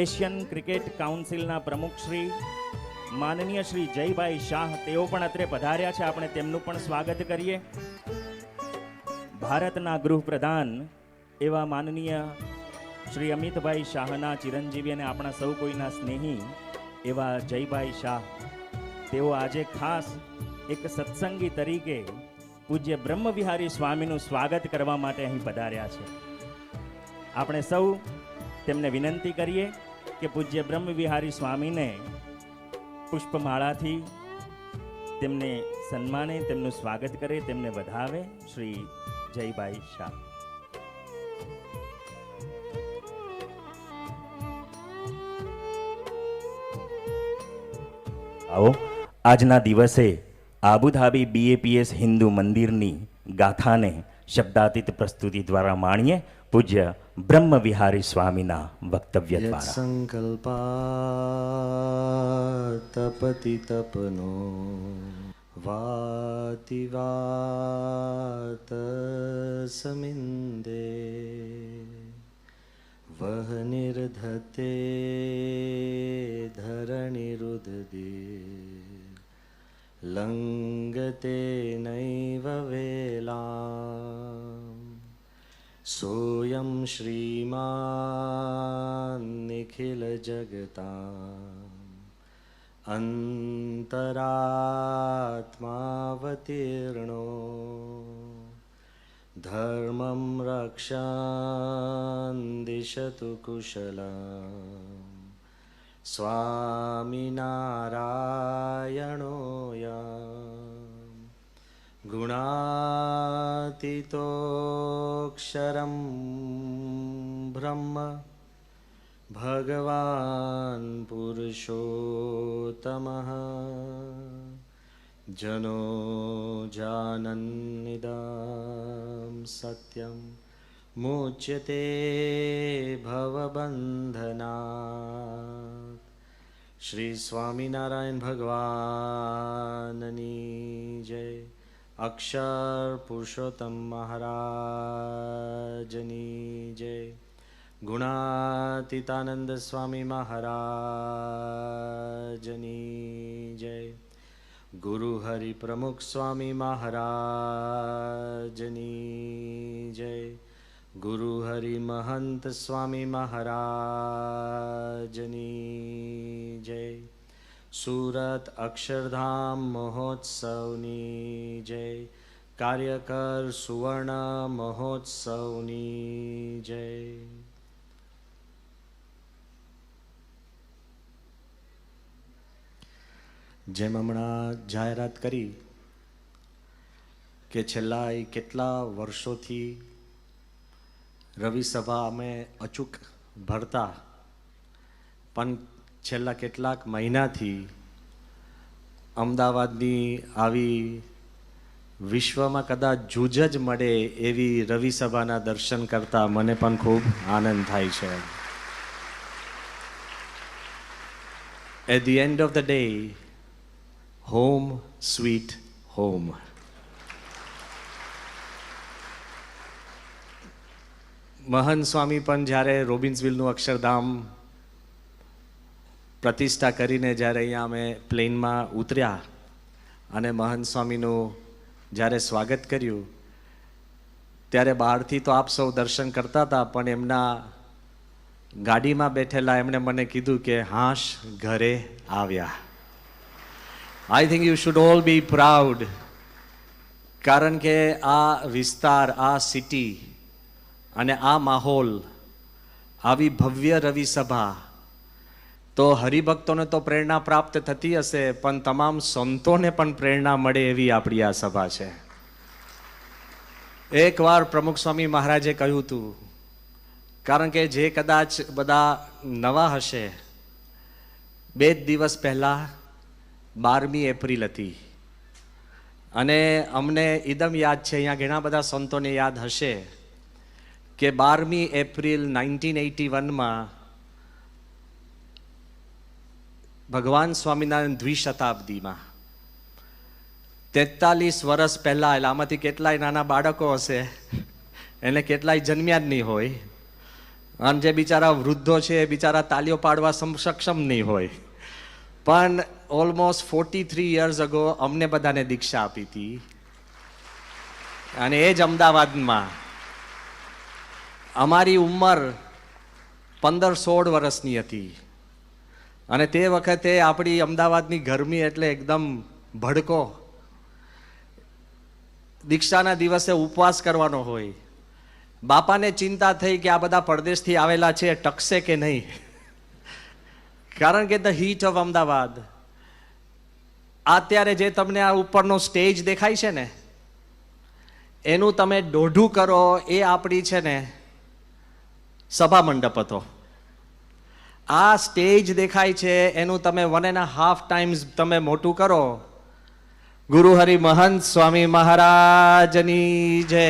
Asian cricket કાઉન્સિલના પ્રમુખ શ્રી માનનીય શ્રી જયભાઈ શાહ તેઓ પણ અત્રે પધાર્યા છે. આપણે તેમનું પણ સ્વાગત કરીએ. ભારતના ગૃહપ્રધાન એવા માનનીય શ્રી અમિતભાઈ શાહના ચિરંજીવી અને આપણા સૌ કોઈના સ્નેહી એવા જયભાઈ શાહ તેઓ આજે ખાસ એક સત્સંગી તરીકે પૂજ્ય બ્રહ્મવિહારી સ્વામીનું સ્વાગત કરવા માટે અહીં પધાર્યા છે. આપણે સૌ તેમને વિનંતી કરીએ કે પૂજ્ય બ્રહ્મવિહારી સ્વામીને પુષ્પમાળાથી તેમને સન્માને, તેમનું સ્વાગત કરે, તેમને વધાવે. શ્રી જયભાઈ શાહ. આવો આજના દિવસે આબુધાબી BAPS હિન્દુ મંદિરની ગાથાને શબ્દાતીત પ્રસ્તુતિ દ્વારા માણીએ પૂજ્ય બ્રહ્મવિહારી સ્વામીના વક્તવ્ય દ્વારા. સંકલ્પા તપતિ તપનો વાતિ વાત સમિંદે વહ નિર્ધતે ધરણીરુદદે લંગતે નૈવ વેલા સોયમ શ્રીમાન નિખિલ જગતા અંતરાત્માવતીર્ણો ધર્મમ રક્ષાન દિશતુ કુશલમ સ્વામિનારાયણો યમ ગુણાતીતોક્ષરમ બ્રહ્મ ભગવાન પુરુષોત્તમઃ જનો જાનન્નિદં સત્યમ મુચ્યતે ભવબંધનાત. શ્રી સ્વામિનારાયણ ભગવાનની જય. અક્ષર પુરુષોત્તમ મહારાજની જય. ગુણાતીતાનંદ સ્વામી મહારાજની જય. ગુરુ હરિ પ્રમુખ સ્વામી મહારાજની જય. ગુરુ હરિ મહંત સ્વામી મહારાજની જય. સુરત અક્ષરધામ મહોત્સવની જય. કાર્યકર સુવર્ણ મહોત્સવની જય. જેમ હમણાં જાહેરાત કરી કે છેલ્લા કેટલા વર્ષોથી રવિ સભા અમે અચૂક ભરતા, પણ છેલ્લા કેટલાક મહિનાથી અમદાવાદની આવી વિશ્વમાં કદાચ જૂજ જ મળે એવી રવિ સભાના દર્શન કરતા મને પણ ખૂબ આનંદ થાય છે. At the end of the day, home sweet home. મહંત સ્વામી પણ જ્યારે રોબિન્સવિલનું અક્ષરધામ પ્રતિષ્ઠા કરીને જ્યારે અહીંયા અમે પ્લેનમાં ઉતર્યા અને મહંત સ્વામીનું જ્યારે સ્વાગત કર્યું ત્યારે બહારથી તો આપ સૌ દર્શન કરતા હતા, પણ એમના ગાડીમાં બેઠેલા એમણે મને કીધું કે હાશ ઘરે આવ્યા. I think you should all be proud. કારણ કે આ વિસ્તાર, આ સિટી અને આ માહોલ, આવી ભવ્ય રવિ સભા તો હરિભક્તોને તો પ્રેરણા પ્રાપ્ત થતી હશે, પણ તમામ સંતોને પણ પ્રેરણા મળે એવી આપણી આ સભા છે. એકવાર પ્રમુખ સ્વામી મહારાજે કહ્યું હતું, કારણ કે જે કદાચ બધા નવા હશે, 2 દિવસ પહેલા 12મી એપ્રિલ હતી અને અમને ઇદમ યાદ છે, અહીંયા ઘણા બધા સંતોને યાદ હશે કે 12મી એપ્રિલ 1981માં ભગવાન સ્વામિનારાયણ દ્વિશતાબ્દીમાં 43 વર્ષ પહેલા, એટલે આમાંથી કેટલાય નાના બાળકો હશે, એને કેટલાય જન્મ્યા જ નહીં હોય, અને જે બિચારા વૃદ્ધો છે એ બિચારા તાલીઓ પાડવા સક્ષમ નહીં હોય. પણ ઓલમોસ્ટ 43 યર્સ અગો અમને બધાને દીક્ષા આપી હતી, અને એ જ અમદાવાદમાં. અમારી ઉંમર 15-16 વર્ષની હતી, અને તે વખતે આપણી અમદાવાદની ગરમી એટલે એકદમ ભડકો. દીક્ષાના દિવસે ઉપવાસ કરવાનો હોય. બાપાને ચિંતા થઈ કે આ બધા પરદેશથી આવેલા છે, ટકશે કે નહીં, કારણ કે ધ હીટ ઓફ અમદાવાદ. અત્યારે જે તમને આ ઉપરનો સ્ટેજ દેખાય છે ને, એનું તમે દોઢું કરો એ આપણી છે ને સભા મંડપ હતો. આ સ્ટેજ દેખાય છે એનું તમે 1.5 ટાઈમ્સ તમે મોટું કરો. ગુરુ હરિ મહંત સ્વામી મહારાજની જય.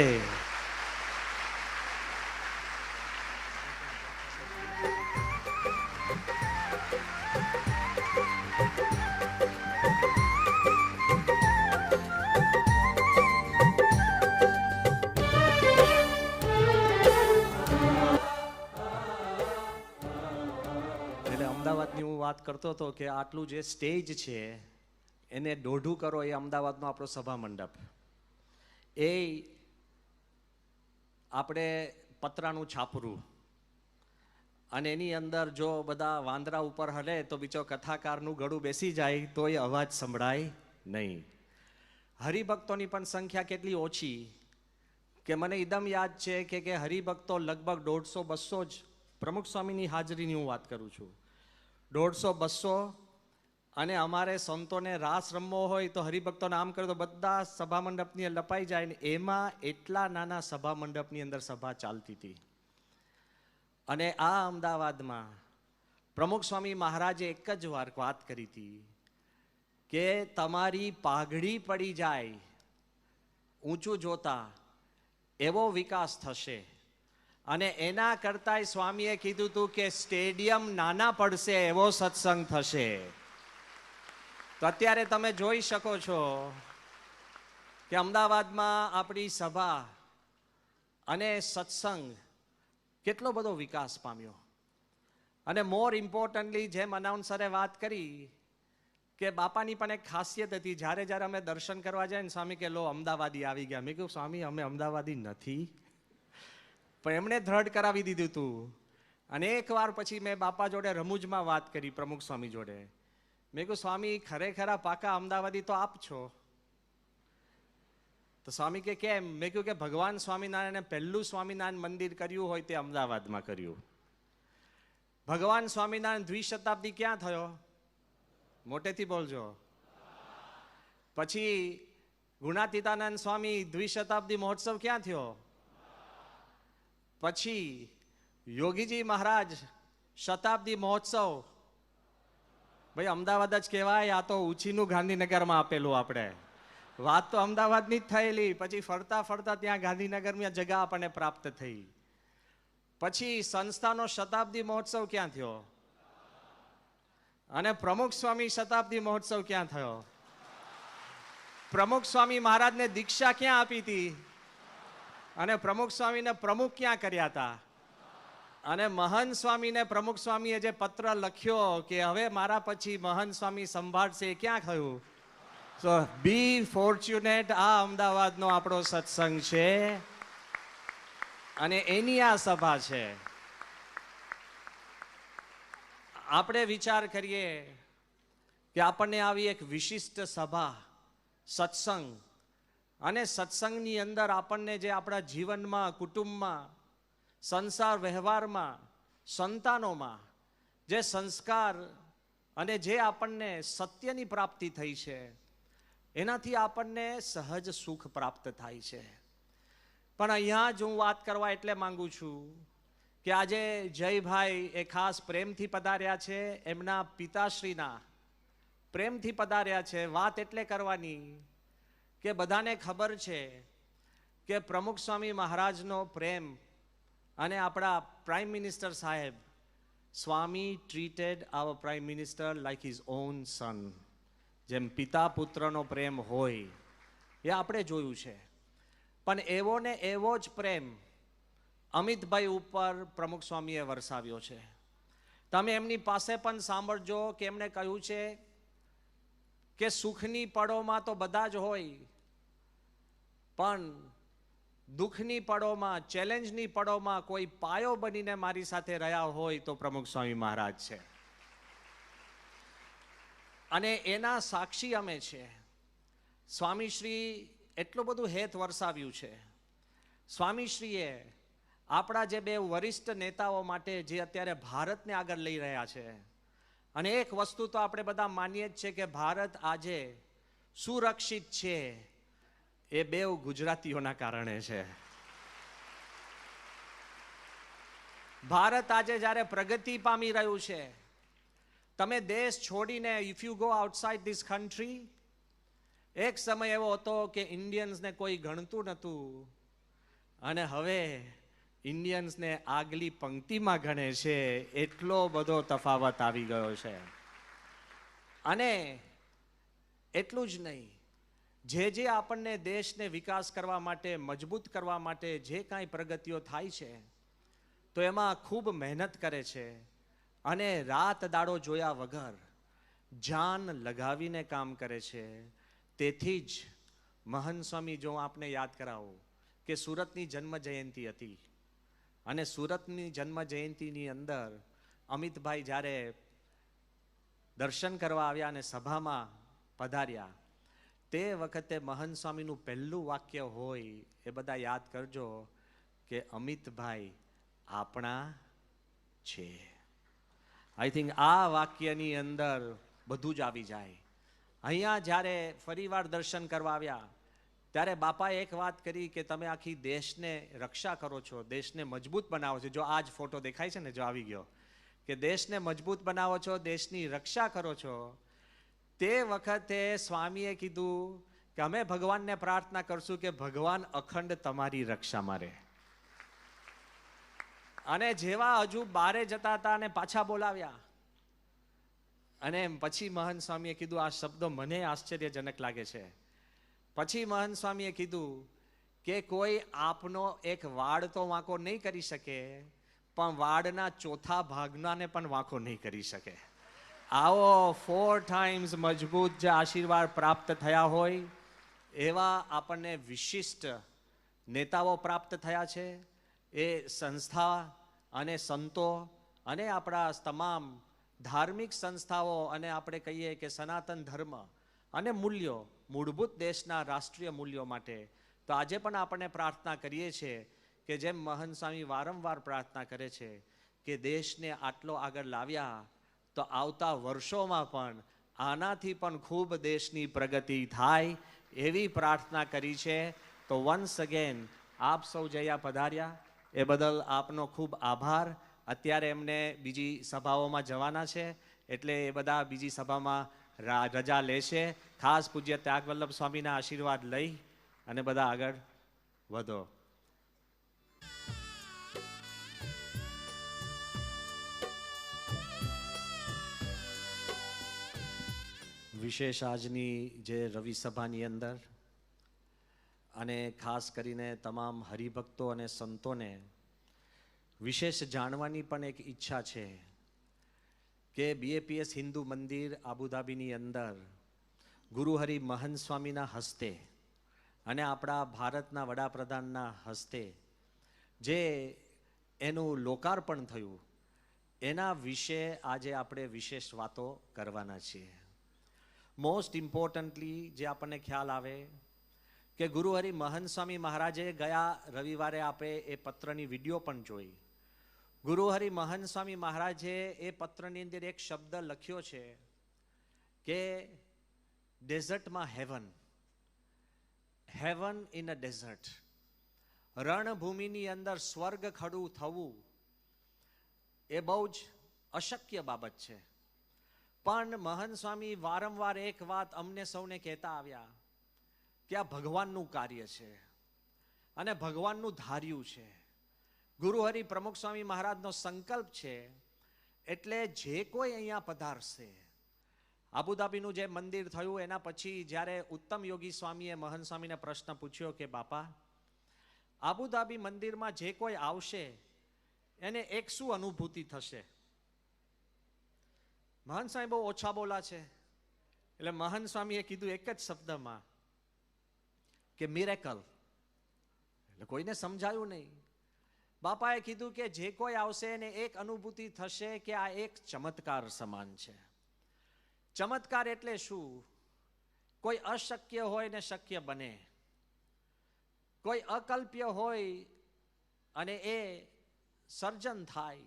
એટલે અમદાવાદની હું વાત કરતો હતો કે આટલું જે સ્ટેજ છે એને દોઢું કરો એ અમદાવાદનો આપણો સભા મંડપ. એ આપણે પતરાનું છાપરું, અને એની અંદર જો બધા વાંદરા ઉપર હલે તો બીજો કથાકારનું ગળું બેસી જાય તો એ અવાજ સંભળાય નહીં. હરિભક્તોની પણ સંખ્યા કેટલી ઓછી કે મને એકદમ યાદ છે કે હરિભક્તો લગભગ 150-200 જ. પ્રમુખ સ્વામીની હાજરીની હું વાત કરું છું, 150-200. અને અમારે સંતોને રાસ રમવો હોય તો હરિભક્તોને આમ કરે તો બધા સભા મંડપની લપાઈ જાય ને એમાં એટલા નાના સભા મંડપની અંદર સભા ચાલતી હતી. અને આ અમદાવાદમાં પ્રમુખ સ્વામી મહારાજે એક જ વાર વાત કરી હતી કે તમારી પાઘડી પડી જાય ઊંચું જોતા એવો વિકાસ થશે. અને એના કરતાંય સ્વામીએ કીધું હતું કે સ્ટેડિયમ નાના પડશે એવો સત્સંગ થશે. તો અત્યારે તમે જોઈ શકો છો કે અમદાવાદમાં આપણી સભા અને સત્સંગ કેટલો બધો વિકાસ પામ્યો. અને મોર ઇમ્પોર્ટન્ટલી જેમ અનાઉન્સરે વાત કરી કે બાપાની પણ એક ખાસિયત હતી, જ્યારે જ્યારે અમે દર્શન કરવા જાય ને સ્વામી કે લો અમદાવાદી આવી ગયા. મેં કહ્યું સ્વામી અમે અમદાવાદી નથી, પણ એમણે દ્રઢ કરાવી દીધું હતું. અને એકવાર પછી મેં બાપા જોડે રમૂજમાં વાત કરી, પ્રમુખ સ્વામી જોડે. મેં કહ્યું સ્વામી ખરેખર પાકા અમદાવાદી તો આપ છો. તો સ્વામી કે કેમ? મેં કહ્યું કે ભગવાન સ્વામિનારાયણે પહેલું સ્વામિનારાયણ મંદિર કર્યું હોય તે અમદાવાદમાં કર્યું. ભગવાન સ્વામિનારાયણ દ્વિશતાબ્દી ક્યાં થયો? મોટેથી બોલજો. પછી ગુણાતીતાનંદ સ્વામી દ્વિશતાબ્દી મહોત્સવ ક્યાં થયો? પછી યોગીજી મહારાજ શતાબ્દી મહોત્સવ, ભાઈ અમદાવાદ જ કહેવાય. આ તો ઉછીનું ગાંધીનગરમાં આપેલું. આપણે વાત તો અમદાવાદની જ થયેલી, પછી ફરતા ફરતા ત્યાં ગાંધીનગરમાં જગા આપણને પ્રાપ્ત થઈ. પછી સંસ્થાનો શતાબ્દી મહોત્સવ ક્યાં થયો? અને પ્રમુખ સ્વામી શતાબ્દી મહોત્સવ ક્યાં થયો? પ્રમુખ સ્વામી મહારાજને દીક્ષા ક્યાં આપી હતી? અને પ્રમુખ સ્વામીને પ્રમુખ ક્યાં કર્યા હતા? અને મહંત સ્વામીને પ્રમુખ સ્વામીએ જે પત્ર લખ્યો કે હવે મારા પછી મહંત સ્વામી સંભાળશે, એ ક્યાં થયું? સો બી ફોર્ચ્યુનેટ. આ અમદાવાદનો આપણો સત્સંગ છે અને એની આ સભા છે. આપણે વિચાર કરીએ કે આપણને આવી એક વિશિષ્ટ સભા, સત્સંગ, અને સત્સંગની અંદર આપણને જે આપણા જીવનમાં, કુટુંબમાં, સંસાર વ્યવહારમાં, સંતાનોમાં જે સંસ્કાર અને જે આપણને સત્યની પ્રાપ્તિ થઈ છે, એનાથી આપણને સહજ સુખ પ્રાપ્ત થાય છે. પણ અહીંયા જ હું વાત કરવા એટલે માંગુ છું કે આજે જયભાઈ એ ખાસ પ્રેમથી પધાર્યા છે, એમના પિતાશ્રીના પ્રેમથી પધાર્યા છે. વાત એટલે કરવાની કે બધાને ખબર છે કે પ્રમુખ સ્વામી મહારાજનો પ્રેમ અને આપણા પ્રાઇમ મિનિસ્ટર સાહેબ, Swami treated our prime minister like his own son. જેમ પિતા પુત્રનો પ્રેમ હોય એ આપણે જોયું છે. પણ એવો ને એવો જ પ્રેમ અમિતભાઈ ઉપર પ્રમુખ સ્વામીએ વરસાવ્યો છે. તમે એમની પાસે પણ સાંભળજો કે એમણે કહ્યું છે કે સુખની પળોમાં તો બધા જ હોય, પણ દુઃખની પળોમાં, ચેલેન્જની પળોમાં કોઈ પાયો બનીને મારી સાથે રહ્યા હોય તો પ્રમુખ સ્વામી મહારાજ છે. અને એના સાક્ષી અમે છે. સ્વામીશ્રી એટલું બધું હેત વરસાવ્યું છે. સ્વામીશ્રીએ આપણા જે બે વરિષ્ઠ નેતાઓ માટે જે અત્યારે ભારતને આગળ લઈ રહ્યા છે, અને એક વસ્તુ તો આપણે બધા માનીએ જ છે કે ભારત આજે સુરક્ષિત છે, એ બેવ ગુજરાતીઓના કારણે છે. ભારત આજે જ્યારે પ્રગતિ પામી રહ્યું છે, તમે દેશ છોડીને if you go outside this country, એક સમય એવો હતો કે ઇન્ડિયન્સને કોઈ ગણતું નહોતું, અને હવે ઇન્ડિયન્સને આગલી પંક્તિમાં ગણે છે. એટલો બધો તફાવત આવી ગયો છે. અને એટલું જ નહીં, જે આપણને દેશને વિકાસ કરવા માટે, મજબૂત કરવા માટે જે કાંઈ પ્રગતિઓ થાય છે, તો એમાં ખૂબ મહેનત કરે છે, અને રાત દાડો જોયા વગર જાન લગાવીને કામ કરે છે. તેથી જ મહંત સ્વામી, જો આપને યાદ કરાવું કે સુરતની જન્મ જયંતિ હતી, અને સુરતની જન્મ જયંતિની અંદર અમિતભાઈ જ્યારે દર્શન કરવા આવ્યા અને સભામાં પધાર્યા, તે વખતે મહંત સ્વામીનું પહેલું વાક્ય હોય, એ બધા યાદ કરજો, કે અમિતભાઈ આપણા છે. આઈ થિંક આ વાક્યની અંદર બધું જ આવી જાય. અહીંયા જ્યારે ફરીવાર દર્શન કરવા આવ્યા, ત્યારે બાપાએ એક વાત કરી કે તમે આખી દેશને રક્ષા કરો છો, દેશને મજબૂત બનાવો છો. જો આ જ ફોટો દેખાય છે ને, જો આવી ગયો, કે દેશને મજબૂત બનાવો છો, દેશની રક્ષા કરો છો. તે વખતે સ્વામીએ કીધું કે અમે ભગવાનને પ્રાર્થના કરશું કે ભગવાન અખંડ તમારી રક્ષામાં રહે. અને જેવા હજુ બારે જતા હતા અને પાછા બોલાવ્યા, અને પછી મહંત સ્વામીએ કીધું, આ શબ્દો મને આશ્ચર્યજનક લાગે છે. પછી મહંત સ્વામીએ કીધું કે કોઈ આપનો એક વાડ તો વાંકો નહીં કરી શકે, પણ વાડના ચોથા ભાગનાને પણ વાંકો નહીં કરી શકે. આવો 4 times મજબૂત જે આશીર્વાદ પ્રાપ્ત થયા હોય, એવા આપણને વિશિષ્ટ નેતાઓ પ્રાપ્ત થયા છે. એ સંસ્થા અને સંતો અને આપણા તમામ ધાર્મિક સંસ્થાઓ, અને આપણે કહીએ કે સનાતન ધર્મ અને મૂલ્યો, મૂળભૂત દેશના રાષ્ટ્રીય મૂલ્યો માટે તો આજે પણ આપણે પ્રાર્થના કરીએ છીએ કે જેમ મહંત સ્વામી વારંવાર પ્રાર્થના કરે છે કે દેશને આટલો આગળ લાવ્યા, તો આવતા વર્ષોમાં પણ આનાથી પણ ખૂબ દેશની પ્રગતિ થાય, એવી પ્રાર્થના કરી છે. તો વન્સ અગેન આપ સૌ જયા પધાર્યા, એ બદલ આપનો ખૂબ આભાર. અત્યારે એમને બીજી સભાઓમાં જવાના છે, એટલે એ બધા બીજી સભામાં રજા લેશે. ખાસ પૂજ્ય ત્યાગવલ્લભ સ્વામીના આશીર્વાદ લઈ અને બધા આગળ વધો. વિશેષ આજની જે રવિ સભાની અંદર, અને ખાસ કરીને તમામ હરિભક્તો અને સંતોને વિશેષ જાણવાની પણ એક ઈચ્છા છે કે BAPS હિન્દુ મંદિર આબુધાબીની અંદર ગુરુહરિ મહંત સ્વામીના હસ્તે અને આપણા ભારતના વડાપ્રધાનના હસ્તે જે એનું લોકાર્પણ થયું, એના વિશે આજે આપણે વિશેષ વાતો કરવાના છીએ. મોસ્ટ ઇમ્પોર્ટન્ટલી જે આપણને ખ્યાલ આવે કે ગુરુહરિ મહંત સ્વામી મહારાજે ગયા રવિવારે આપે એ પત્રની વિડીયો પણ જોઈ. ગુરુહરિ મહંત સ્વામી મહારાજે એ પત્રની અંદર એક શબ્દ લખ્યો છે કે ડેઝર્ટમાં heaven, heaven in a desert. રણભૂમિની અંદર સ્વર્ગ ખડું થવું એ બહુ જ અશક્ય બાબત છે. પણ મહંત સ્વામી વારંવાર એક વાત અમને સૌને કહેતા આવ્યા કે આ ભગવાનનું કાર્ય છે અને ભગવાનનું ધાર્યું છે. ગુરુહરિ પ્રમુખ સ્વામી મહારાજનો સંકલ્પ છે, એટલે જે કોઈ અહીંયા પધારશે, આબુધાબીનું જે મંદિર થયું એના પછી જ્યારે ઉત્તમ યોગી સ્વામીએ મહંત સ્વામીને પ્રશ્ન પૂછ્યો કે બાપા, આબુધાબી મંદિરમાં જે કોઈ આવશે એને એક શું અનુભૂતિ થશે? મહંત સ્વામી બહુ ઓછા બોલા છે, એટલે મહંત સ્વામીએ કીધું એક જ શબ્દમાં કે મિરેકલ. એટલે કોઈને સમજાયું નહીં. બાપાએ કીધું કે જે કોઈ આવશે એને એક અનુભૂતિ થશે કે આ એક ચમત્કાર સમાન છે. ચમત્કાર એટલે શું? કોઈ અશક્ય હોય ને શક્ય બને, કોઈ અકલ્પ્ય હોય અને એ સર્જન થાય,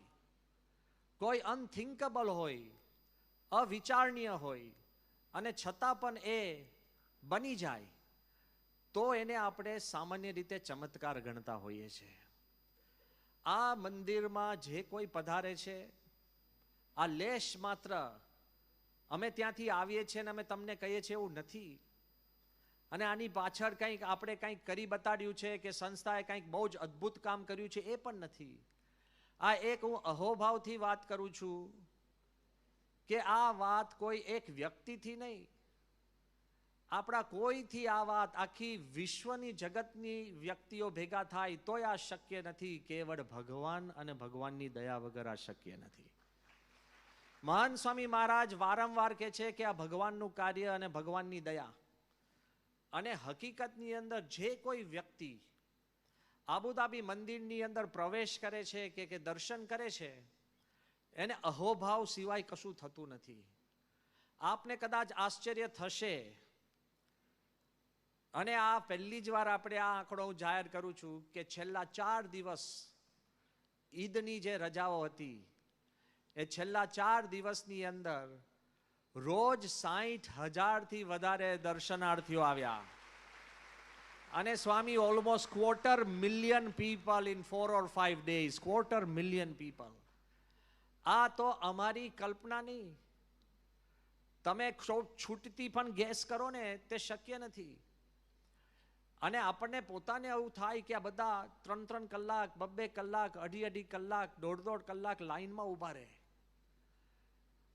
કોઈ અનથિંકેબલ હોય, અવિચારણીય હોય અને છતાં પણ એ બની જાય, તો એને આપણે સામાન્ય રીતે ચમત્કાર ગણતા હોઈએ છીએ. આ મંદિરમાં જે કોઈ પધારે છે, આ લેશ માત્ર અમે ત્યાંથી આવીએ છીએ ને અમે તમને કહીએ છીએ એવું નથી. અને આની પાછળ કંઈક આપણે કંઈક કરી બતાડ્યું છે કે સંસ્થાએ કંઈક બહુ જ અદ્ભુત કામ કર્યું છે, એ પણ નથી. આ એક હું અહોભાવથી વાત કરું છું કે આ વાત કોઈ એક વ્યક્તિથી નહીં, આપણા કોઈથી આ વાત આખી વિશ્વની જગતની વ્યક્તિઓ ભેગા થાય તોય આ શક્ય નથી. કેવળ ભગવાન અને ભગવાનની દયા વગર આ શક્ય નથી. મહાન સ્વામી મહારાજ વારંવાર કહે છે કે આ ભગવાનનું કાર્ય અને ભગવાનની દયા. અને હકીકતની અંદર જે કોઈ વ્યક્તિ આબુધાબી મંદિરની અંદર પ્રવેશ કરે છે કે દર્શન કરે છે, એને અહોભાવ સિવાય કશું થતું નથી. આપને કદાચ આશ્ચર્ય થશે, અને આ પહેલી જ વાર આપણે આ આંકડો હું જાહેર કરું છું કે છેલ્લા 4 દિવસ ઈદની જે રજાઓ હતી, એ છેલ્લા 4 દિવસની અંદર રોજ 60,000થી વધારે દર્શનાર્થીઓ આવ્યા. અને સ્વામી almost 250,000 people in 4 or 5 days. 250,000 people. આ તો અમારી કલ્પના નહીં. તમે છૂટતી પણ ગેસ કરો ને, તે શક્ય નથી. અને આપણને પોતાને એવું થાય કે આ બધા 3-3 કલાક, 2-2 કલાક, 2.5 કલાક, 1.5 કલાક લાઈનમાં ઊભા રહે.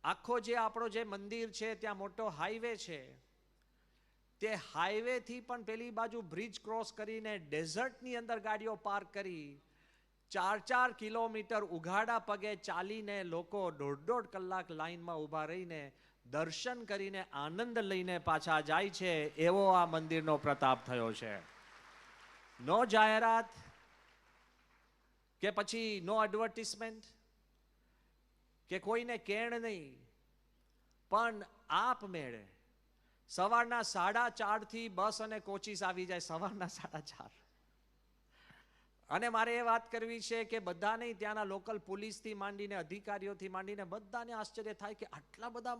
આખો જે આપણો જે મંદિર છે ત્યાં મોટો હાઈવે છે, તે હાઈવેથી પણ પેલી બાજુ બ્રિજ ક્રોસ કરીને ડેઝર્ટની અંદર ગાડીઓ પાર્ક કરી 4-4 કિલોમીટર ઉઘાડા પગે ચાલીને લોકો 1.5 કલાક લાઈનમાં ઊભા રહીને દર્શન કરીને આનંદ લઈને પાછા જાય છે. એવો આ મંદિરનો પ્રતાપ થયો છે. નો જાહેરાત કે પછી નો એડવર્ટિઝમેન્ટ કે કોઈને કેણ નહીં, પણ આપમેળે સવારના 4:30થી બસ અને કોચિસ આવી જાય. સવારના 4:30. અને મારે એ વાત કરવી છે કે બધા નહીં, ત્યાંના લોકલ પોલીસથી માંડીને અધિકારીઓથી માંડીને બધાને આશ્ચર્ય થાય કે આટલા બધા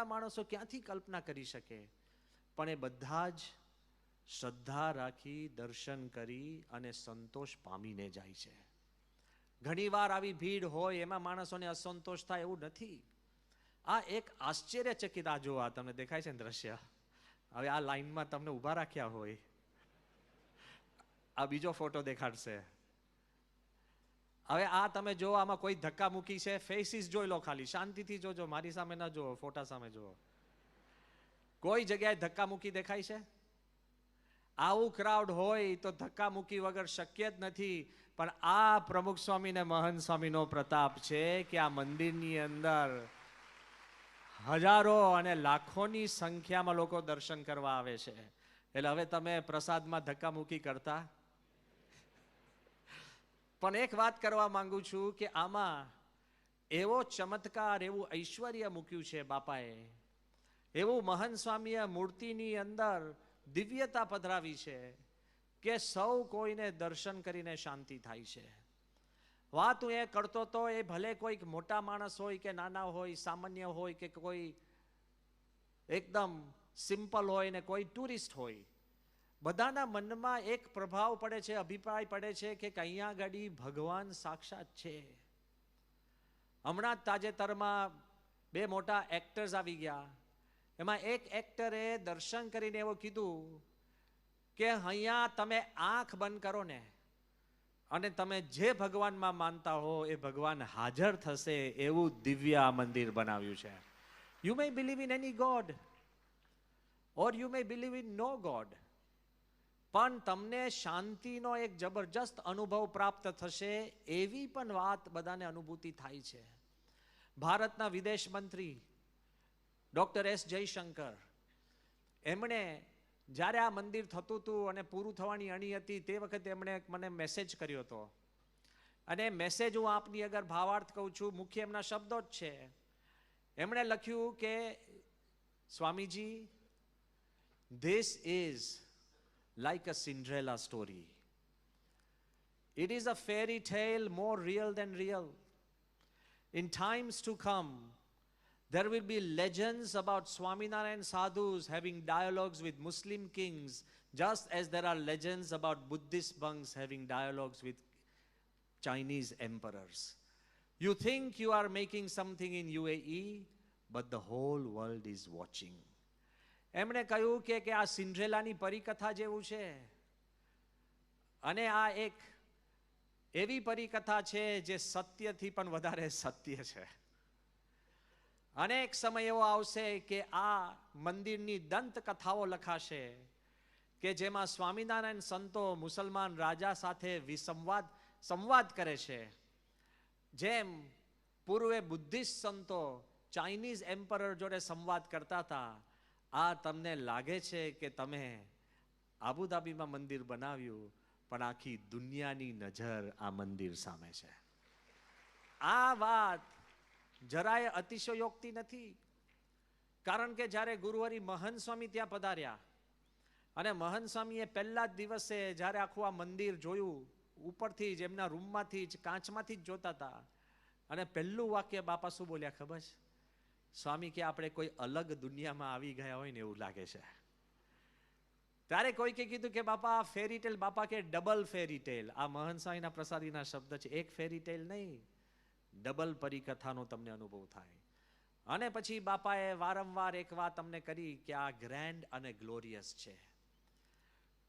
માણસો ક્યાંથી કલ્પના કરી શકે. પણ એ બધા જ શ્રદ્ધા રાખી દર્શન કરી અને સંતોષ પામીને જાય છે. ઘણીવાર આવી ભીડ હોય એમાં માણસોને અસંતોષ થાય એવું નથી. આ એક આશ્ચર્યચકિત, આ જો આ તમને દેખાય છે ને દ્રશ્ય, હવે આ લાઈનમાં તમને ઊભા રાખ્યા હોય, આ બીજો ફોટો દેખાડશે. હવે આ તમે જો, આમાં કોઈ ધક્કા મૂકી છે? ફેસીસ જોઈ લો, ખાલી શાંતિથી જોજો, મારી સામે ના જુઓ, ફોટા સામે જુઓ. કોઈ જગ્યાએ ધક્કા મૂકી દેખાય છે? આવું ક્રાઉડ હોય તો ધક્કા મૂકી વગર શક્ય જ નથી. પણ આ પ્રમુખ સ્વામી ને મહંત સ્વામીનો પ્રતાપ છે કે આ મંદિરની અંદર હજારો અને લાખોની સંખ્યામાં લોકો દર્શન કરવા આવે છે. એટલે હવે તમે પ્રસાદમાં ધક્કા મૂકી કરતા. પણ એક વાત કરવા માંગુ છું કે આમાં એવો ચમત્કાર, એવું ઐશ્વર્ય મૂક્યું છે બાપાએ, એવું મહંત સ્વામીએ મૂર્તિની અંદર દિવ્યતા પધરાવી છે કે સૌ કોઈને દર્શન કરીને શાંતિ થાય છે. વાત હું એ કરતો તો, એ ભલે કોઈક મોટા માણસ હોય કે નાના હોય, સામાન્ય હોય કે કોઈ એકદમ સિમ્પલ હોય ને કોઈ ટુરિસ્ટ હોય, બધાના મનમાં એક પ્રભાવ પડે છે, અભિપ્રાય પડે છે કે અહીંયા આગળ ભગવાન સાક્ષાત છે. હમણાં જ તાજેતરમાં 2 મોટા એક્ટર્સ આવી ગયા. એમાં એક એક્ટરે દર્શન કરીને એવું કીધું કે અહીંયા તમે આંખ બંધ કરો ને અને તમે જે ભગવાનમાં માનતા હો એ ભગવાન હાજર થશે, એવું દિવ્ય આ મંદિર બનાવ્યું છે. You may believe in any god or you may believe in no god, પણ તમને શાંતિનો એક જબરજસ્ત અનુભવ પ્રાપ્ત થશે એવી પણ વાત બધાને અનુભૂતિ થાય છે. ભારતના વિદેશ મંત્રી ડૉક્ટર એસ જયશંકર, એમણે જ્યારે આ મંદિર થતું હતું અને પૂરું થવાની અણી હતી તે વખતે એમણે મને મેસેજ કર્યો હતો. અને મેસેજ હું આપની અગર ભાવાર્થ કહું છું, મુખ્ય એમના શબ્દો જ છે. એમણે લખ્યું કે Swamiji, this is like a Cinderella story. It is a fairy tale more real than real. In times to come, there will be legends about Swaminarayan sadhus having dialogues with Muslim kings, just as there are legends about Buddhist monks having dialogues with Chinese emperors. You think you are making something in UAE, but the whole world is watching. એમણે કહ્યું કે આ સિન્ડ્રેલાની પરિકથા જેવું છે, અને આ એક એવી પરિકથા છે જે સત્યથી પણ વધારે સત્ય છે. અને એક સમય એવો આવશે કે આ મંદિરની દંતકથાઓ લખાશે કે જેમાં સ્વામિનારાયણ સંતો મુસલમાન રાજા સાથે સંવાદ કરે છે, જેમ પૂર્વે બુદ્ધિસ્ટ સંતો ચાઇનીઝ એમ્પરર જોડે સંવાદ કરતા હતા. આ તમને લાગે છે કે તમે આબુધાબીમાં મંદિર બનાવ્યું, પણ આખી દુનિયાની નજર આ મંદિર સામે છે. આ વાત જરાય અતિશયોક્તિ નથી. કારણ કે જ્યારે ગુરુહરિ મહંત સ્વામી ત્યાં પધાર્યા અને મહંત સ્વામીએ પહેલા જ દિવસે જ્યારે આખું આ મંદિર જોયું, ઉપરથી જ એમના રૂમમાંથી જ કાચમાંથી જ જોતા હતા, અને પહેલું વાક્ય બાપા શું બોલ્યા ખબર છે? સ્વામી કે આપણે કોઈ અલગ દુનિયામાં આવી ગયા હોય ને એવું લાગે છે. ત્યારે કોઈકે કીધું કે બાપા આ ફેરી ટેલ, બાપા કે ડબલ ફેરી ટેલ. આ મહંત સ્વામીના પ્રસાદીના શબ્દ છે. એક ફેરી ટેલ નહીં, ડબલ પરિકથાનો તમને અનુભવ થાય. અને પછી બાપાએ વારંવાર એક વાત અમને કરી કે આ ગ્રેન્ડ અને ગ્લોરિયસ છે.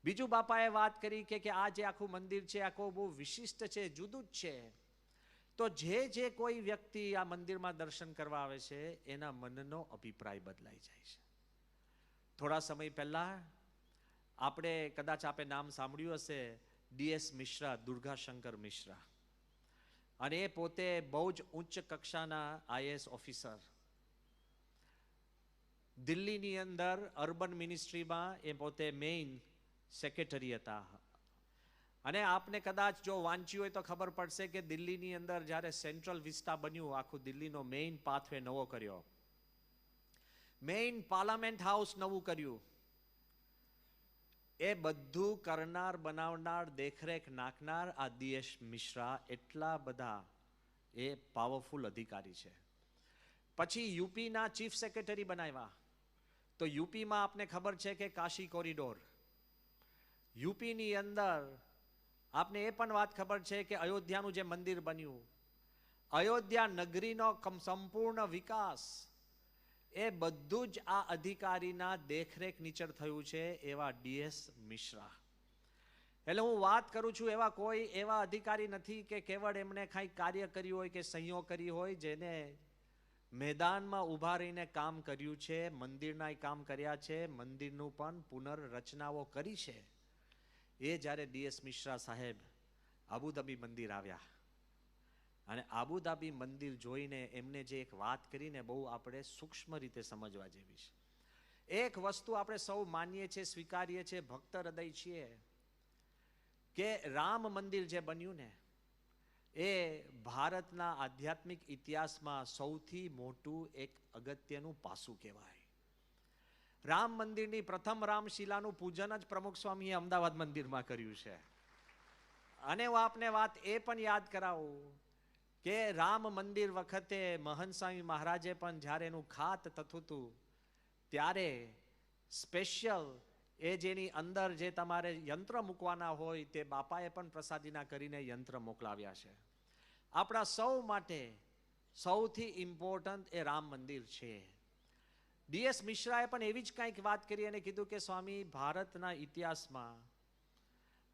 બીજું બાપાએ વાત કરી કે આ જે આખું મંદિર છે આખું બહુ વિશિષ્ટ છે, જુદું જ છે. તો જે કોઈ વ્યક્તિ આ મંદિરમાં દર્શન કરવા આવે છે એના મનનો અભિપ્રાય બદલાઈ જાય છે. થોડા સમય પહેલા આપણે કદાચ આપે નામ સાંભળ્યું હશે, DS મિશ્રા, દુર્ગાશંકર મિશ્રા, અને એ પોતે બહુ જ ઉચ્ચ કક્ષાના IAS ઓફિસર. દિલ્હીની અંદર અર્બન મિનિસ્ટ્રીમાં એ પોતે મેઇન સેક્રેટરી હતા. અને આપને કદાચ જો વાંચ્યું હોય તો ખબર પડશે કે દિલ્હીની અંદર જ્યારે સેન્ટ્રલ વિસ્ટા બન્યું, આખું દિલ્હીનો મેઇન પાથવે નવો કર્યો, મેઇન પાર્લામેન્ટ હાઉસ નવું કર્યું, એ બધું કરનાર, બનાવનાર, દેખરેખ નાખનાર આ DS મિશ્રા એટલા બધા એ પાવરફુલ અધિકારી છે. પછી યુપીના ચીફ સેક્રેટરી બનાવ્યા. તો યુપીમાં આપને ખબર છે કે કાશી કોરિડોર, યુપીની અંદર આપને એ પણ વાત ખબર છે કે અયોધ્યાનું જે મંદિર બન્યું, અયોધ્યા નગરીનો સંપૂર્ણ વિકાસ, એ બધું જ આ અધિકારીના દેખરેખ નીચે થયું છે, એવા DS મિશ્રા. એટલે હું વાત કરું છું, એવા કોઈ એવા અધિકારી નથી કે કેવળ એમણે કાંઈ કાર્ય કર્યું હોય કે સંયોગ કરી હોય, જેને મેદાનમાં ઊભા રહીને કામ કર્યું છે, મંદિરના કામ કર્યા છે, મંદિરનું પણ પુનર્રચનાઓ કરી છે. એ જ્યારે DS મિશ્રા સાહેબ આબુધાબી મંદિર આવ્યા અને આબુધાબી મંદિર જોઈને એમને જે એક વાત કરીને બહુ આપણે સૂક્ષ્મ રીતે સમજવા જેવી છે. એક વસ્તુ આપણે સૌ માનીએ છીએ, સ્વીકારીએ છીએ, ભક્ત હૃદય છીએ, કે રામ મંદિર જે બન્યું ને એ ભારતના આધ્યાત્મિક ઇતિહાસમાં સૌથી મોટું એક અગત્યનું પાસું કહેવાય. રામ મંદિરની પ્રથમ રામશિલાનું પૂજન જ પ્રમુખ સ્વામીએ અમદાવાદ મંદિરમાં કર્યું છે. અને હું આપને વાત એ પણ યાદ કરાવું કે રામ મંદિર વખતે મહંત સ્વામી મહારાજે પણ જ્યારે એનું ખાત થતું હતું ત્યારે સ્પેશિયલ એ જેની અંદર જે તમારે યંત્ર મૂકવાના હોય તે બાપાએ પણ પ્રસાદીના કરીને યંત્ર મોકલાવ્યા છે. આપણા સૌ માટે સૌથી ઇમ્પોર્ટન્ટ એ રામ મંદિર છે. DS મિશ્રાએ પણ એવી જ કંઈક વાત કરી અને કીધું કે સ્વામી, ભારતના ઇતિહાસમાં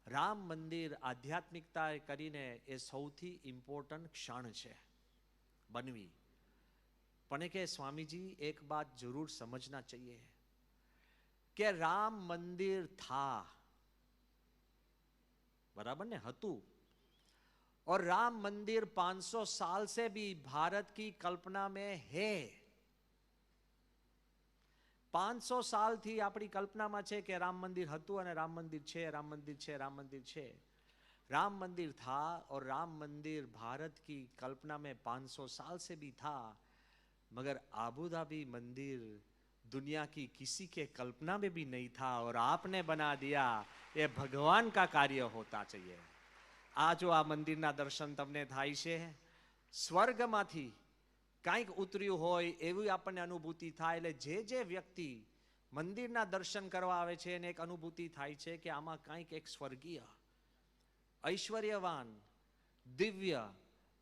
રામ મંદિર આધ્યાત્મિકતા કરીને એ સૌથી ઇમ્પોર્ટન્ટ ક્ષણ છે બનવી. પણ કે સ્વામીજી એક બાત જરૂર સમજના चाहिए કે રામ મંદિર था बराबर ने हतु। और राम मंदिर 500 साल से भी भारत की कल्पना में है। 500 साल थी આપણી કલ્પનામાં છે કે રામ મંદિર હતું અને રામ મંદિર છે, રામ મંદિર છે, રામ મંદિર છે। राम मंदिर था और राम मंदिर भारत की कल्पना में 500 साल से भी था, मगर आबू धाबी मंदिर दुनिया की किसी के कल्पना में भी नहीं था और आपने बना दिया। ये भगवान का कार्य होता चाहिए। आ जो आ मंदिરના દર્શન તમને થાય છે, સ્વર્ગમાંથી કાંઈક ઉતર્યું હોય એવી આપણને અનુભૂતિ થાય। એટલે જે વ્યક્તિ મંદિરના દર્શન કરવા આવે છે એને એક અનુભૂતિ થાય છે કે આમાં કાંઈક એક સ્વર્ગીય, ઐશ્વર્યવાન, દિવ્ય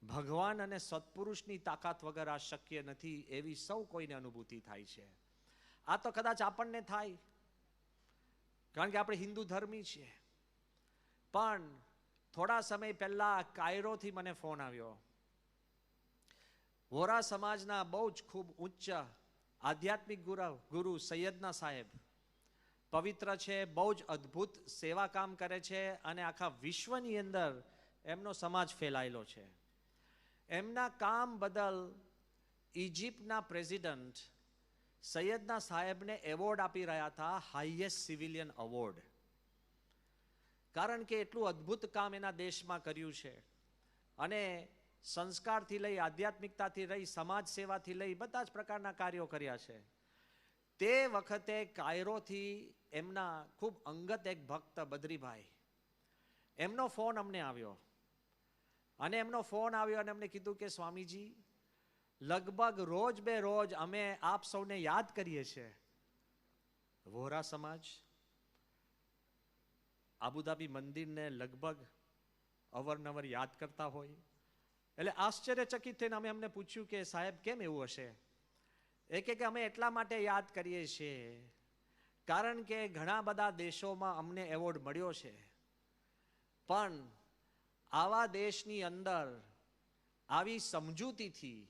ભગવાન અને સત્પુરુષની તાકાત વગર આ શક્ય નથી એવી સૌ કોઈને અનુભૂતિ થાય છે। આ તો કદાચ આપણને થાય કારણ કે આપણે હિન્દુ ધર્મી છીએ। પણ થોડા સમય પહેલા કાયરોથી મને ફોન આવ્યો। વોરા સમાજના બહુ જ ખૂબ ઉચ્ચ આધ્યાત્મિક ગુરુ સૈયદના સાહેબ પવિત્ર છે, બહુ જ અદ્ભુત સેવા કામ કરે છે અને આખા વિશ્વની અંદર એમનો સમાજ ફેલાયેલો છે। એમના કામ બદલ ઇજિપ્તના પ્રેસિડન્ટ સૈયદના સાહેબને એવોર્ડ આપી રહ્યા હતા, હાઈએસ્ટ સિવિલિયન એવોર્ડ, કારણ કે એટલું અદ્ભુત કામ એના દેશમાં કર્યું છે અને સંસ્કારથી લઈ, આધ્યાત્મિકતાથી લઈ, સમાજ સેવાથી લઈ બધા જ પ્રકારના કાર્યો કર્યા છે। તે વખતે કાયરોથી એમના ખૂબ અંગત એક ભક્ત બદ્રીભાઈ, એમનો ફોન અમને આવ્યો અને એમનો ફોન આવ્યો અને એમને કીધું કે સ્વામીજી, લગભગ રોજ બે રોજ અમે આપ સૌને યાદ કરીએ છીએ। વોરા સમાજ આબુધાબી મંદિરને લગભગ અવરનવર યાદ કરતા હોય। એટલે આશ્ચર્યચકિત થઈને અમે એમને પૂછ્યું કે સાહેબ કેમ એવું હશે? એ કે અમે એટલા માટે યાદ કરીએ છીએ કારણ કે ઘણા બધા દેશોમાં અમને એવોર્ડ મળ્યો છે, પણ આવા દેશની અંદર આવી સમજૂતીથી,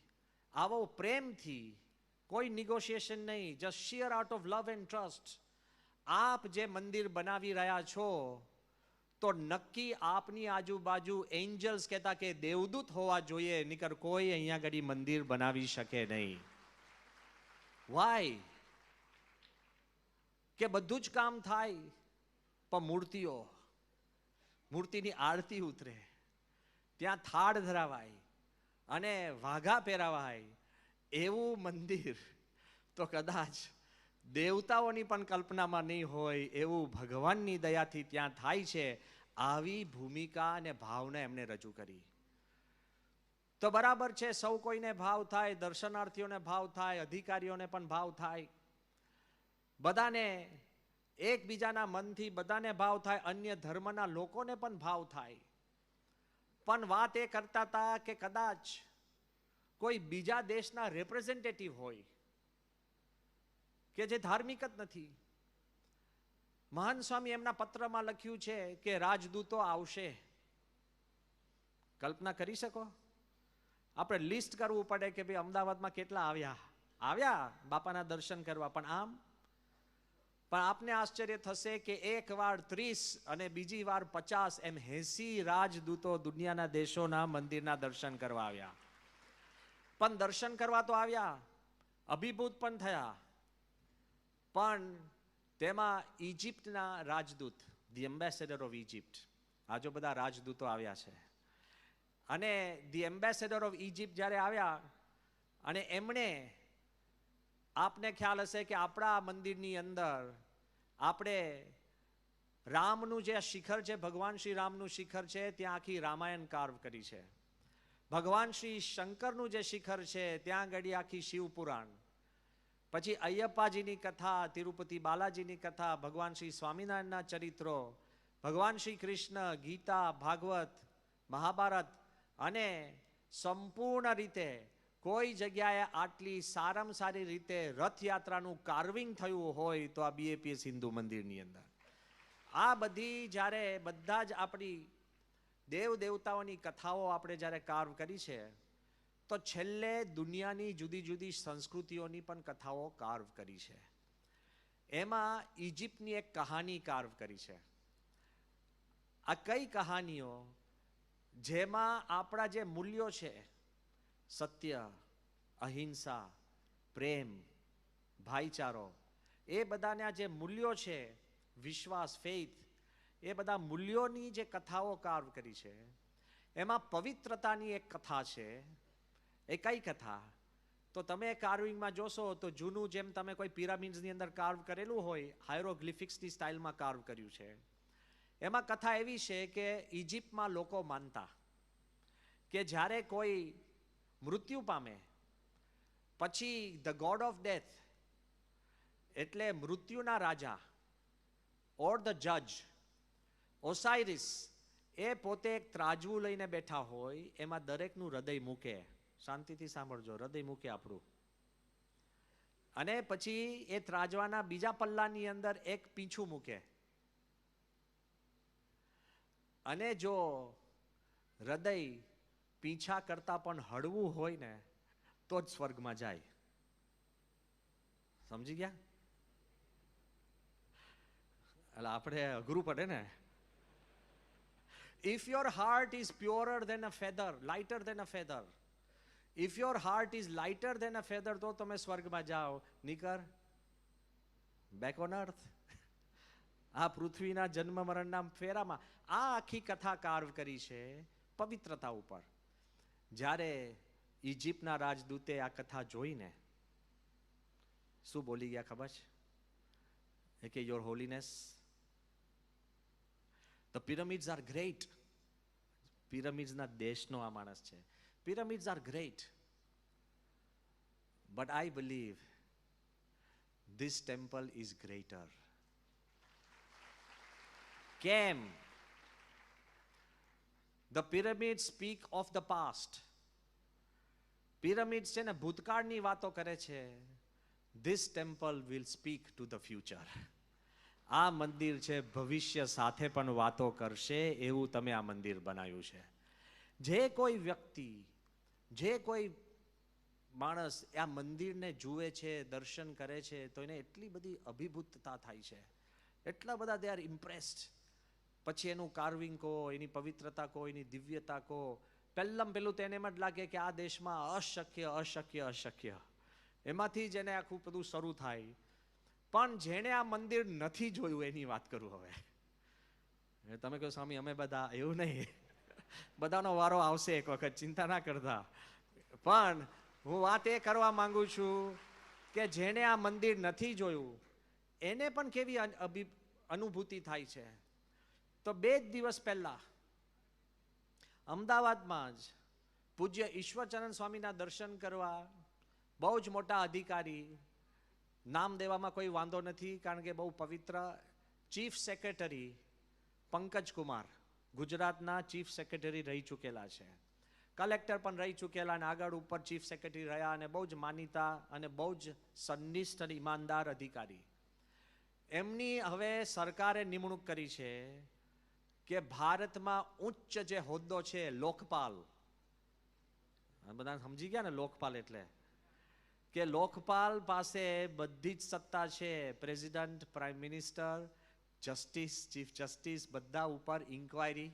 આવો પ્રેમથી, કોઈ નિગોશિએશન નહીં, just shear out of love and trust આપ જે મંદિર બનાવી રહ્યા છો તો નક્કી આપની આજુબાજુ એન્જલ્સ કહેતા કે દેવદૂત હોવા જોઈએ, નહીતર કોઈ અહીંયા આગળ મંદિર બનાવી શકે નહીં। વાય? કે બધું જ કામ થાય પણ મૂર્તિની આરતી ઉતરે, ત્યાં થાળ ધરાવાય અને વાઘા પહેરાવાય એવું મંદિર તો કદાચ દેવતાઓની પણ કલ્પનામાં નહીં હોય એવું ભગવાનની દયાથી ત્યાં થાય છે। આવી ભૂમિકા અને ભાવના એમને રજૂ કરી। તો બરાબર છે, સૌ કોઈને ભાવ થાય, દર્શનાર્થીઓને ભાવ થાય, અધિકારીઓને પણ ભાવ થાય, બધાને એકબીજાના મનથી બધાને ભાવ થાય, અન્ય ધર્મના લોકોને પણ ભાવ થાય। પણ વાત એ કરતા હતા કે કદાચ કોઈ બીજા દેશના રિપ્રેઝેન્ટેટિવ હોય કે જે ધાર્મિક જ નથી। મહાન સ્વામી એમના પત્રમાં લખ્યું છે કે રાજદૂતો આવશે। કલ્પના કરી શકો? આપણે લિસ્ટ કરવું પડે કે ભાઈ અમદાવાદમાં કેટલા આવ્યા બાપાના દર્શન કરવા, પણ આમ પણ આપને આશ્ચર્ય થશે કે એક વાર 30 અને બીજી વાર 50 એમ 80 રાજદૂતો દુનિયાના દેશોના મંદિરના દર્શન કરવા આવ્યા। પણ દર્શન કરવા તો આવ્યા, અભિભૂત પણ થયા, પણ તેમાં ઇજિપ્તના રાજદૂત, ધી એમ્બેસેડર ઓફ ઇજિપ્ત, આ જો બધા રાજદૂતો આવ્યા છે અને ધી એમ્બેસેડર ઓફ ઇજિપ્ત જ્યારે આવ્યા અને એમણે, આપને ખ્યાલ હશે કે આપણા મંદિરની અંદર આપણે રામનું જે શિખર છે, ભગવાન શ્રી રામનું શિખર છે, ત્યાં આખી રામાયણ કાર્વ કરી છે। ભગવાન શ્રી શંકરનું જે શિખર છે ત્યાં આગળ આખી શિવપુરાણ, પછી અયપ્પાજીની કથા, તિરુપતિ બાલાજીની કથા, ભગવાન શ્રી સ્વામિનારાયણના ચરિત્રો, ભગવાન શ્રી કૃષ્ણ, ગીતા, ભાગવત, મહાભારત અને સંપૂર્ણ રીતે કોઈ જગ્યાએ આટલી સારામાં સારી રીતે રથયાત્રાનું કાર્વિંગ થયું હોય તો આ બીએપીએસ હિન્દુ મંદિરની અંદર। આ બધી જ્યારે બધા જ આપણી દેવ દેવતાઓની કથાઓ આપણે જ્યારે કાર્વ કરી છે તો છેલ્લે દુનિયાની જુદી જુદી સંસ્કૃતિઓની પણ કથાઓ કાર્વ કરી છે। એમાં ઇજિપ્તની એક કહાની કાર્વ કરી છે। આ કઈ કહાનીઓ જેમાં આપણા જે મૂલ્યો છે, સત્ય, અહિંસા, પ્રેમ, ભાઈચારો, એ બધાના જે મૂલ્યો છે, વિશ્વાસ, ફેઇથ, એ બધા મૂલ્યોની જે કથાઓ કાર્વ કરી છે, એમાં પવિત્રતાની એક કથા છે. એ કઈ કથા? તો તમે કાર્વિંગમાં જોશો તો જૂનું જેમ તમે કોઈ પિરામિડ્સની અંદર કાર્વ કરેલું હોય, હાયરોગ્લિફિક્સની સ્ટાઇલમાં કાર્વ કર્યું છે. એમાં કથા એવી છે કે ઇજિપ્તમાં લોકો માનતા કે જ્યારે કોઈ મૃત્યુ પામે પછી ધ ગોડ ઓફ ડેથ, એટલે મૃત્યુના રાજા ઓર ધ જજ ઓસાઇરિસ, એ પોતે એક ત્રાજવું લઈને બેઠા હોય, એમાં દરેકનું હૃદય મૂકે. શાંતિથી સાંભળજો, હૃદય મૂકે આપણું. અને પછી એ ત્રાજવાના બીજા પલ્લાની અંદર એક પીંછું મૂકે. અને જો હૃદય પીંછા કરતા પણ હળવું હોય ને તો જ સ્વર્ગમાં જાય. સમજી ગયા? એટલે આપણે અઘરું પડે ને. If your heart is purer than a feather, lighter than a feather, if your heart is lighter than a feather, તો તમે સ્વર્ગમાં જાઓ. નીકર બેક ઓન અર્થ. આ પૃથ્વીના જન્મ મરણના ફેરામાં આ આખી કથા કાર્વ કરી છે પવિત્રતા ઉપર. જ્યારે ઇજિપ્તના રાજદૂતે આ કથા જોઈને શું બોલી ગયા ખબર છે? કે your holiness, the pyramids are great. પિરામિડ્સના દેશનો આ માણસ છે. Pyramids are great, but I believe this temple is greater. કેમ? The pyramid speak of the past. Pyramid છે ને ભૂતકાળની વાતો કરે છે. This temple will speak to the future. આ મંદિર છે ભવિષ્ય સાથે પણ વાતો કરશે એવું તમે આ મંદિર બનાવ્યું છે. જે કોઈ વ્યક્તિ, જે કોઈ માણસ આ મંદિરને જુએ છે, દર્શન કરે છે, તો એને એટલી બધી અભિભૂતતા થાય છે, એટલા બધા દે આર ઇમ્પ્રેસ્ડ. પછી એનું કાર્વિંગ કહો, એની પવિત્રતા કહો, એની દિવ્યતા કહો, પહેલું તો એને એમ જ લાગે કે આ દેશમાં અશક્ય અશક્ય અશક્ય, એમાંથી જ એને આખું બધું શરૂ થાય. પણ જેણે આ મંદિર નથી જોયું એની વાત કરું હવે. તમે કહો સ્વામી અમે બધા, એવું નહીં, બધાનો વારો આવશે એક વખત, ચિંતા ના કરતા. પણ હું વાત એ કરવા માંગુ છું કે જેણે આ મંદિર નથી જોયું એને પણ કેવી અનુભૂતિ થાય છે. તો 2 દિવસ પહેલા અમદાવાદમાં જ પૂજ્ય ઈશ્વરચંદ્ર સ્વામીના દર્શન કરવા બહુ જ મોટા અધિકારી, નામ દેવામાં કોઈ વાંધો નથી કારણ કે બહુ પવિત્ર, ચીફ સેક્રેટરી પંકજ કુમાર, ગુજરાતના ચીફ સેક્રેટરી રહી ચૂકેલા છે, કલેક્ટર પણ રહી ચૂકેલા, અને આગળ ઉપર ચીફ સેક્રેટરી રહ્યા, અને બહુ જ માનીતા અને બહુ જ સંનિષ્ઠ અને ઈમાનદાર અધિકારી. એમની હવે સરકારે નિમણૂક કરી છે કે ભારતમાં ઉચ્ચ જે હોદ્દો છે લોકપાલ, બધા સમજી ગયા ને લોકપાલ એટલે? કે લોકપાલ પાસે બધી જ સત્તા છે. President, prime minister, justice, chief justice, બધા ઉપર ઇન્ક્વાયરી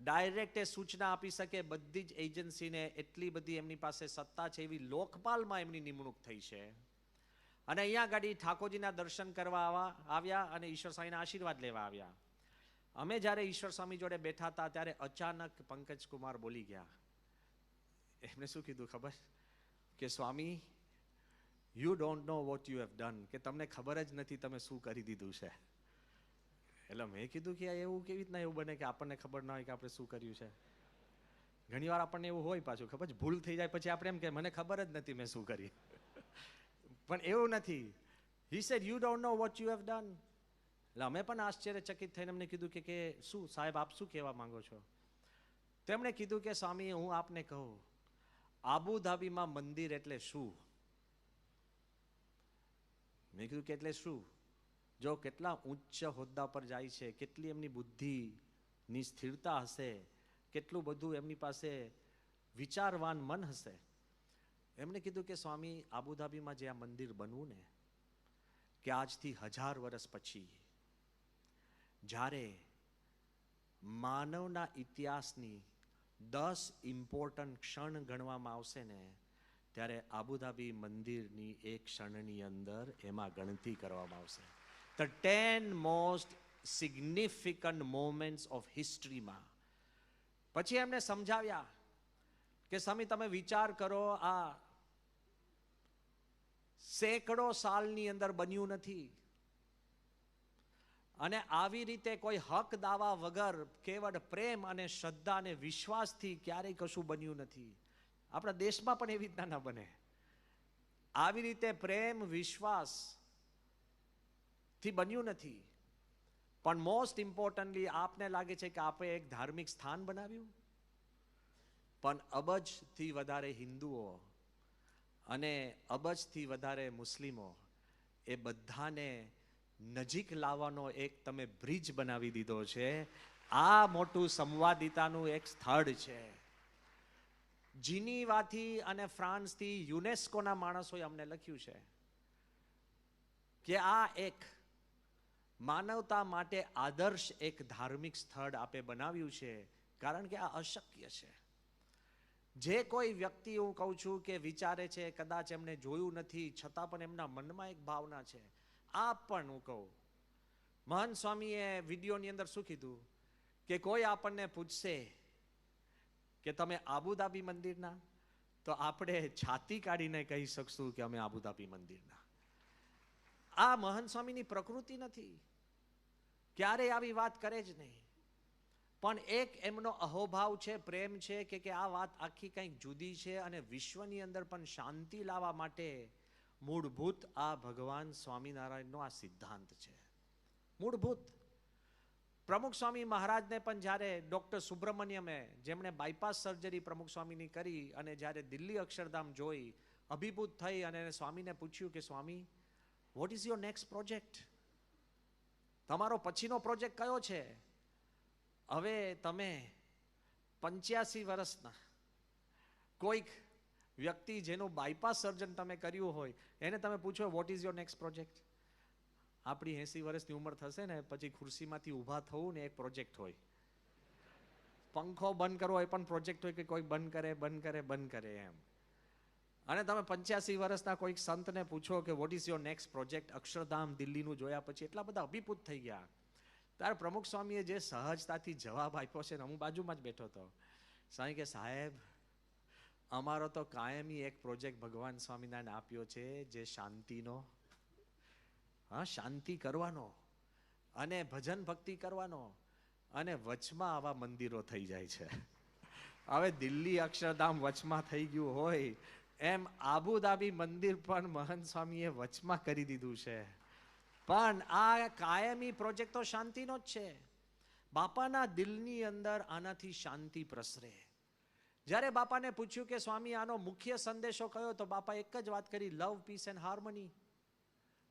ડાયરેક્ટ એ સૂચના આપી શકે બધી જ એજન્સીને. એટલી બધી એમની પાસે સત્તા છે. એવી લોકપાલમાં એમની નિમણૂક થઈ છે. અને અહીંયા ગાડી ઠાકોરજીના દર્શન કરવા આવ્યા અને ઈશ્વર સ્વામીના આશીર્વાદ લેવા આવ્યા. અમે જ્યારે ઈશ્વર સ્વામી જોડે બેઠા હતા ત્યારે અચાનક પંકજ કુમાર બોલી ગયા. એમને શું કીધું ખબર? કે Swami, you don't know what you have done. કે તમને ખબર જ નથી તમે શું કરી દીધું છે. એટલે મેં કીધું કે એવું કેવી રીતના એવું બને કે આપણને ખબર ના હોય કે આપણે શું કર્યું છે? ઘણી વાર આપણને એવું હોય પાછું, ખબર છે, ભૂલ થઈ જાય પછી આપણે એમ કે મને ખબર જ નથી મેં શું કરી. પણ એવું નથી. He said you don't know what you have done. એટલે અમે પણ આશ્ચર્યચકિત થઈને અમને કીધું કે શું સાહેબ આપ શું કહેવા માંગો છો? તેમણે કીધું કે સ્વામી હું આપને કહું, આબુધાબીમાં મંદિર એટલે શું? મેં કીધું કે એટલે શું? જો કેટલા ઉચ્ચ હોદ્દા પર જાય છે, કેટલી એમની બુદ્ધિની સ્થિરતા હશે, કેટલું બધું એમની પાસે વિચારવાન મન હશે. એમણે કીધું કે સ્વામી આબુધાબીમાં જે આ મંદિર બનવું ને, કે આજથી 1000 વર્ષ પછી જ્યારે માનવના ઇતિહાસની 10 ઇમ્પોર્ટન્ટ ક્ષણ ગણવામાં આવશે ને, ત્યારે આબુધાબી મંદિરની એક ક્ષણની અંદર એમાં ગણતરી કરવામાં આવશે. The 10 most significant moments of હિસ્ટ્રીમાં. પછી એમને સમજાવ્યા કે સ્વામી તમે વિચાર કરો, આ સેંકડો સાલની અંદર બન્યું નથી, અને આવી રીતે કોઈ હક દાવા વગર કેવળ પ્રેમ અને શ્રદ્ધા અને વિશ્વાસથી ક્યારેય કશું બન્યું નથી. આપણા દેશમાં પણ એવી રીતના ના બને. આવી રીતે પ્રેમ વિશ્વાસ થી બન્યું નથી. પણ મોસ્ટ ઇમ્પોર્ટન્ટલી આપને લાગે છે કે આપણે એક ધાર્મિક સ્થાન બનાવ્યું, પણ અબજથી વધારે હિન્દુઓ અને અબજથી વધારે મુસ્લિમો એ બધાને નજીક લાવવાનો એક તમે બ્રિજ બનાવી દીધો છે. આ મોટું સંવાદિતાનું એક સ્થળ છે. જીનીવાથી અને ફ્રાન્સથી યુનેસ્કોના માણસોએ અમને લખ્યું છે કે આ એક માનવતા માટે આદર્શ એક ધાર્મિક સ્થળ આપે બનાવ્યું છે, કારણ કે આ અશક્ય છે. જે કોઈ વ્યક્તિ હું કહું છું કે વિચારે છે, કદાચ એમને જોયું નથી છતાં પણ એમના મનમાં એક ભાવના છે. આ પણ હું કહું, મહાન સ્વામીએ વિડીયોની અંદર શું કીધું કે કોઈ આપણને પૂછશે કે તમે આબુધાબી મંદિરના, તો આપણે છાતી કાઢીને કહી શકશું કે અમે આબુધાબી મંદિરના. આ મહાન સ્વામીની પ્રકૃતિ નથી, ક્યારેય આવી વાત કરે જ નહીં. પણ એક એમનો અહોભાવ છે, પ્રેમ છે કે આ વાત આખી કંઈક જુદી છે, અને વિશ્વની અંદર પણ શાંતિ લાવવા માટે મૂળભૂત આ ભગવાન સ્વામિનારાયણનો આ સિદ્ધાંત છે. મૂળભૂત. પ્રમુખ સ્વામી મહારાજને પણ જ્યારે ડૉક્ટર સુબ્રમણ્યમે, જેમણે બાયપાસ સર્જરી પ્રમુખ સ્વામીની કરી, અને જ્યારે દિલ્હી અક્ષરધામ જોઈ અભિભૂત થઈ અને સ્વામીને પૂછ્યું કે Swami, what is your next project? તમારો પછીનો પ્રોજેક્ટ કયો છે? હવે તમે 85 વર્ષના કોઈક વ્યક્તિ જેનું બાયપાસ સર્જન તમે કર્યું હોય એને તમે પૂછો vote is your next project? આપણી 80 વર્ષની ઉંમર થશે ને પછી ખુરશીમાંથી ઊભા થવું ને એક પ્રોજેક્ટ હોય. પંખો બંધ કરવો એ પણ પ્રોજેક્ટ હોય કે કોઈ બંધ કરે એમ. અને તમે 85 વર્ષના કોઈક સંતને પૂછો કે what is your next project, Akshardham દિલ્હીનું જોયા પછી એટલા બધા અભિભૂત થઈ ગયા. ત્યારે પ્રમુખ સ્વામીએ જે સહજતાથી જવાબ આપ્યો છે ને, હું બાજુમાં જ બેઠો હતો. સ્વામી કે સાહેબ, અમારો તો કાયમી એક પ્રોજેક્ટ ભગવાન સ્વામિનારાયણ આપ્યો છે, જે શાંતિનો, હા, શાંતિ કરવાનો અને ભજન ભક્તિ કરવાનો, અને વચમાં આવા મંદિરો થઈ જાય છે. હવે દિલ્હી અક્ષરધામ વચમાં થઈ ગયું હોય એમ આબુધાબી મંદિર પણ મહંત સ્વામીએ વચમાં કરી દીધું છે. પણ આ કાયમી પ્રોજેક્ટ તો શાંતિનો જ છે. બાપાના દિલની અંદર આનાથી શાંતિ પ્રસરે. જ્યારે બાપાને પૂછ્યું કે સ્વામી આનો મુખ્ય સંદેશો કયો, તો બાપા એક જ વાત કરી, લવ, પીસ એન્ડ હાર્મની.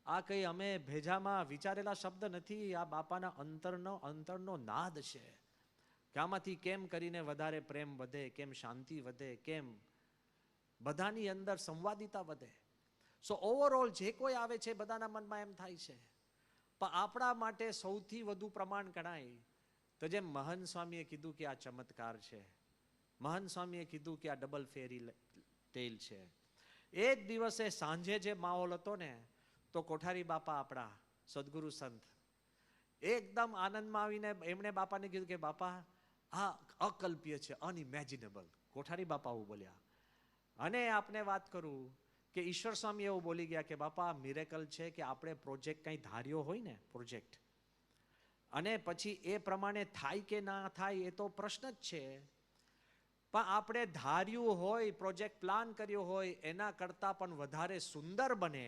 આ કઈ અમે ભેજામાં વિચારેલા શબ્દ નથી, આ બાપાના અંતરનો નાદ છે કે આમાંથી કેમ કરીને વધારે પ્રેમ વધે, કેમ શાંતિ વધે, કેમ બધાની અંદર સંવાદિતા વધે. સો ઓવરઓલ જે કોઈ આવે છે બધાના મનમાં એમ થાય છે. પણ આપણા માટે સૌથી વધુ પ્રમાણ ગણાય તો જેમ મહંત સ્વામીએ કીધું કે આ ચમત્કાર છે, મહંત સ્વામીએ કીધું કે આ ડબલ ફેરી ટેલ છે. એ જ દિવસે સાંજે જે માહોલ હતો ને, તો કોઠારી બાપા આપણા સદગુરુ સંત એકદમ આનંદમાં આવીને એમણે બાપાને કીધું કે બાપા આ અકલ્પ્ય છે, અનઇમેજિનેબલ. કોઠારી બાપા એવું બોલ્યા. અને આપને વાત કરું કે ઈશ્વર સ્વામી એવું બોલી ગયા કે બાપા મિરેકલ છે કે આપણે પ્રોજેક્ટ કંઈ ધાર્યો હોય ને, પ્રોજેક્ટ, અને પછી એ પ્રમાણે થાય કે ના થાય એ તો પ્રશ્ન જ છે. પણ આપણે ધાર્યું હોય, પ્રોજેક્ટ પ્લાન કર્યો હોય, એના કરતાં પણ વધારે સુંદર બને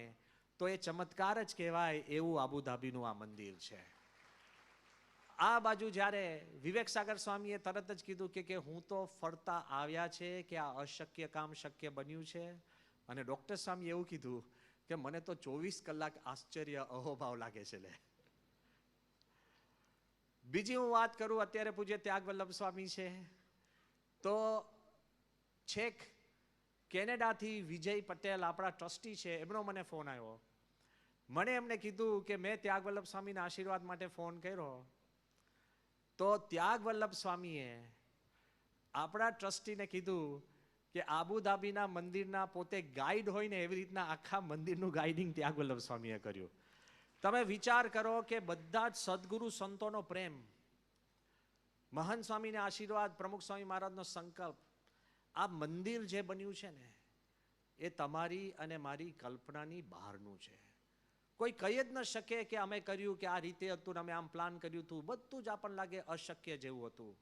તો એ ચમત્કાર જ કહેવાય. એવું આબુધાબીનું આ મંદિર છે. આ બાજુ જ્યારે વિવેક સાગર સ્વામીએ તરત જ કીધું કે હું તો ફરતા આવ્યા છે કે આ અશક્ય કામ શક્ય બન્યું છે. અને ડૉક્ટર સ્વામીએ એવું કીધું કે મને તો 24 કલાક આશ્ચર્ય અહોભાવ લાગે છે. બીજી હું વાત કરું, અત્યારે પૂજ્ય ત્યાગ વલ્લભ સ્વામી છે, તો છેક કેનેડાથી વિજય પટેલ આપણા ટ્રસ્ટી છે, એમનો મને ફોન આવ્યો. મને એમને કીધું કે મેં ત્યાગ વલ્લભ સ્વામીના આશીર્વાદ માટે ફોન કર્યો, તો તો ત્યાગ વલ્લભ સ્વામીએ આપણા ટ્રસ્ટીને કીધું કે આબુધાબીના મંદિરના પોતે ગાઈડ હોય ને એવી રીતના આખા મંદિરનું ગાઈડિંગ ત્યાગ વલ્લભ સ્વામીએ કર્યું. તમે વિચાર કરો કે બધા જ સદગુરુ સંતોનો પ્રેમ, મહંત સ્વામીને આશીર્વાદ, પ્રમુખ સ્વામી મહારાજનો સંકલ્પ, આ મંદિર જે બન્યું છે ને એ તમારી અને મારી કલ્પનાની બહારનું છે. કોઈ કહી જ ન શકે કે અમે કર્યું કે આ રીતે હતું ને અમે આમ પ્લાન કર્યું હતું. બધું જ આપણને લાગે અશક્ય જેવું હતું.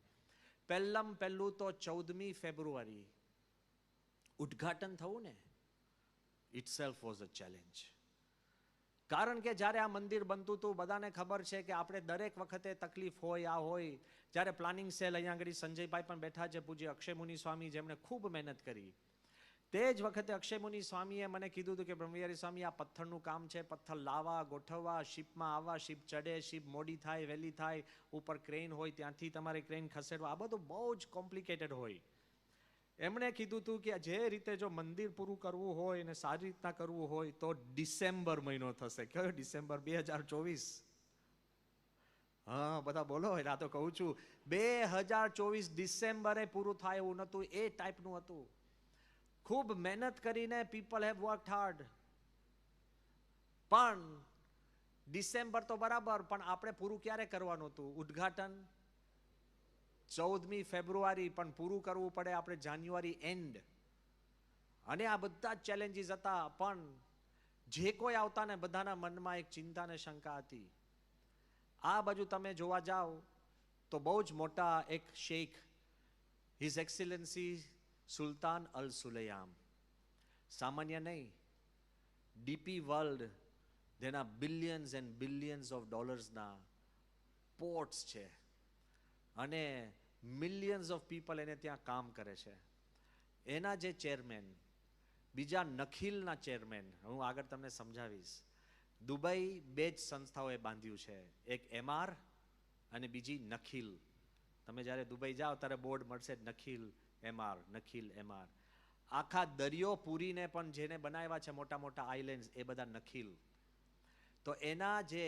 પહેલું તો 14મી ફેબ્રુઆરી ઉદ્ઘાટન થવું ને ઇટસેલ્ફ વોઝ અ ચેલેન્જ. કારણ કે જ્યારે આ મંદિર બનતું હતું બધાને ખબર છે કે આપણે દરેક વખતે તકલીફ હોય આ હોય. જ્યારે પ્લાનિંગ સેલ અહીંયા આગળ સંજયભાઈ પણ બેઠા છે, પૂજ્ય અક્ષયમુનિ સ્વામી, જેમણે ખૂબ મહેનત કરી. તે જ વખતે અક્ષયમુનિ સ્વામીએ મને કીધું હતું કે બ્રહ્મવિહારી સ્વામી, આ પથ્થરનું કામ છે, પથ્થર લાવવા, ગોઠવવા, શિપમાં આવવા, શિપ ચડે, શિપ મોડી થાય, વહેલી થાય, ઉપર ક્રેન હોય ત્યાંથી તમારે ક્રેન ખસેડવા, આ બધું બહુ જ કોમ્પ્લિકેટેડ હોય. એમણે કીધું હતું કે જે રીતે જો મંદિર પૂરું કરવું હોય ને સારી રીતના કરવું હોય તો ડિસેમ્બર મહિનો થશે. કયો ડિસેમ્બર? 2024. હા બધા બોલો. એટલે આ તો કહું છું 2024 ડિસેમ્બરે પૂરું થાય એવું નહોતું, એ ટાઈપનું હતું. ખૂબ મહેનત કરીને પીપલ હેવ વર્કડ હાર્ડ. પણ ડિસેમ્બર તો બરાબર, પણ આપણે પૂરું ક્યારે કરવાનું હતું? ઉદ્ઘાટન 14મી ફેબ્રુઆરી, પણ પૂરું કરવું પડે આપણે જાન્યુઆરી એન્ડ. અને આ બધા જ ચેલેન્જીસ હતા. પણ જે કોઈ આવતા ને બધાના મનમાં એક ચિંતા ને શંકા હતી. આ બાજુ તમે જોવા જાઓ તો બહુ જ મોટા એક શેખ, હિઝ એક્સિલન્સી સુલતાન અલ સુલૈયામ, સામાન્ય નહીં, ડીપી વર્લ્ડ જેના બિલિયન્સ એન્ડ બિલિયન્સ ઓફ ડોલર્સના પોર્ટ્સ છે અને મિલિયન્સ ઓફ પીપલ એને ત્યાં કામ કરે છે. એના જે ચેરમેન, બીજા નખિલના ચેરમેન, હું આગળ તમને સમજાવીશ. દુબઈ બે જ સંસ્થાઓએ બાંધ્યું છે, એક એમઆર અને બીજી નખિલ. તમે જ્યારે દુબઈ જાઓ ત્યારે બોર્ડ મળશે નખિલ એમઆર, નખિલ એમઆર. આખા દરિયો પૂરીને પણ જેને બનાવ્યા છે મોટા મોટા આઇલેન્ડ, એ બધા નખિલ. તો એના જે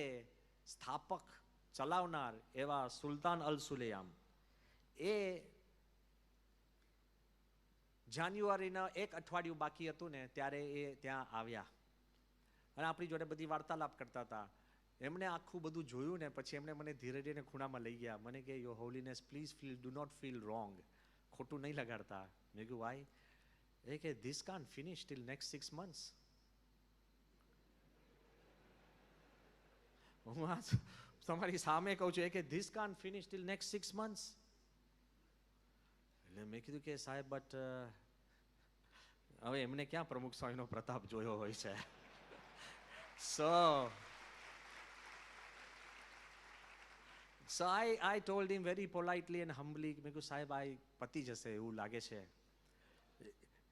સ્થાપક, ચલાવનાર એવા સુલતાન અલ સુલૈયામ, એ જાન્યુઆરીના એક અઠવાડિયું બાકી હતું ને ત્યારે એ ત્યાં આવ્યા અને આપણી જોડે બધી વાર્તાલાપ કરતા હતા. એમણે આખું બધું જોયું ને પછી એમણે મને ધીરે ધીરે ખૂણામાં લઈ ગયા. મને કે your holiness please feel, do not feel wrong, ખોટું નહીં લગાડતા. મેં કહ્યું વાય? એ કે this can't finish till next 6 months. હું આ તમારી સામે કહું છું, એ કે this can't finish till next 6 months. એટલે મેં કીધું કે સાહેબ બટ હવે એમને ક્યાં પ્રમુખ સ્વામીનો પ્રતાપ જોયો હોય છે. So I told him very politely and humbly, મેં કહ્યું સાહેબ આ પતી જશે એવું લાગે છે.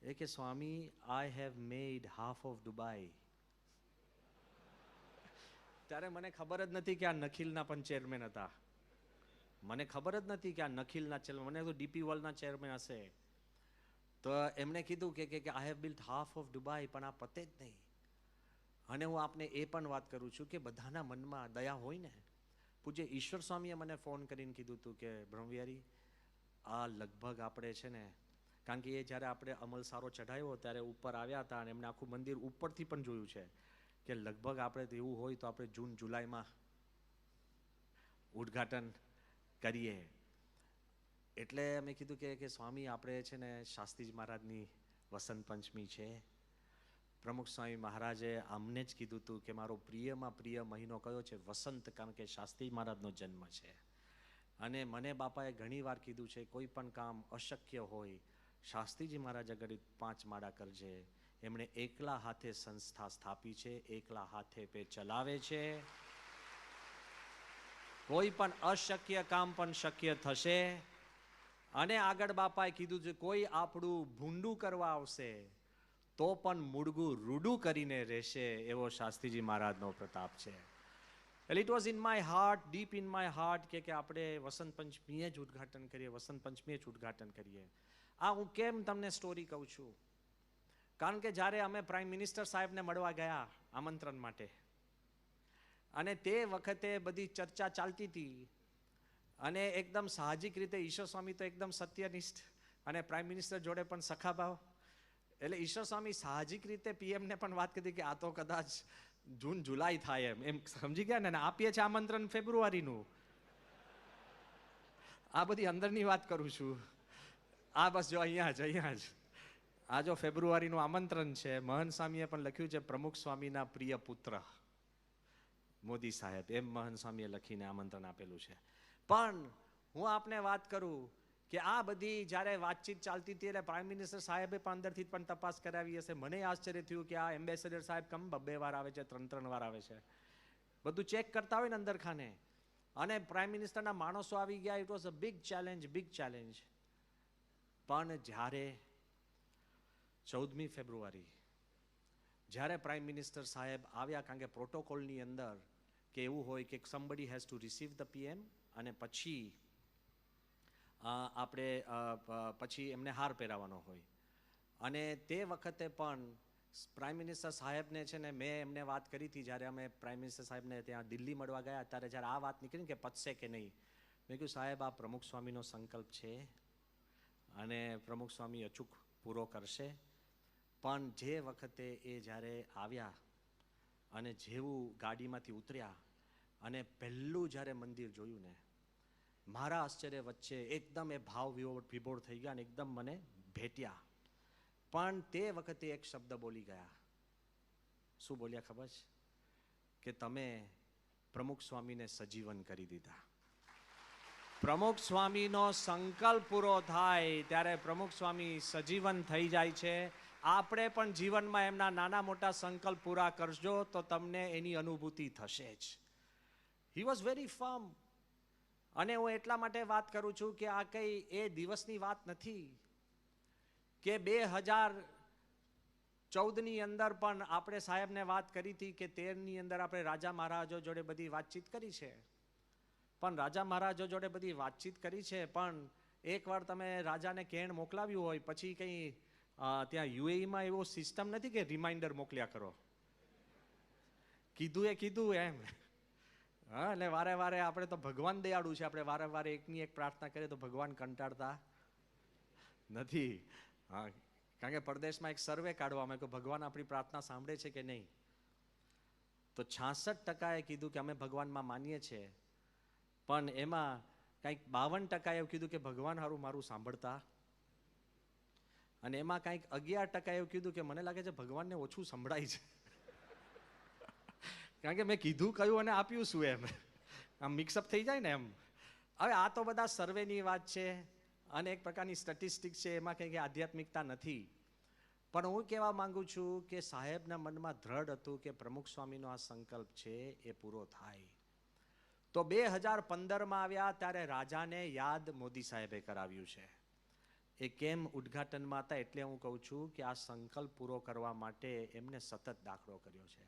એ કે સ્વામી, I have made half of Dubai. ત્યારે મને ખબર જ નથી કે આ નખિલના પણ ચેરમેન હતા. મને ખબર જ નથી કે આ નખિલના ચેરમેન, મને તો ડીપી વર્લ્ડના ચેરમેન હશે. તો એમણે કીધું કે I have built half of Dubai, પણ આ પતે જ નહીં. અને હું આપને એ પણ વાત કરું છું કે બધાના મનમાં દયા હોય ને. પૂજ્ય ઈશ્વર સ્વામીએ મને ફોન કરીને કીધું હતું કે બ્રહ્મવિહારી, આ લગભગ આપણે છે ને, કારણ કે એ જ્યારે આપણે અમલ સારો ચઢાવ્યો ત્યારે ઉપર આવ્યા હતા અને એમને આખું મંદિર ઉપરથી પણ જોયું છે કે લગભગ આપણે એવું હોય તો આપણે જૂન જુલાઈમાં ઉદ્ઘાટન કરીએ. એટલે મેં કીધું કે સ્વામી આપણે છે ને શાસ્ત્રીજી મહારાજની વસંત પંચમી છે. પ્રમુખ સ્વામી મહારાજે આમને જ કીધું હતું કે મારો પ્રિયમાં પ્રિય મહિનો કયો છે? વસંત, કારણ કે શાસ્ત્રીજી મહારાજનો જન્મ છે. અને મને બાપાએ ઘણી વાર કીધું છે કોઈ પણ કામ અશક્ય હોય શાસ્ત્રીજી મહારાજ આગળ 5 માળા કરજે. એમણે એકલા હાથે સંસ્થા સ્થાપી છે, એકલા હાથે પે ચલાવે છે. કોઈ પણ અશક્ય કામ પણ શક્ય થશે. અને આગળ બાપાએ કીધું છે કોઈ આપણું ભૂંડું કરવા આવશે તો પણ મૂળગું રૂડું કરીને રહેશે, એવો શાસ્ત્રીજી મહારાજનો પ્રતાપ છે. એટલે it was in my heart, deep in my heart કે આપણે વસંત પંચમીએ જ ઉદ્ઘાટન કરીએ, વસંત પંચમીએ જ ઉદ્ઘાટન કરીએ. આ હું કેમ તમને સ્ટોરી કહું છું? કારણ કે જ્યારે અમે પ્રાઇમ મિનિસ્ટર સાહેબને મળવા ગયા આમંત્રણ માટે, અને તે વખતે બધી ચર્ચા ચાલતી હતી અને એકદમ સાહજિક રીતે ઈશ્વર સ્વામી તો એકદમ સત્યનિષ્ઠ અને પ્રાઇમ મિનિસ્ટર જોડે પણ સખા ભાવ. એટલે ઈશ્વર સ્વામી સાહજિક રીતે પીએમને પણ વાત કરી કે આ તો કદાચ જૂન જુલાઈ થાય એમ સમજી ગયા ને. આપીએ છીએ આમંત્રણ ફેબ્રુઆરીનું. આ બધી અંદરની વાત કરું છું. આ બસ જો અહીંયા જ આ જો ફેબ્રુઆરીનું આમંત્રણ છે. મહંત સ્વામીએ પણ લખ્યું છે પ્રમુખ સ્વામીના પ્રિય પુત્ર મોદી સાહેબ, એમ મહંત સ્વામીએ લખીને આમંત્રણ આપેલું છે. પણ હું આપને વાત કરું કે આ બધી જ્યારે વાતચીત ચાલતી હતી એટલે પ્રાઇમ મિનિસ્ટર સાહેબે પણ અંદરથી પણ તપાસ કરાવી હશે. મને આશ્ચર્ય થયું કે આ એમ્બેસેડર સાહેબ કમ 2 વાર આવે છે, 3 વાર આવે છે, બધું ચેક કરતા હોય ને અંદર ખાને. અને પ્રાઇમ મિનિસ્ટરના માણસો આવી ગયા. It was a big challenge. પણ જ્યારે 14મી ફેબ્રુઆરી જ્યારે પ્રાઇમ મિનિસ્ટર સાહેબ આવ્યા, કારણ કે પ્રોટોકોલની અંદર કે એવું હોય કે somebody has two receive the PM અને પછી આપણે પછી એમને હાર પહેરાવાનો હોય. અને તે વખતે પણ પ્રાઇમ મિનિસ્ટર સાહેબને છે ને મેં એમને વાત કરી હતી જ્યારે અમે પ્રાઇમ મિનિસ્ટર સાહેબને ત્યાં દિલ્હી મળવા ગયા. ત્યારે જ્યારે આ વાત નીકળી કે પતશે કે નહીં, મેં કહ્યું સાહેબ આ પ્રમુખ સ્વામીનો સંકલ્પ છે અને પ્રમુખ સ્વામી અચૂક પૂરો કરશે. પણ જે વખતે એ જ્યારે આવ્યા અને જેવું ગાડીમાંથી ઉતર્યા અને પહેલું જ્યારે મંદિર જોયું ને, મારા આશ્ચર્ય વચ્ચે એકદમ એ ભાવ વિભોર થઈ ગયા અને એકદમ મને ભેટ્યા. પણ તે વખતે એક શબ્દ બોલી ગયા. શું બોલ્યા ખબર છે? કે તમે પ્રમુખ સ્વામીને સજીવન કરી દીધા. પ્રમુખ સ્વામીનો સંકલ્પ પૂરો થાય ત્યારે પ્રમુખ સ્વામી સજીવન થઈ જાય છે. આપણે પણ જીવનમાં એમના નાના મોટા સંકલ્પ પૂરા કરજો તો તમને એની અનુભૂતિ થશે જ. He was very firm. અને હું એટલા માટે વાત કરું છું કે આ કંઈ એ દિવસની વાત નથી કે 2014ની અંદર પણ આપણે સાહેબને વાત કરી હતી કે 13ની અંદર આપણે રાજા મહારાજો જોડે બધી વાતચીત કરી છે. પણ રાજા મહારાજો જોડે બધી વાતચીત કરી છે, પણ એકવાર તમે રાજાને કેણ મોકલાવ્યું હોય પછી કંઈ ત્યાં યુએઈમાં એવો સિસ્ટમ નથી કે રિમાઇન્ડર મોકલ્યા કરો. કીધું એમ. હા, એટલે વારે વારે આપણે તો ભગવાન દયાળુ છે. આપણે વારે વારે એકની એક પ્રાર્થના કરીએ તો ભગવાન કંટાળતા નથી. હા, કારણ કે પરદેશમાં એક સર્વે કાઢવામાં કે ભગવાન આપણી પ્રાર્થના સાંભળે છે કે નહીં. તો 66% કીધું કે અમે ભગવાનમાં માનીએ છીએ, પણ એમાં કંઈક 52% એવું કીધું કે ભગવાન હારું મારું સાંભળતા, અને એમાં કંઈક 11% એવું કીધું કે મને લાગે છે ભગવાનને ઓછું સંભળાય છે. કારણ કે મેં કીધું કયું અને આપ્યું શું એમ આમ મિક્સઅપ થઈ જાય ને એમ. હવે આ તો બધા સર્વેની વાત છે અને એક પ્રકારની સ્ટેટિસ્ટિક છે, એમાં કંઈ આધ્યાત્મિકતા નથી. પણ હું કહેવા માંગુ છું કે સાહેબના મનમાં દ્રઢ હતું કે પ્રમુખ સ્વામીનો આ સંકલ્પ છે એ પૂરો થાય. તો 2015માં આવ્યા ત્યારે રાજાને યાદ મોદી સાહેબે કરાવ્યું છે. એ કેમ ઉદ્ઘાટનમાં હતા એટલે હું કહું છું કે આ સંકલ્પ પૂરો કરવા માટે એમને સતત દાખલો કર્યો છે.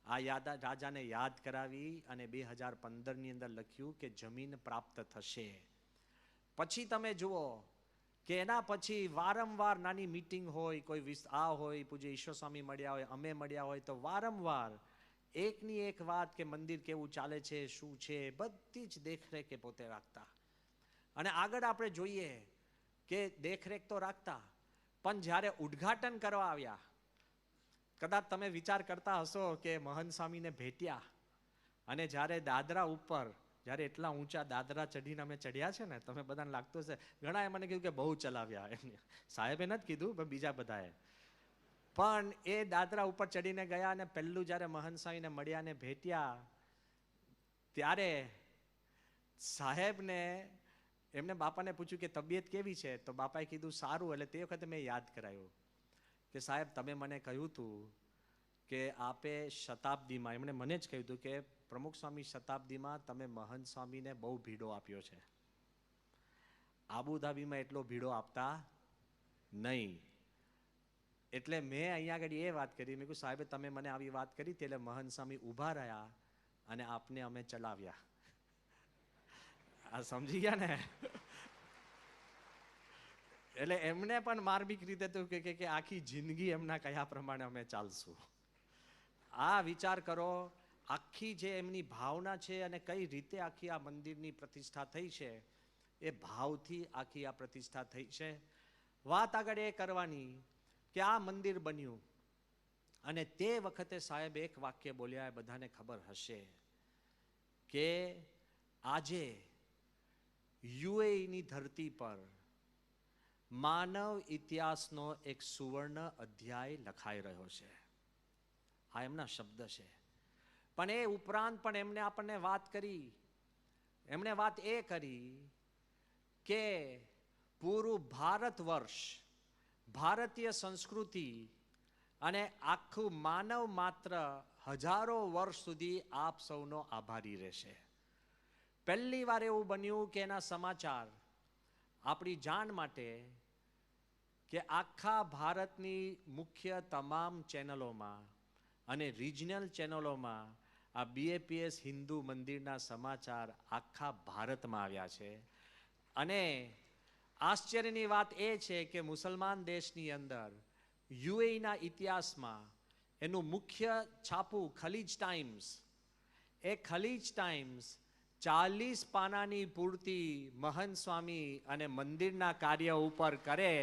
આ રાજાને યાદ કરાવી અને 2015ની અંદર લખ્યું કે જમીન પ્રાપ્ત થશે. પછી તમે જુઓ કે એના પછી વારંવાર નાની મીટિંગ હોય, કોઈ હોય, પૂજ્ય ઈશ્વર સ્વામી મળ્યા હોય, અમે મળ્યા હોય, તો વારંવાર એકની એક વાત કે મંદિર કેવું ચાલે છે, શું છે, બધી જ દેખરેખ એ પોતે રાખતા. અને આગળ આપણે જોઈએ કે દેખરેખ તો રાખતા, પણ જ્યારે ઉદ્ઘાટન કરવા આવ્યા, કદાચ તમે વિચાર કરતા હશો કે મહંત સ્વામીને ભેટ્યા અને જ્યારે દાદરા ઉપર, જ્યારે એટલા ઊંચા દાદરા ચડીને અમે ચડ્યા છે ને, તમે બધાને લાગતું હશે, ઘણાએ મને કીધું કે બહુ ચલાવ્યા. એમને સાહેબે નથી કીધું પણ બીજા બધાએ. પણ એ દાદરા ઉપર ચડીને ગયા અને પહેલું જ્યારે મહંત સ્વામીને મળ્યા ને ભેટ્યા, ત્યારે સાહેબને એમને બાપાને પૂછ્યું કે તબિયત કેવી છે, તો બાપાએ કીધું સારું. એટલે તે વખતે મેં યાદ કરાયું કે સાહેબ તમે મને કહ્યું હતું કે આપે શતાબ્દીમાં, એમણે મને જ કહ્યું હતું કે પ્રમુખ સ્વામી શતાબ્દીમાં તમે મહંત સ્વામીને બહુ ભીડો આપ્યો છે, આબુધાબીમાં એટલો ભીડો આપતા નહીં. એટલે મેં અહીંયા આગળ એ વાત કરી, મેં કહ્યું સાહેબે તમે મને આવી વાત કરી એટલે મહંત સ્વામી ઊભા રહ્યા અને આપને અમે ચલાવ્યા. આ સમજી ગયા ને. એટલે એમને પણ માર્મિક રીતે તો કે આખી જિંદગી એમના કયા પ્રમાણે અમે ચાલશું. આ વિચાર કરો, આખી જે એમની ભાવના છે અને કઈ રીતે આખી આ મંદિરની પ્રતિષ્ઠા થઈ છે, એ ભાવથી આખી આ પ્રતિષ્ઠા થઈ છે. વાત આગળ એ કરવાની કે આ મંદિર બન્યું અને તે વખતે સાહેબ એક વાક્ય બોલ્યા, એ બધાને ખબર હશે કે આજે યુએઈની ધરતી પર માનવ ઇતિહાસનો એક સુવર્ણ અધ્યાય લખાઈ રહ્યો છે. આ એમના શબ્દ છે. પણ એ ઉપરાંત પણ એમને આપણને વાત કરી, એમણે વાત એ કરી કે પૂરું ભારત વર્ષ, ભારતીય સંસ્કૃતિ અને આખું માનવ માત્ર હજારો વર્ષ સુધી આપ સૌનો આભારી રહેશે. પહેલી વાર એવું બન્યું કે એના સમાચાર આપણી જાણ માટે કે આખા ભારતની મુખ્ય તમામ ચેનલોમાં અને રિજનલ ચેનલોમાં આ બીએપીએસ હિન્દુ મંદિરના સમાચાર આખા ભારતમાં આવ્યા છે. અને આશ્ચર્યની વાત એ છે કે મુસલમાન દેશની અંદર યુએઈના ઇતિહાસમાં એનું મુખ્ય છાપું ખલીજ ટાઈમ્સ, એ ખલીજ ટાઈમ્સ 40 પાનાની પૂર્તિ મહંત સ્વામી અને મંદિરના કાર્ય ઉપર કરે.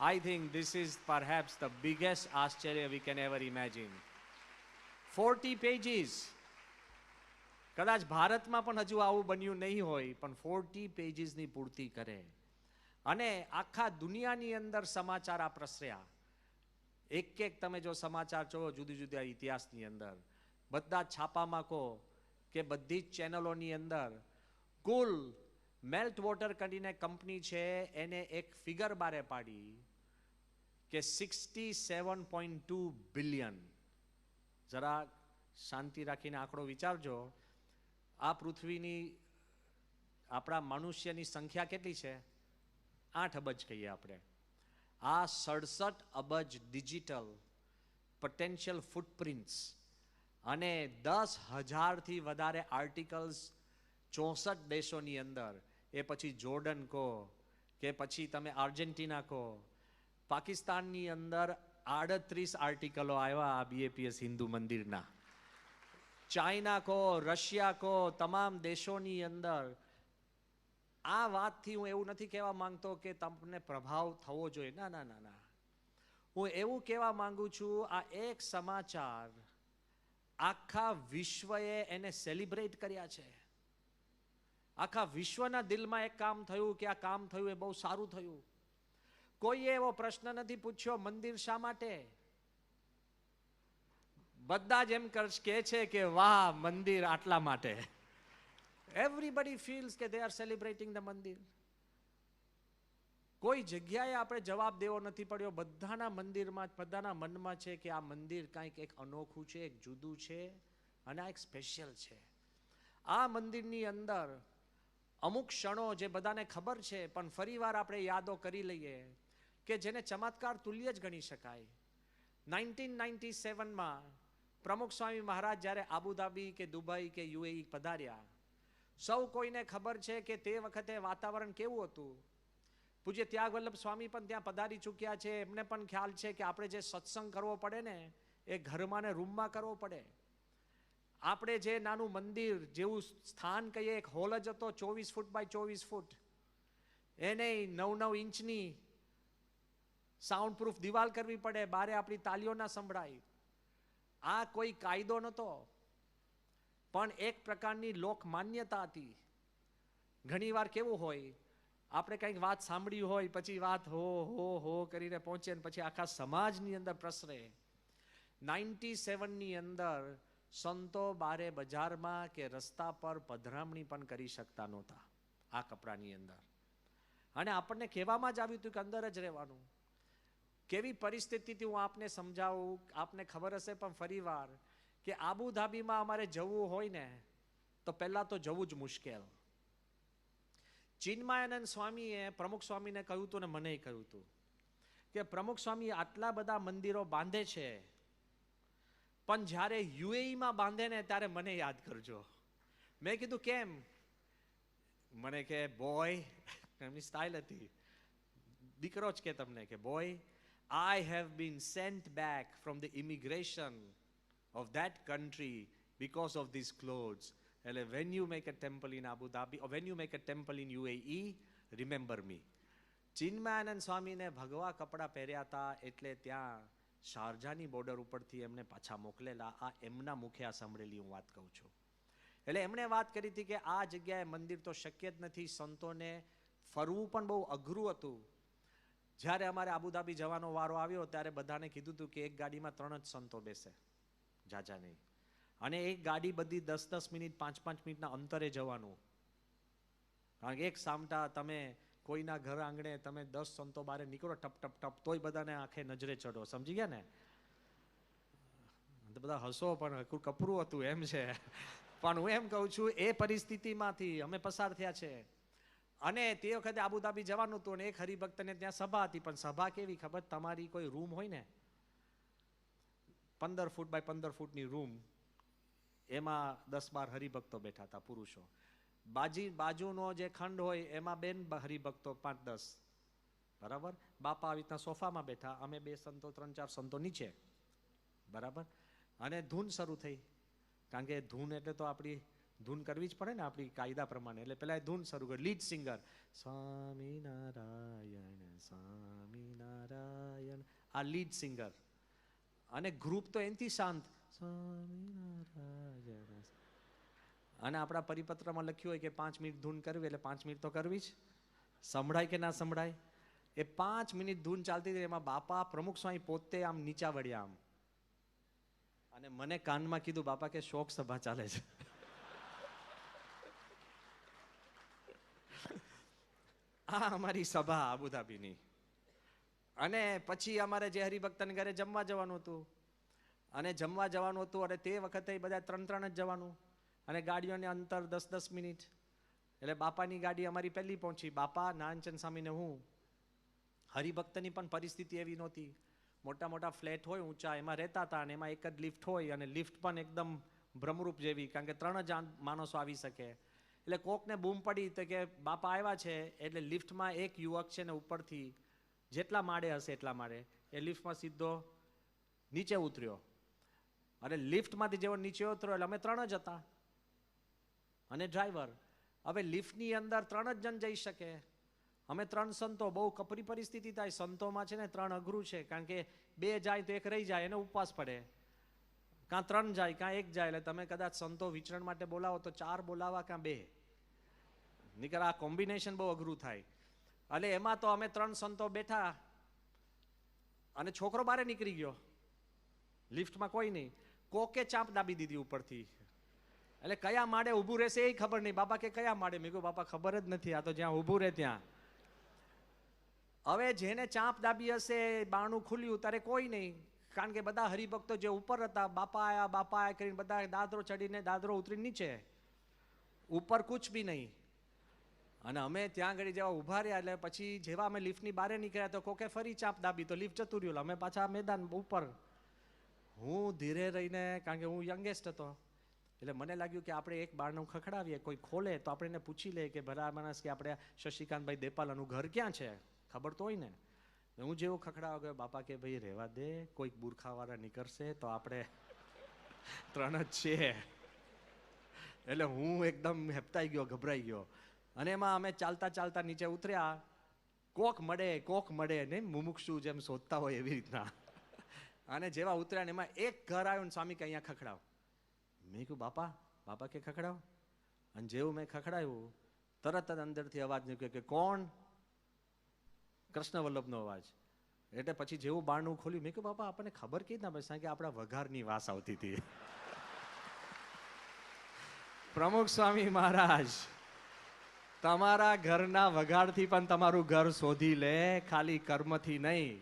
I think this is perhaps the biggest આશ્ચર્ય we can ever imagine. 40 pages. કદાચ ભારતમાં પણ હજુ આવું બન્યું નહીં હોય, પણ 40 પેજીસની પૂર્તિ કરે અને આખા દુનિયાની અંદર સમાચાર આ પ્રસર્યા. એક એક તમે જો સમાચાર જોવો જુદી જુદા ઇતિહાસની અંદર, બધા છાપામાં કહો કે બધી જ ચેનલોની અંદર કુલ મેલ્ટ વોટર કરીને કંપની છે, એને એક ફિગર બારે પાડી કે 67.2 બિલિયન. જરા શાંતિ રાખીને આંકડો વિચારજો. આ પૃથ્વીની આપણા મનુષ્યની સંખ્યા કેટલી છે? 8 અબજ કહીએ આપણે. આ 67 અબજ ડિજિટલ પોટેન્શિયલ ફૂટપ્રિન્ટ્સ અને 10,000થી વધારે આર્ટિકલ્સ 64 દેશોની અંદર, એ પછી જોર્ડન કહો કે પછી તમે આર્જેન્ટિના કહો, પાકિસ્તાનની અંદર 38 આર્ટિકલો આવ્યા આ બીએપીએસ હિન્દુ મંદિરના, ચાઇના કહો, રશિયા કહો, તમામ દેશોની અંદર. આ વાતથી હું એવું નથી કહેવા માંગતો કે તમને પ્રભાવ થવો જોઈએ, ના ના ના ના. હું એવું કહેવા માંગુ છું, આ એક સમાચાર આખા વિશ્વએ એને સેલિબ્રેટ કર્યા છે. આખા વિશ્વના દિલમાં એક કામ થયું કે આ કામ થયું એ બહુ સારું થયું. કોઈએ એવો પ્રશ્ન નથી પૂછ્યો મંદિર શા માટે. બધા જ એમ કહે છે કે વાહ મંદિર આટલા માટે. Everybody feels કે they are celebrating the મંદિર. કોઈ જગ્યાએ આપણે જવાબ દેવો નથી પડ્યો. બધાના મંદિરમાં, બધાના મનમાં છે કે આ મંદિર કાંઈક એક અનોખું છે, એક જુદું છે અને આ એક સ્પેશિયલ છે. આ મંદિરની અંદર અમુક ક્ષણો જે બધાને ખબર છે, પણ ફરીવાર આપણે યાદો કરી લઈએ કે જેને ચમત્કાર તુલ્ય જ ગણી શકાય. 1997માં પ્રમુખ સ્વામી મહારાજ જ્યારે આબુધાબી કે દુબઈ કે યુએઈ પધાર્યા, સૌ કોઈને ખબર છે કે તે વખતે વાતાવરણ કેવું હતું. પૂજ્ય ત્યાગ વલ્લભ સ્વામી પણ ત્યાં પધારી ચૂક્યા છે. એમને પણ ખ્યાલ છે કે આપણે જે સત્સંગ કરવો પડે ને એ ઘરમાં ને રૂમમાં કરવો પડે. આપણે જે નાનું મંદિર જેવું સ્થાન કહીએ, એક હોલ જ હતો 24 ફૂટ બાય 24 ફૂટ, એને 9-9 ઇંચની સાઉન્ડ પ્રૂફ દિવાલ કરવી પડે, બારે આપણી તાલીઓ ના સંભળાય. આ કોઈ કાયદો નહોતો, પણ એક પ્રકારની લોક માન્યતા હતી. ઘણીવાર કેવું હોય, આપણે કંઈક વાત સાંભળી હોય, પછી વાત હો કરીને પહોંચે ને પછી આખા સમાજની અંદર પ્રસરે. 97ની અંદર સંતો બારે બજારમાં કે રસ્તા પર પધરામણી પણ કરી શકતા નહોતા આ કપડાની અંદર. અને આપણને કહેવામાં જ આવ્યું હતું કે અંદર જ રહેવાનું. કેવી પરિસ્થિતિથી હું આપને સમજાવું, આપને ખબર હશે પણ ફરીવાર, કે આબુધાબીમાં અમારે જવું હોય ને તો પહેલાં તો જવું જ મુશ્કેલ. ચિન્મયાનંદ સ્વામીએ પ્રમુખ સ્વામીને કહ્યું હતું ને મને કહ્યું હતું કે પ્રમુખ સ્વામી આટલા બધા મંદિરો બાંધે છે, પણ જ્યારે યુએઈમાં બાંધે ને ત્યારે મને યાદ કરજો. મેં કીધું કેમ? મને કે બોય, એમની સ્ટાઇલ હતી, દીકરો જ કે તમને કે boy, I have been sent back from the immigration of that country because of these clothes. એટલે when you make a temple in Abu Dhabi or when you make a temple in UAE, remember me. Chinmayanand સ્વામીને ભગવા કપડાં પહેર્યા હતા એટલે ત્યાં શારજાની border ઉપરથી એમને પાછા મોકલેલા. આ એમના મુખે આ સાંભળેલી હું વાત કહું છું. એટલે એમણે વાત કરી હતી કે આ જગ્યાએ મંદિર તો શક્ય જ નથી, સંતોને ફરવું પણ બહુ અઘરું હતું. જ્યારે અમારે આબુધાબી જવાનો વારો આવ્યો ત્યારે બધાને કીધું હતું કે એક ગાડીમાં 3 જ સંતો બેસે, જાજા નહીં. અને એક ગાડી બધી 10-10 મિનિટ 5-5 મિનિટના અંતરે જવાનું. કારણ કે એક સામટા તમે કોઈના ઘર આંગણે તમે 10 સંતો બારે નીકળો ટપ ટપ ટપ તોય બધાને આંખે નજરે ચડો. સમજી ગયા ને? બધા હસો પણ કપરું હતું એમ છે. પણ હું એમ કહું છું એ પરિસ્થિતિમાંથી અમે પસાર થયા છે. અને તે વખતે આબુધાબી જવાનું હતું અને એક હરિભક્તને ત્યાં સભા હતી. પણ સભા કેવી ખબર? તમારી કોઈ રૂમ હોય ને 15 ફૂટ બાય 15 ફૂટની રૂમ, એમાં 10-12 હરિભક્તો બેઠા હતા, પુરુષો. બાજુનો જે ખંડ હોય એમાં બેન હરિભક્તો 5-10, બરાબર. બાપા આવી રીતના સોફામાં બેઠા, અમે 2 સંતો 3-4 સંતો નીચે, બરાબર. અને ધૂન શરૂ થઈ. કારણ કે ધૂન એટલે તો આપણી ધૂન કરવી જ પડે ને આપણી કાયદા પ્રમાણે. એટલે પેલા ધૂન શરૂ કરી. લીડ સિંગર સ્વામિનારાયણ સ્વામિનારાયણ, આ લીડ સિંગર. અને ગ્રુપ તો એનથી શાંત સ્વામિનારાયણ. અને આપણા પરિપત્રમાં લખ્યું હોય કે 5 મિનિટ ધૂન કરવી એટલે 5 મિનિટ તો કરવી જ. સંભળાય કે ના સંભળાય? એ 5 મિનિટ ધૂન ચાલતી હતી. એમાં બાપા પ્રમુખ સ્વામી પોતે આમ નીચા વળ્યા આમ, અને મને કાનમાં કીધું, બાપા કે શોક સભા ચાલે છે. આ અમારી સભા આબુધાબીની. અને પછી અમારે જે હરિભક્તને ઘરે જમવા જવાનું હતું, અને જમવા જવાનું હતું, અને તે વખતે બધા 3-3 જ જવાનું, અને ગાડીઓને અંતર 10-10 મિનિટ. એટલે બાપાની ગાડી અમારી પહેલી પહોંચી. બાપા નાનચંદ સ્વામીને હું. હરિભક્તની પણ પરિસ્થિતિ એવી નહોતી. મોટા મોટા ફ્લેટ હોય ઊંચા, એમાં રહેતા હતા, અને એમાં એક જ લિફ્ટ હોય, અને લિફ્ટ પણ એકદમ ભ્રમરૂપ જેવી, કારણ કે 3 જ માણસો આવી શકે. એટલે કોકને બૂમ પડી તો કે બાપા આવ્યા છે. એટલે લિફ્ટમાં એક યુવક છે ને ઉપરથી જેટલા માળે હશે એટલા માળે એ લિફ્ટમાં સીધો નીચે ઉતર્યો. અને લિફ્ટમાંથી જેવો નીચે ઉતર્યો એટલે અમે 3 જ હતા અને ડ્રાઈવર. હવે લિફ્ટની અંદર 3 જ જણ જઈ શકે. અમે 3 સંતો, બહુ કપરી પરિસ્થિતિ થાય. સંતોમાં છે ને 3 અઘરું છે, કારણ કે 2 જાય તો 1 રહી જાય, એને ઉપવાસ પડે. કાં 3 જાય કાં 1 જાય. એટલે તમે કદાચ સંતો વિચરણ માટે બોલાવો તો 4 બોલાવા કાં 2, નીકળ આ કોમ્બિનેશન બહુ અઘરું થાય. એટલે એમાં તો અમે 3 સંતો બેઠા, અને છોકરો બારે નીકળી ગયો. લિફ્ટમાં કોઈ નહીં. કોકે ચાંપ દાબી દીધી ઉપરથી. એટલે કયા માળે ઊભું રહેશે એ ખબર નહીં. બાપા કે કયા માળે? મેં કહ્યું બાપા ખબર જ નથી, આ તો જ્યાં ઊભું રહે ત્યાં. હવે જેને ચાંપ દાબી હશે બારણું ખુલ્યું ત્યારે કોઈ નહીં, કારણ કે બધા હરિભક્તો જે ઉપર હતા, બાપા આયા કરીને બધા દાદરો ચડીને દાદરો ઉતરીને નીચે, ઉપર કુછ બી નહીં. અને અમે ત્યાં આગળ જેવા ઊભા રહ્યા, એટલે પછી જેવા અમે લિફ્ટની બહાર નીકળ્યા તો કોકે ફરી ચાંપ દાબી તો લિફ્ટ જતું રહ્યું. અમે પાછા મેદાન ઉપર. હું ધીરે રહીને, કારણ કે હું યંગેસ્ટ હતો, એટલે મને લાગ્યું કે આપણે એક બારણું ખખડાવીએ, કોઈ ખોલે તો આપણે એને પૂછી લઈએ કે ભલા માણસ કે આપણે શશિકાંતભાઈ દેપાલાનું ઘર ક્યાં છે, ખબર તો હોય ને. હું જેવું ખખડાવા ગયો, બાપા કે ભાઈ રહેવા દે, કોઈક બુરખાવાળા નીકળશે તો આપણે 3 જ છીએ. એટલે હું એકદમ હેપતાઈ ગયો, ગભરાઈ ગયો. અને એમાં અમે ચાલતા ચાલતા નીચે ઉતર્યા. કોક મળે નહીં, મુમુક્ષુ જેમ શોધતા હોય એવી રીતના. અને જેવા ઉતર્યા ને એમાં એક ઘર આવ્યું ને સ્વામી કે અહીંયા ખખડાવ. મેં કહ્યું બાપા કે ખખડાવ. અને જેવું મેં ખખડાવ્યું તરત જ અંદરથી અવાજ નીકળ્યો કે કોણ? કૃષ્ણ વલ્લભનો અવાજ. એટલે પછી જેવું બારણું ખોલ્યું, મેં કહ્યું બાપા આપણને ખબર કેવી રીતના પડે? કે આપણા વઘારની વાસ આવતી હતી. પ્રમુખ સ્વામી મહારાજ તમારા ઘરના વઘારથી પણ તમારું ઘર શોધી લે, ખાલી કર્મથી નહીં.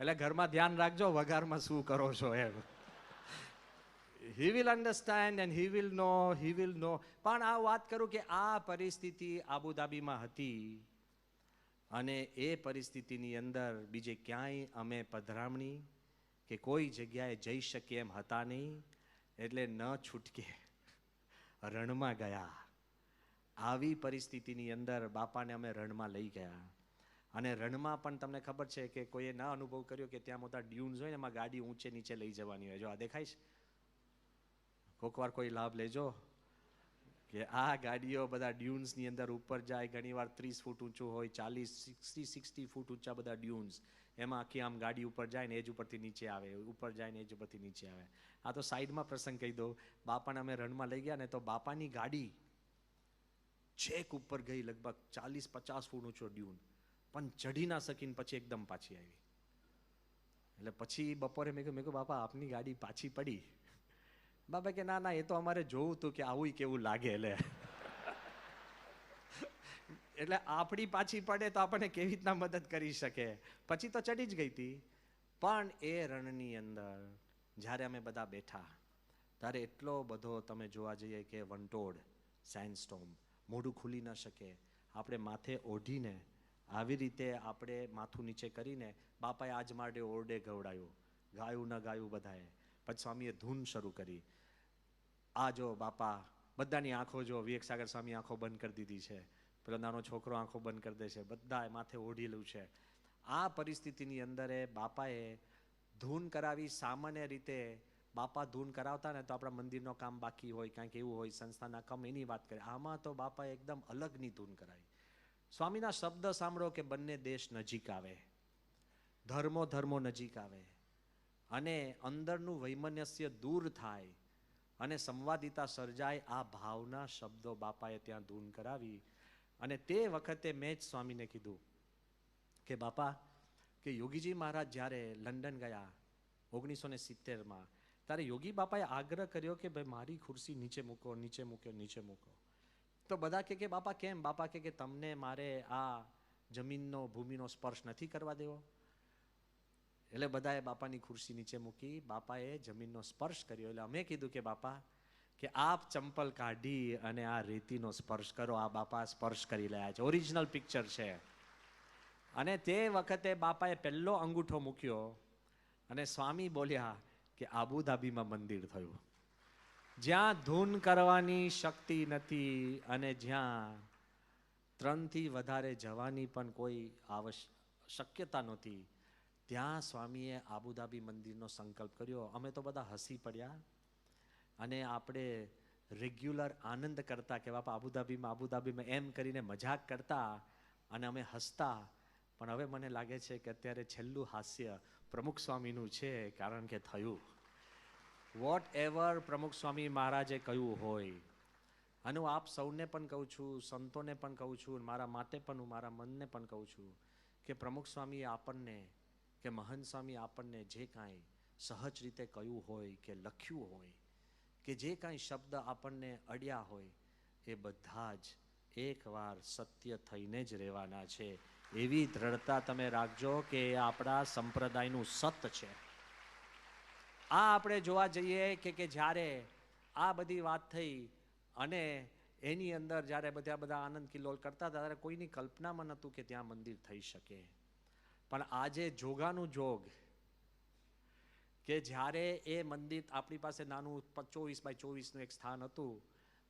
એટલે ઘરમાં ધ્યાન રાખજો વઘારમાં શું કરો છો એમ. He will understand and he will know. પણ આ વાત કરું કે આ પરિસ્થિતિ આબુધાબીમાં હતી, અને એ પરિસ્થિતિની અંદર બીજે ક્યાંય અમે પધરામણી કે કોઈ જગ્યાએ જઈ શકીએ એમ હતા નહીં. એટલે ન છૂટકે રણમાં ગયા. આવી પરિસ્થિતિની અંદર બાપાને અમે રણમાં લઈ ગયા. અને રણમાં પણ તમને ખબર છે કે કોઈએ ના અનુભવ કર્યો કે ત્યાં મોટા ડ્યુન્સ હોય ને એમાં ગાડી ઊંચે નીચે લઈ જવાની હોય. જો આ દેખાય છે, કોક વાર કોઈ લાભ લેજો કે આ ગાડીઓ બધા ડ્યુન્સની અંદર ઉપર જાય, ઘણીવાર 30 ફૂટ ઊંચું હોય, 40, 60 ફૂટ ઊંચા બધા ડ્યુન્સ, એમાં આખી આમ ગાડી ઉપર જાય ને એજ ઉપરથી નીચે આવે, ઉપર જાય ને એજ ઉપરથી નીચે આવે. આ તો સાઈડમાં પ્રસંગ કહી દો. બાપાને અમે રણમાં લઈ ગયા ને તો બાપાની ગાડી છેક ઉપર ગઈ, લગભગ 40-50 ફૂટ ઊંચો ડ્યુન, પણ ચઢી ના શકીને પછી એકદમ પાછી આવી. એટલે પછી બપોરે મેં કહ્યું બાપા આપની ગાડી પાછી પડી. બાપા કે ના એ તો અમારે જોવું હતું કે આવું કેવું લાગે. એટલે આપણી પાછી પડે તો આપણને કેવી રીતના મદદ કરી શકે. પછી તો ચડી જ ગઈ હતી. પણ એ રણની અંદર જ્યારે અમે બધા બેઠા ત્યારે એટલો બધો તમે જોવા જઈએ કે વંટોળ, સેન્ડસ્ટોર્મ, મોઢું ખુલી ન શકે, આપણે માથે ઓઢીને આવી રીતે આપણે માથું નીચે કરીને બાપાએ આજ માટે ઓરડે ગવડાયું, ગાયું ન ગાયું બધાએ. પછી સ્વામીએ ધૂન શરૂ કરી. આ જો બાપા બધાની આંખો જો, વિવેક સાગર સ્વામી આંખો બંધ કરી દીધી છે, પેલો નાનો છોકરો આંખો બંધ કરી દે છે, બધા માથે ઓઢેલું છે. આ પરિસ્થિતિની અંદર બાપાએ ધૂન કરાવી. સામાન્ય રીતે બાપા ધૂન કરાવતા ને તો આપણા મંદિરનો કામ બાકી હોય, કાંઈક એવું હોય, સંસ્થાના કામ, એની વાત કરે. આમાં તો બાપાએ એકદમ અલગની ધૂન કરાવી. સ્વામીના શબ્દ સાંભળો કે બંને દેશ નજીક આવે, ધર્મો નજીક આવે અને અંદરનું વૈમનસ્ય દૂર થાય અને સંવાદિતા સર્જાય. આ ભાવના શબ્દો બાપાએ ત્યાં ધૂન કરાવી. અને તે વખતે મેં જ સ્વામીને કીધું કે બાપા, કે યોગીજી મહારાજ જ્યારે લંડન ગયા 1970માં, ત્યારે યોગી બાપાએ આગ્રહ કર્યો કે ભાઈ મારી ખુરશી નીચે મૂકો, નીચે મૂકો, નીચે મૂકો. તો બધા કે બાપા કેમ? બાપા કે તમને મારે આ જમીનનો, ભૂમિનો સ્પર્શ નથી કરવા દેવો. એટલે બધાએ બાપાની ખુરશી નીચે મૂકી, બાપાએ જમીનનો સ્પર્શ કર્યો. એટલે અમે કીધું કે બાપા, કે આપ ચંપલ કાઢી અને આ રેતીનો સ્પર્શ કરો. આ બાપા સ્પર્શ કરી રહ્યા છે, ઓરિજિનલ પિક્ચર છે. અને તે વખતે બાપાએ પહેલો અંગૂઠો મૂક્યો અને સ્વામી બોલ્યા કે આબુધાબીમાં મંદિર થયું, જ્યાં ધૂન કરવાની શક્તિ નથી અને જ્યાં 3થી વધારે જવાની પણ કોઈ શક્યતા નહોતી, ત્યાં સ્વામીએ આબુધાબી મંદિરનો સંકલ્પ કર્યો. અમે તો બધા હસી પડ્યા અને આપણે રેગ્યુલર આનંદ કરતા કે બાપા આબુધાબીમાં એમ કરીને મજાક કરતા અને અમે હસતા. પણ હવે મને લાગે છે કે અત્યારે છેલ્લું હાસ્ય પ્રમુખ સ્વામીનું છે, કારણ કે થયું વોટ એવર પ્રમુખ સ્વામી મહારાજે કહ્યું હોય. અને હું આપ સૌને પણ કહું છું, સંતોને પણ કહું છું, મારા માટે પણ હું મારા મનને પણ કહું છું કે પ્રમુખ સ્વામીએ આપણને, કે મહંત સ્વામી આપણને જે કાંઈ સહજ રીતે કહ્યું હોય કે લખ્યું હોય, કે જે કાંઈ શબ્દ આપણને અડ્યા હોય, એ બધા જ એકવાર સત્ય થઈને જ રહેવાના છે. એવી દ્રઢતા તમે રાખજો કે એ આપણા સંપ્રદાયનું સત છે. આ આપણે જોવા જઈએ કે જ્યારે આ બધી વાત થઈ અને એની અંદર જ્યારે બધા આનંદ કિલ્લોલ કરતા હતા, ત્યારે કોઈની કલ્પનામાં નહોતું કે ત્યાં મંદિર થઈ શકે. પણ આજે જોગાનું જોગ કે જ્યારે એ મંદિર આપણી પાસે નાનું 24x24નું એક સ્થાન હતું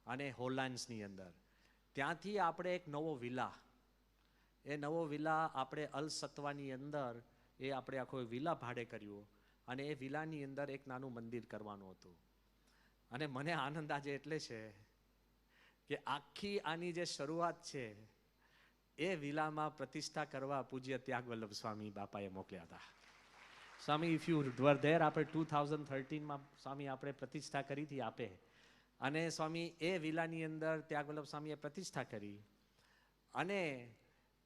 અને હોલલેન્ડ્સની અંદર, ત્યાંથી આપણે એક નવો વિલા, એ નવો વિલા આપણે અલ સત્વાની અંદર એ આપણે આખો વિલા ભાડે કર્યો અને એ વિલાની અંદર એક નાનું મંદિર કરવાનું હતું. અને મને આનંદ આજે એટલે છે કે આખી આની જે શરૂઆત છે એ વિલામાં પ્રતિષ્ઠા કરવા પૂજ્ય ત્યાગ વલ્લભ સ્વામી બાપાએ મોકલ્યા હતા. સ્વામી, ઇફ યુ વર ધેર, આપણે 2013માં સ્વામી આપણે પ્રતિષ્ઠા કરી હતી આપે. અને સ્વામી એ વિલાની અંદર ત્યાગ વલ્લભ સ્વામીએ પ્રતિષ્ઠા કરી. અને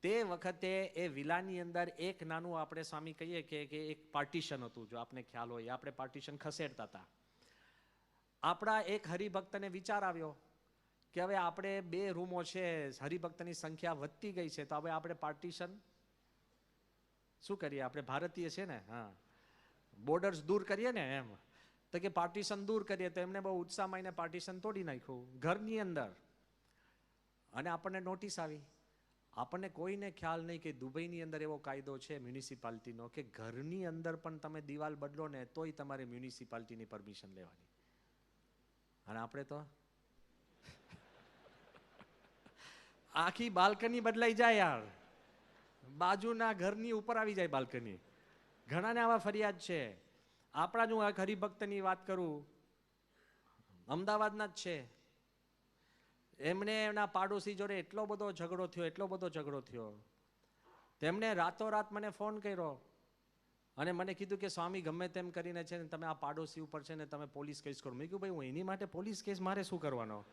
તે વખતે એ વિલાની અંદર એક નાનું આપણે સ્વામી કહીએ કે એક પાર્ટીશન હતું. જો આપને ખ્યાલ હોય, આપણે પાર્ટીશન ખસેડતા હતા. આપણા એક હરિભક્તને વિચાર આવ્યો કે હવે આપણે 2 રૂમો છે, હરિભક્તની સંખ્યા વધતી ગઈ છે, તો હવે આપણે પાર્ટીશન શું કરીએ? આપણે ભારતીય છે ને, હા, બોર્ડર્સ દૂર કરીએ ને એમ. તો કે પાર્ટીશન દૂર કરીએ. તો એમને બહુ ઉત્સાહમાં એને પાર્ટીશન તોડી નાખ્યું ઘરની અંદર. અને આપણને નોટિસ આવી. આપણને કોઈને ખ્યાલ નહીં કે દુબઈની અંદર એવો કાયદો છે મ્યુનિસિપાલિટીનો કે ઘરની અંદર પણ તમે દિવાલ બદલો ને તોય તમારે મ્યુનિસિપાલિટીની પરમિશન લેવાની. અને આપણે તો આખી બાલ્કની બદલાઈ જાય યાર, બાજુના ઘરની ઉપર આવી જાય બાલ્કની. ઘણાને આવા ફરિયાદ છે. આપણા જ હું હરિભક્તની વાત કરું, અમદાવાદના જ છે. એમને એમના પાડોશી જોડે એટલો બધો ઝઘડો થયો. તેમણે રાતોરાત મને ફોન કર્યો અને મને કીધું કે સ્વામી ગમે તેમ કરીને છે ને તમે આ પાડોશી ઉપર છે ને તમે પોલીસ કેસ કરો. મેં કીધું ભાઈ હું એની માટે પોલીસ કેસ મારે શું કરવાનો?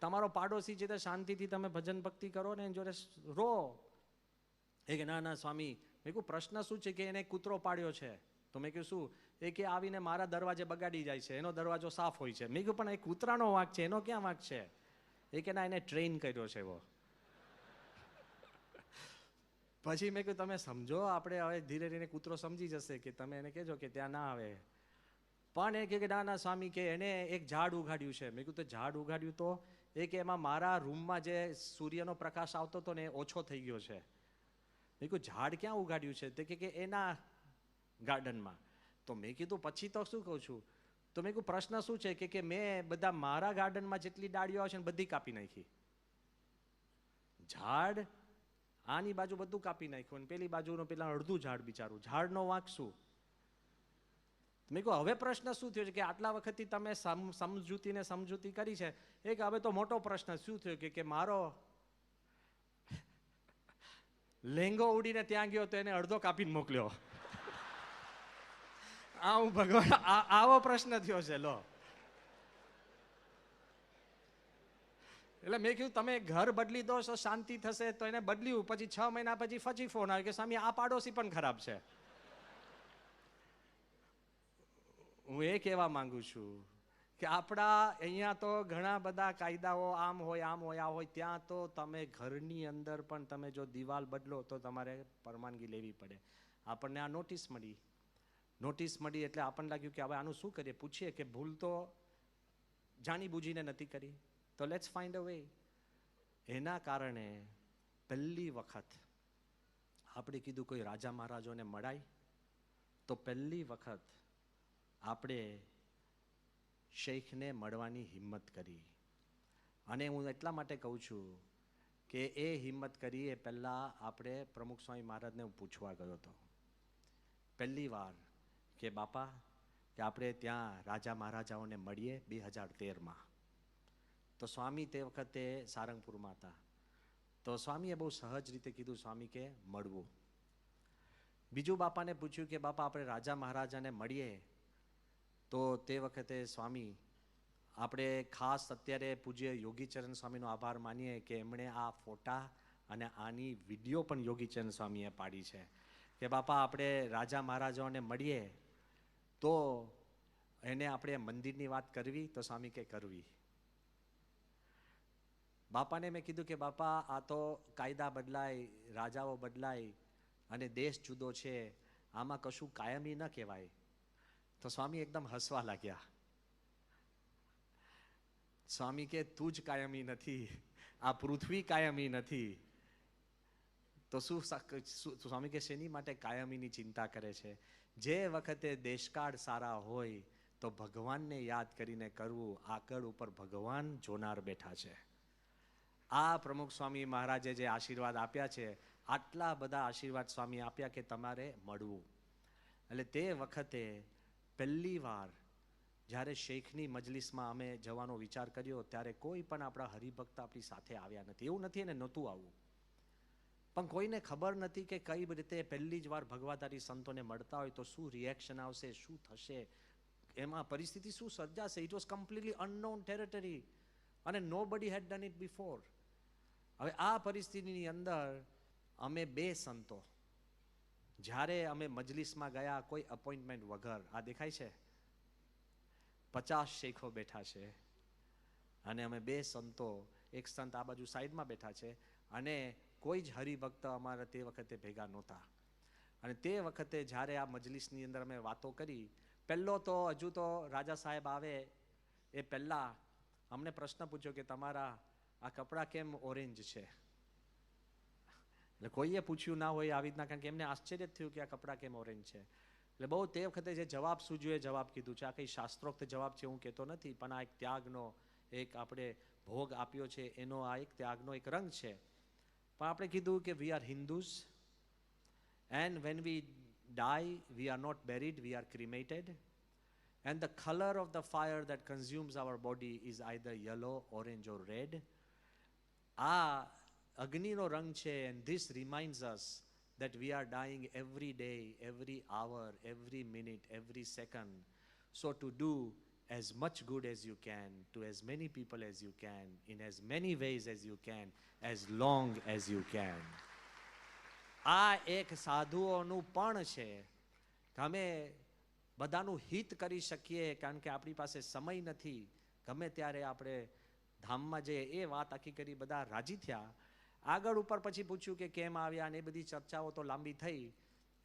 તમારો પાડોશી છે તો શાંતિથી તમે ભજન ભક્તિ કરો ને એની જોડે રો. એ કે ના ના સ્વામી. મેં કહ્યું પ્રશ્ન શું છે? કે એને કૂતરો પાડ્યો છે. તો મેં કહ્યું શું? એ કે આવીને મારા દરવાજે બગાડી જાય છે, એનો દરવાજો સાફ હોય છે. મેં કહ્યું પણ એ કૂતરાનો વાંક છે, એનો ક્યાં વાંક છે? એ કે ના એને ટ્રેન કર્યો છે એવો. પછી મેં કહ્યું તમે સમજો, આપણે હવે ધીરે ધીરે કૂતરો સમજી જશે કે તમે એને કહેજો કે ત્યાં ના આવે. પણ એ કે ના ના સ્વામી કે એને એક ઝાડ ઉગાડ્યું છે. મેં કીધું તો ઝાડ ઉગાડ્યું તો? એ કે એમાં મારા રૂમમાં જે સૂર્યનો પ્રકાશ આવતો હતો ને એ ઓછો થઈ ગયો છે. મેં કીધું ઝાડ ક્યાં ઉગાડ્યું છે? તે કે એના ગાર્ડનમાં. તો મેં કીધું પછી તો શું કહું છું? તો મેં કીધું પ્રશ્ન શું છે? કે મેં બધા મારા ગાર્ડનમાં જેટલી ડાળીઓ આવે છે ને બધી કાપી નાખી. ઝાડ આની બાજુ બધું કાપી નાખ્યું અને પેલી બાજુનું પેલા અડધું ઝાડ બિચારું, ઝાડનો વાંક શું? મેં કહ્યું હવે પ્રશ્ન શું થયો છે? કે આટલા વખતથી તમે સમજૂતી કરી છે. એ કે હવે તો મોટો પ્રશ્ન શું થયો? કે મારો લેંગો ઉડીને ત્યાં ગયો તો એને અડધો કાપીને મોકલ્યો. હું ભગવાન આવો પ્રશ્ન થયો છે લો. એટલે મેં કીધું તમે ઘર બદલી દો તો શાંતિ થશે. તો એને બદલ્યું. પછી 6 મહિના પછી ફોન આવ્યો કે સ્વામી આ પાડોશી પણ ખરાબ છે. હું એ કહેવા માંગુ છું કે આપણા અહીંયા તો ઘણા બધા કાયદાઓ આમ હોય આ હોય. ત્યાં તો તમે ઘરની અંદર પણ તમે જો દિવાલ બદલો તો તમારે પરવાનગી લેવી પડે. આપણને આ નોટિસ મળી એટલે આપણને લાગ્યું કે હવે આનું શું કરીએ? પૂછીએ કે ભૂલ તો જાણી બૂજીને નથી કરી, તો લેટ્સ ફાઇન્ડ અ વે. એના કારણે પહેલી વખત આપણે કીધું કોઈ રાજા મહારાજોને મળાય. તો પહેલી વખત આપણે શેખને મળવાની હિંમત કરી. અને હું એટલા માટે કહું છું કે એ હિંમત કરી એ પહેલાં આપણે પ્રમુખ સ્વામી મહારાજને હું પૂછવા ગયો હતો પહેલી વાર કે બાપા કે આપણે ત્યાં રાજા મહારાજાઓને મળીએ 2013માં. તો સ્વામી તે વખતે સારંગપુરમાં હતા. તો સ્વામીએ બહુ સહજ રીતે કીધું સ્વામી કે મળવું. બીજું બાપાને પૂછ્યું કે બાપા આપણે રાજા મહારાજાને મળીએ. તો તે વખતે સ્વામી આપણે ખાસ અત્યારે પૂજ્ય યોગીચરણ સ્વામીનો આભાર માનીએ કે એમણે આ ફોટા અને આની વિડીયો પણ યોગીચરણ સ્વામીએ પાડી છે કે બાપા આપણે રાજા મહારાજાઓને મળીએ તો એને આપણે મંદિરની વાત કરવી. તો સ્વામી કે કરવી. બાપાને મેં કીધું કે બાપા આ તો કાયદા બદલાય, રાજાઓ બદલાય અને દેશ જુદો છે, આમાં કશું કાયમી ન કહેવાય. તો સ્વામી એકદમ હસવા લાગ્યા. સ્વામી કે તું જ કાયમી નથી, આ પૃથ્વી કાયમી નથી. તો શું સ્વામી કે શેની માટે કાયમીની ચિંતા કરે છે? જે વખતે દેશકાળ સારા હોય તો ભગવાનને યાદ કરીને કરવું. આગળ ઉપર ભગવાન જોનાર બેઠા છે. આ પ્રમુખ સ્વામી મહારાજે જે આશીર્વાદ આપ્યા છે, આટલા બધા આશીર્વાદ સ્વામી આપ્યા કે તમારે મળવું. એટલે તે વખતે પહેલી વાર જ્યારે શેખની મજલિસમાં અમે જવાનો વિચાર કર્યો ત્યારે કોઈ પણ આપણા હરિભક્ત આપણી સાથે આવ્યા નથી. એવું નથી એને નહોતું આવવું, પણ કોઈને ખબર નથી કે કઈ રીતે પહેલી જ વાર ભગવાધારી સંતોને મળતા હોય તો શું રિએક્શન આવશે, શું થશે, એમાં પરિસ્થિતિ શું સર્જાશે. It was completely unknown territory અને નો બડી હેડ ડન ઇટ બિફોર. હવે આ પરિસ્થિતિની અંદર અમે 2 સંતો જ્યારે અમે મજલિસમાં ગયા કોઈ અપોઇન્ટમેન્ટ વગર, આ દેખાય છે 50 શેખો બેઠા છે અને અમે 2 સંતો, એક સંત આ બાજુ સાઈડમાં બેઠા છે અને કોઈ જ હરિભક્ત અમારા તે વખતે ભેગા નહોતા. અને તે વખતે જ્યારે આ મજલિસની અંદર અમે વાતો કરી, પહેલો તો હજુ તો રાજા સાહેબ આવે એ પહેલાં અમને પ્રશ્ન પૂછ્યો કે તમારા આ કપડાં કેમ ઓરેન્જ છે? એટલે કોઈએ પૂછ્યું ના હોય આવી રીતના, કારણ કે એમને આશ્ચર્ય થયું કે આ કપડાં કેમ ઓરેન્જ છે. એટલે બહુ તે વખતે જે જવાબ સૂજ્યો એ જવાબ કીધું છે. આ કંઈ શાસ્ત્રોક્ત જવાબ છે હું કહેતો નથી, પણ આ એક ત્યાગનો એક આપણે ભોગ આપ્યો છે એનો આ એક ત્યાગનો એક રંગ છે. પણ આપણે કીધું કે we are Hindus and when we die we are not buried, we are cremated. And the color of the fire that consumes our body is either yellow, orange or red. આ અગ્નિનો રંગ છે, and this reminds us that we are dying every day, every hour, every minute, every second. So to do as much good as you can, to as many people as you can, in as many ways as you can, as long as you can. આ એક સાધુઓનું પણ છે કે અમે બધાનું હિત કરી શકીએ, કારણ કે આપણી પાસે સમય નથી, ગમે ત્યારે આપણે ધામમાં જઈએ. એ વાત આખી કરી, બધા રાજી થયા. આગળ ઉપર પછી પૂછ્યું કે કેમ આવ્યા, અને એ બધી ચર્ચાઓ તો લાંબી થઈ.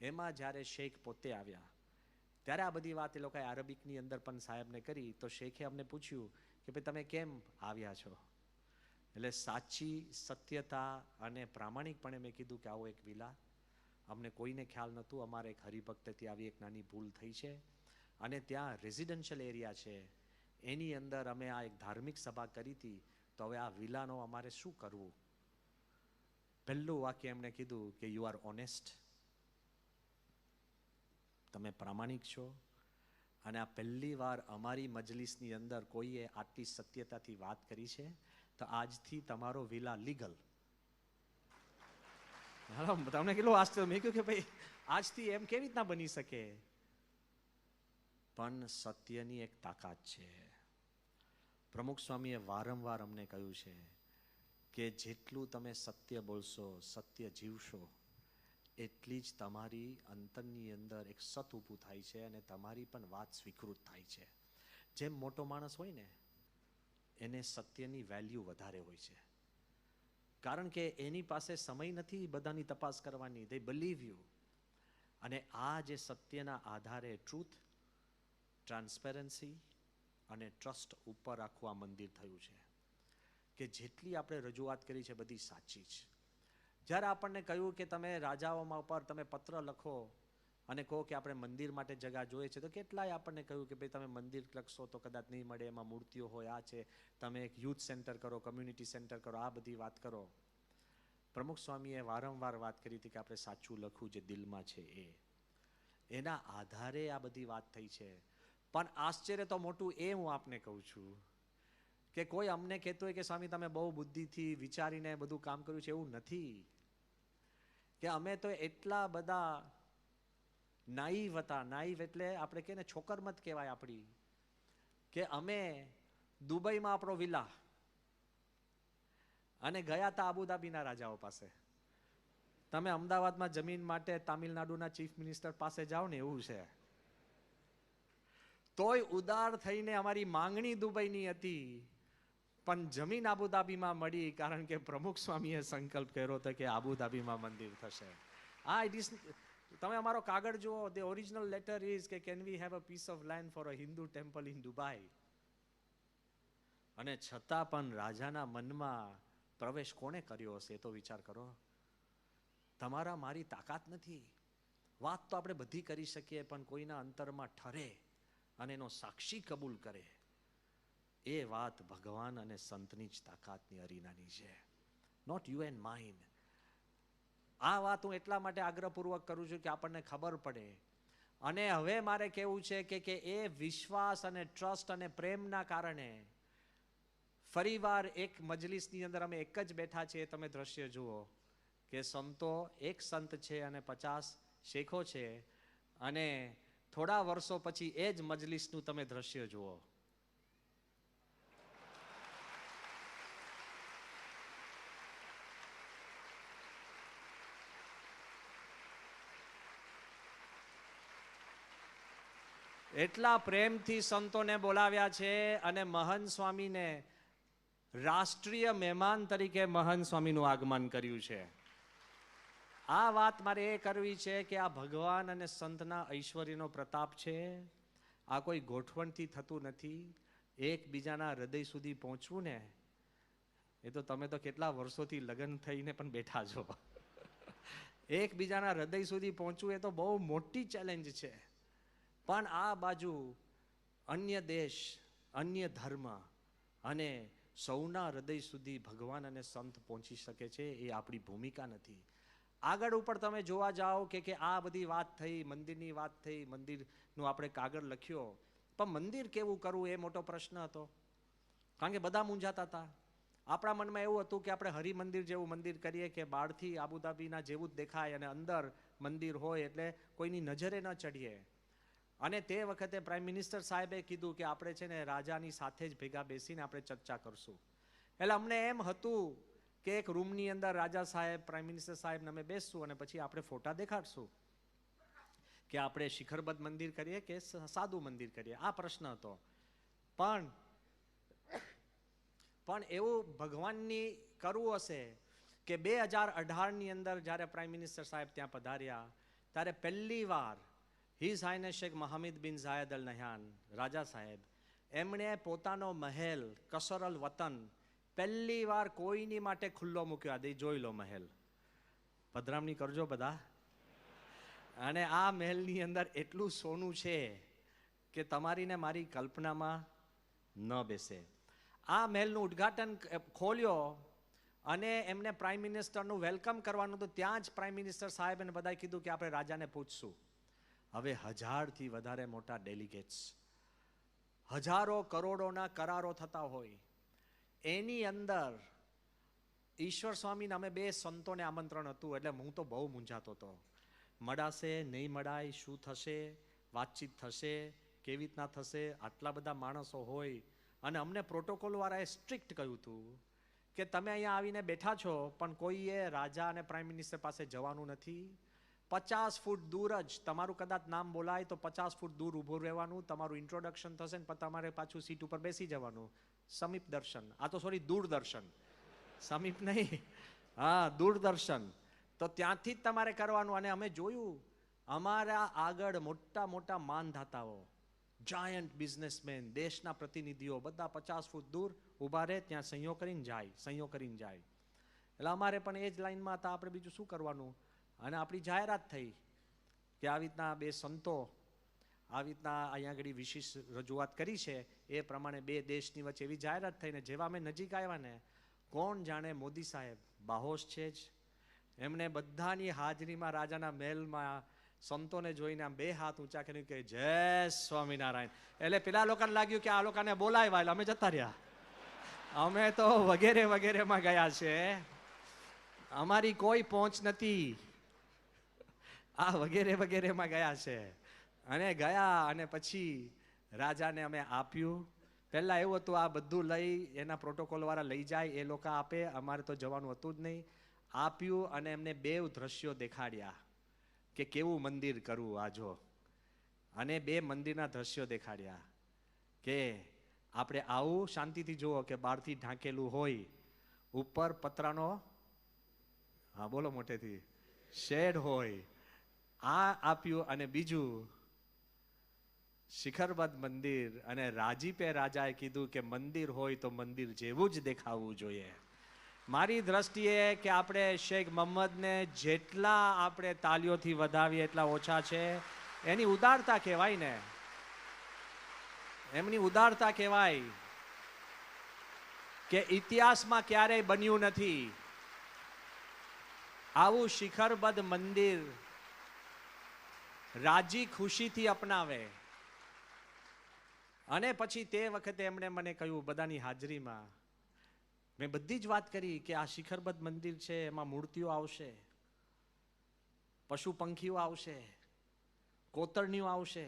એમાં જ્યારે શેખ પોતે આવ્યા ત્યારે આ બધી વાત એ લોકોએ અરબિકની અંદર પણ સાહેબને કરી. તો શેખે અમને પૂછ્યું કે ભાઈ તમે કેમ આવ્યા છો? એટલે સાચી સત્યતા અને પ્રામાણિકપણે મેં કીધું કે આવો એક વિલા, અમને કોઈને ખ્યાલ નહોતું, અમારે એક હરિભક્તથી આવી એક નાની ભૂલ થઈ છે, અને ત્યાં રેઝિડેન્શિયલ એરિયા છે, એની અંદર અમે આ એક ધાર્મિક સભા કરી હતી, તો હવે આ વિલાનો અમારે શું કરવું? પહેલું વાક્ય એમણે કીધું કે યુ આર ઓનેસ્ટ, તમે પ્રામાણિક છો, અને આ પહેલી વાર અમારી મજલિસની અંદર કોઈએ આટલી સત્યતાથી વાત કરી છે, તો આજથી તમારો વિલા લીગલ. તમને કેટલું આશ્ચર્ય! મેં કહ્યું કે ભાઈ આજથી એમ કેવી રીતના બની શકે? પણ સત્યની એક તાકાત છે. પ્રમુખ સ્વામીએ વારંવાર અમને કહ્યું છે કે જેટલું તમે સત્ય બોલશો, સત્ય જીવશો, એટલી જ તમારી અંતરની અંદર એક સત ઊભું થાય છે, અને તમારી પણ વાત સ્વીકૃત થાય છે. જેમ મોટો માણસ હોય ને, એને સત્યની વેલ્યુ વધારે હોય છે, કારણ કે એની પાસે સમય નથી બધાની તપાસ કરવાની. દે બિલીવ યુ. અને આ જે સત્યના આધારે ટ્રુથ, ટ્રાન્સપેરન્સી અને ટ્રસ્ટ ઉપર આખું આ મંદિર થયું છે, કે જેટલી આપણે રજૂઆત કરી છે બધી સાચી જ. જ્યારે આપણને કહ્યું કે તમે રાજાઓમાં ઉપર તમે પત્ર લખો અને કહો કે આપણે મંદિર માટે જગા જોઈએ છે, તો કેટલાય આપણને કહ્યું કે ભાઈ તમે મંદિર લખશો તો કદાચ નહીં મળે, એમાં મૂર્તિઓ હોય, આ છે, તમે એક યુથ સેન્ટર કરો, કમ્યુનિટી સેન્ટર કરો, આ બધી વાત કરો. પ્રમુખ સ્વામીએ વારંવાર વાત કરી હતી કે આપણે સાચું લખવું જે દિલમાં છે એના આધારે આ બધી વાત થઈ છે. પણ આશ્ચર્ય તો મોટું એ હું આપને કહું છું કે કોઈ અમને કહેતું હોય કે સ્વામી તમે બહુ બુદ્ધિથી વિચારીને બધું કામ કર્યું છે, એવું નથી. કે અમે તો એટલા બધા નાઈવ હતા. નાઈવ એટલે આપણે કહે ને છોકરમત કહેવાય આપણી, કે અમે દુબઈમાં આપણો વિલા અને ગયા હતા આબુધાબીના રાજાઓ પાસે. તમે અમદાવાદમાં જમીન માટે તામિલનાડુના ચીફ મિનિસ્ટર પાસે જાઓ ને, એવું છે. તોય ઉદાર થઈને અમારી માંગણી દુબઈની હતી, પણ જમીન આબુધાબીમાં મળી, કારણ કે પ્રમુખ સ્વામીએ સંકલ્પ કર્યો હતો કે આબુધાબીમાં મંદિર થશે. આ ઇટ ઇઝ. તમે અમારો કાગળ જુઓ, ધ ઓરિજિનલ લેટર ઇઝ કે can we have a piece of land for a Hindu temple in Dubai. અને છતાં પણ રાજાના મનમાં પ્રવેશ કોણે કર્યો હશે એ તો વિચાર કરો. તમારા મારી તાકાત નથી. વાત તો આપણે બધી કરી શકીએ, પણ કોઈના અંતરમાં ઠરે અને એનો સાક્ષી કબૂલ કરે, એ વાત ભગવાન અને સંતની જ તાકાતની અરીનાની છે, નોટ યુ એન્ડ માઇન. આ વાત હું એટલા માટે આગ્રહપૂર્વક કરું છું કે આપણને ખબર પડે. અને હવે મારે કહેવું છે કે એ વિશ્વાસ અને ટ્રસ્ટ અને પ્રેમના કારણે ફરીવાર એક મજલિસની અંદર અમે એક જ બેઠા છીએ. તમે દ્રશ્ય જુઓ કે સંતો, એક સંત છે અને 50 શેખો છે, અને થોડા વર્ષો પછી એ જ મજલિસનું તમે દ્રશ્ય જુઓ. એટલા પ્રેમથી સંતોને બોલાવ્યા છે, અને મહંત સ્વામીને રાષ્ટ્રીય મહેમાન તરીકે મહંત સ્વામીનું આગમન કર્યું છે. આ વાત મારે એ કરવી છે કે આ ભગવાન અને સંતના ઐશ્વર્યનો પ્રતાપ છે. આ કોઈ ગોઠવણથી થતું નથી. એકબીજાના હૃદય સુધી પહોંચવું ને, એ તો તમે તો કેટલા વર્ષોથી લગ્ન થઈને પણ બેઠા છો. એકબીજાના હૃદય સુધી પહોંચવું એ તો બહુ મોટી ચેલેન્જ છે. પણ આ બાજુ અન્ય દેશ, અન્ય ધર્મ અને સૌના હૃદય સુધી ભગવાન અને સંત પહોંચી શકે છે, એ આપણી ભૂમિકા નથી. આગળ ઉપર તમે જોવા જાઓ કે આ બધી વાત થઈ, મંદિરની વાત થઈ, મંદિરનું આપણે કાગળ લખ્યો, પણ મંદિર કેવું કરવું એ મોટો પ્રશ્ન હતો, કારણ કે બધા મૂંઝાતા હતા. આપણા મનમાં એવું હતું કે આપણે હરિમંદિર જેવું મંદિર કરીએ કે બહારથી આબુધાબીના જેવું જ દેખાય અને અંદર મંદિર હોય એટલે કોઈની નજરે ન ચડીએ. અને તે વખતે પ્રાઇમ મિનિસ્ટર સાહેબે કીધું કે આપણે છે ને રાજાની સાથે જ ભેગા બેસીને આપણે ચર્ચા કરશું. એટલે અમને એમ હતું કે એક રૂમની અંદર રાજા સાહેબ, પ્રાઇમ મિનિસ્ટર સાહેબ અમે બેસશું અને પછી આપણે ફોટા દેખાડશું કે આપણે શિખરબદ્ધ મંદિર કરીએ કે સાદું મંદિર કરીએ. આ પ્રશ્ન હતો. પણ એવું ભગવાનની કરવું હશે કે 2018ની અંદર જ્યારે પ્રાઇમ મિનિસ્ટર સાહેબ ત્યાં પધાર્યા ત્યારે પહેલી વાર હિઝ હાઇનેસ શેખ મોહમ્મદ બિન ઝાયદ અલ નહયાન રાજા સાહેબ, એમણે પોતાનો મહેલ કસર અલ વતન પહેલી વાર કોઈની માટે ખુલ્લો મૂક્યો. આ જોઈ લો મહેલ, પધરામણી કરજો બધા. અને આ મહેલની અંદર એટલું સોનું છે કે તમારી ને મારી કલ્પનામાં ન બેસે. આ મહેલનું ઉદ્ઘાટન ખોલ્યો અને એમને પ્રાઇમ મિનિસ્ટરનું વેલકમ કરવાનું હતું. ત્યાં જ પ્રાઇમ મિનિસ્ટર સાહેબ અને બધાએ કીધું કે આપણે રાજાને પૂછશું. હવે 1000થી વધારે મોટા ડેલિગેટ્સ, હજારો કરોડોના કરારો થતા હોય, એની અંદર ઈશ્વર સ્વામીને અમે 2 સંતોને આમંત્રણ હતું. એટલે હું તો બહુ મૂંઝાતો હતો, મળાશે નહીં મળાય, શું થશે, વાતચીત થશે, કેવી રીતના થશે, આટલા બધા માણસો હોય. અને અમને પ્રોટોકોલવાળાએ સ્ટ્રિક્ટ કહ્યું હતું કે તમે અહીંયા આવીને બેઠા છો પણ કોઈએ રાજા અને પ્રાઇમ મિનિસ્ટર પાસે જવાનું નથી. 50 ફૂટ દૂર જ તમારું કદાચ નામ બોલાય તો 50 ફૂટ દૂર ઊભું રહેવાનું, તમારું ઇન્ટ્રોડક્શન થશે ને પછી તમારે પાછું સીટ ઉપર બેસી જવાનું. સમીપ દર્શન, આ તો સોરી દૂરદર્શન, સમીપ નહીં, હા દૂરદર્શન. તો ત્યાંથી જ તમારે કરવાનું. અને અમે જોયું અમારા આગળ મોટા મોટા માનધાતાઓ, જાયન્ટ બિઝનેસમેન, દેશના પ્રતિનિધિઓ બધા 50 ફૂટ દૂર ઊભા રહે, ત્યાં સહીઓ કરીને જાય. એટલે અમારે પણ એ જ લાઈનમાં હતા, આપણે બીજું શું કરવાનું. અને આપણી જાહેરાત થઈ કે આવી રીતના 2 સંતો આવી રીતના અહીંયા આગળ વિશેષ રજૂઆત કરી છે. એ પ્રમાણે 2 દેશની વચ્ચે એવી જાહેરાત થઈને જેવા અમે નજીક આવ્યા ને, કોણ જાણે મોદી સાહેબ બાહોશ છે જ, એમને બધાની હાજરીમાં રાજાના મહેલમાં સંતોને જોઈને આમ 2 હાથ ઊંચા કરીને કે જય સ્વામિનારાયણ. એટલે પેલા લોકોને લાગ્યું કે આ લોકોને બોલાવ્યા એટલે અમે જતા રહ્યા. અમે તો વગેરે વગેરેમાં ગયા છે, અમારી કોઈ પહોંચ નથી. આ વગેરે વગેરેમાં ગયા છે. અને ગયા અને પછી રાજાને અમે આપ્યું. પહેલાં એવું હતું આ બધું લઈ એના પ્રોટોકોલવાળા લઈ જાય, એ લોકો આપે, અમારે તો જવાનું હતું જ નહીં. આપ્યું અને એમને 2 દ્રશ્યો દેખાડ્યા કે કેવું મંદિર કરવું આ જો. અને 2 મંદિરના દ્રશ્યો દેખાડ્યા કે આપણે આવું શાંતિથી જુઓ કે બહારથી ઢાંકેલું હોય, ઉપર પતરાનો, હા બોલો મોટેથી, શેડ હોય, આ આપ્યું. અને બીજું શિખરબદ્ધ મંદિર. અને રાજીપે રાજાએ કીધું કે મંદિર હોય તો મંદિર જેવું જ દેખાવું જોઈએ. મારી દ્રષ્ટિએ કે આપણે શેખ મોહમ્મદને જેટલા આપણે તાલીઓથી વધાવીએ એટલા ઓછા છે. એની ઉદારતા કહેવાય ને, એમની ઉદારતા કહેવાય કે ઇતિહાસમાં ક્યારેય બન્યું નથી આવું શિખરબદ્ધ મંદિર રાજી ખુશીથી અપનાવે. અને પછી તે વખતે એમણે મને કહ્યું બધાની હાજરીમાં, મેં બધી જ વાત કરી કે આ શિખરબદ્ધ મંદિર છે, એમાં મૂર્તિઓ આવશે, પશુ પંખીઓ આવશે, કોતરણીઓ આવશે.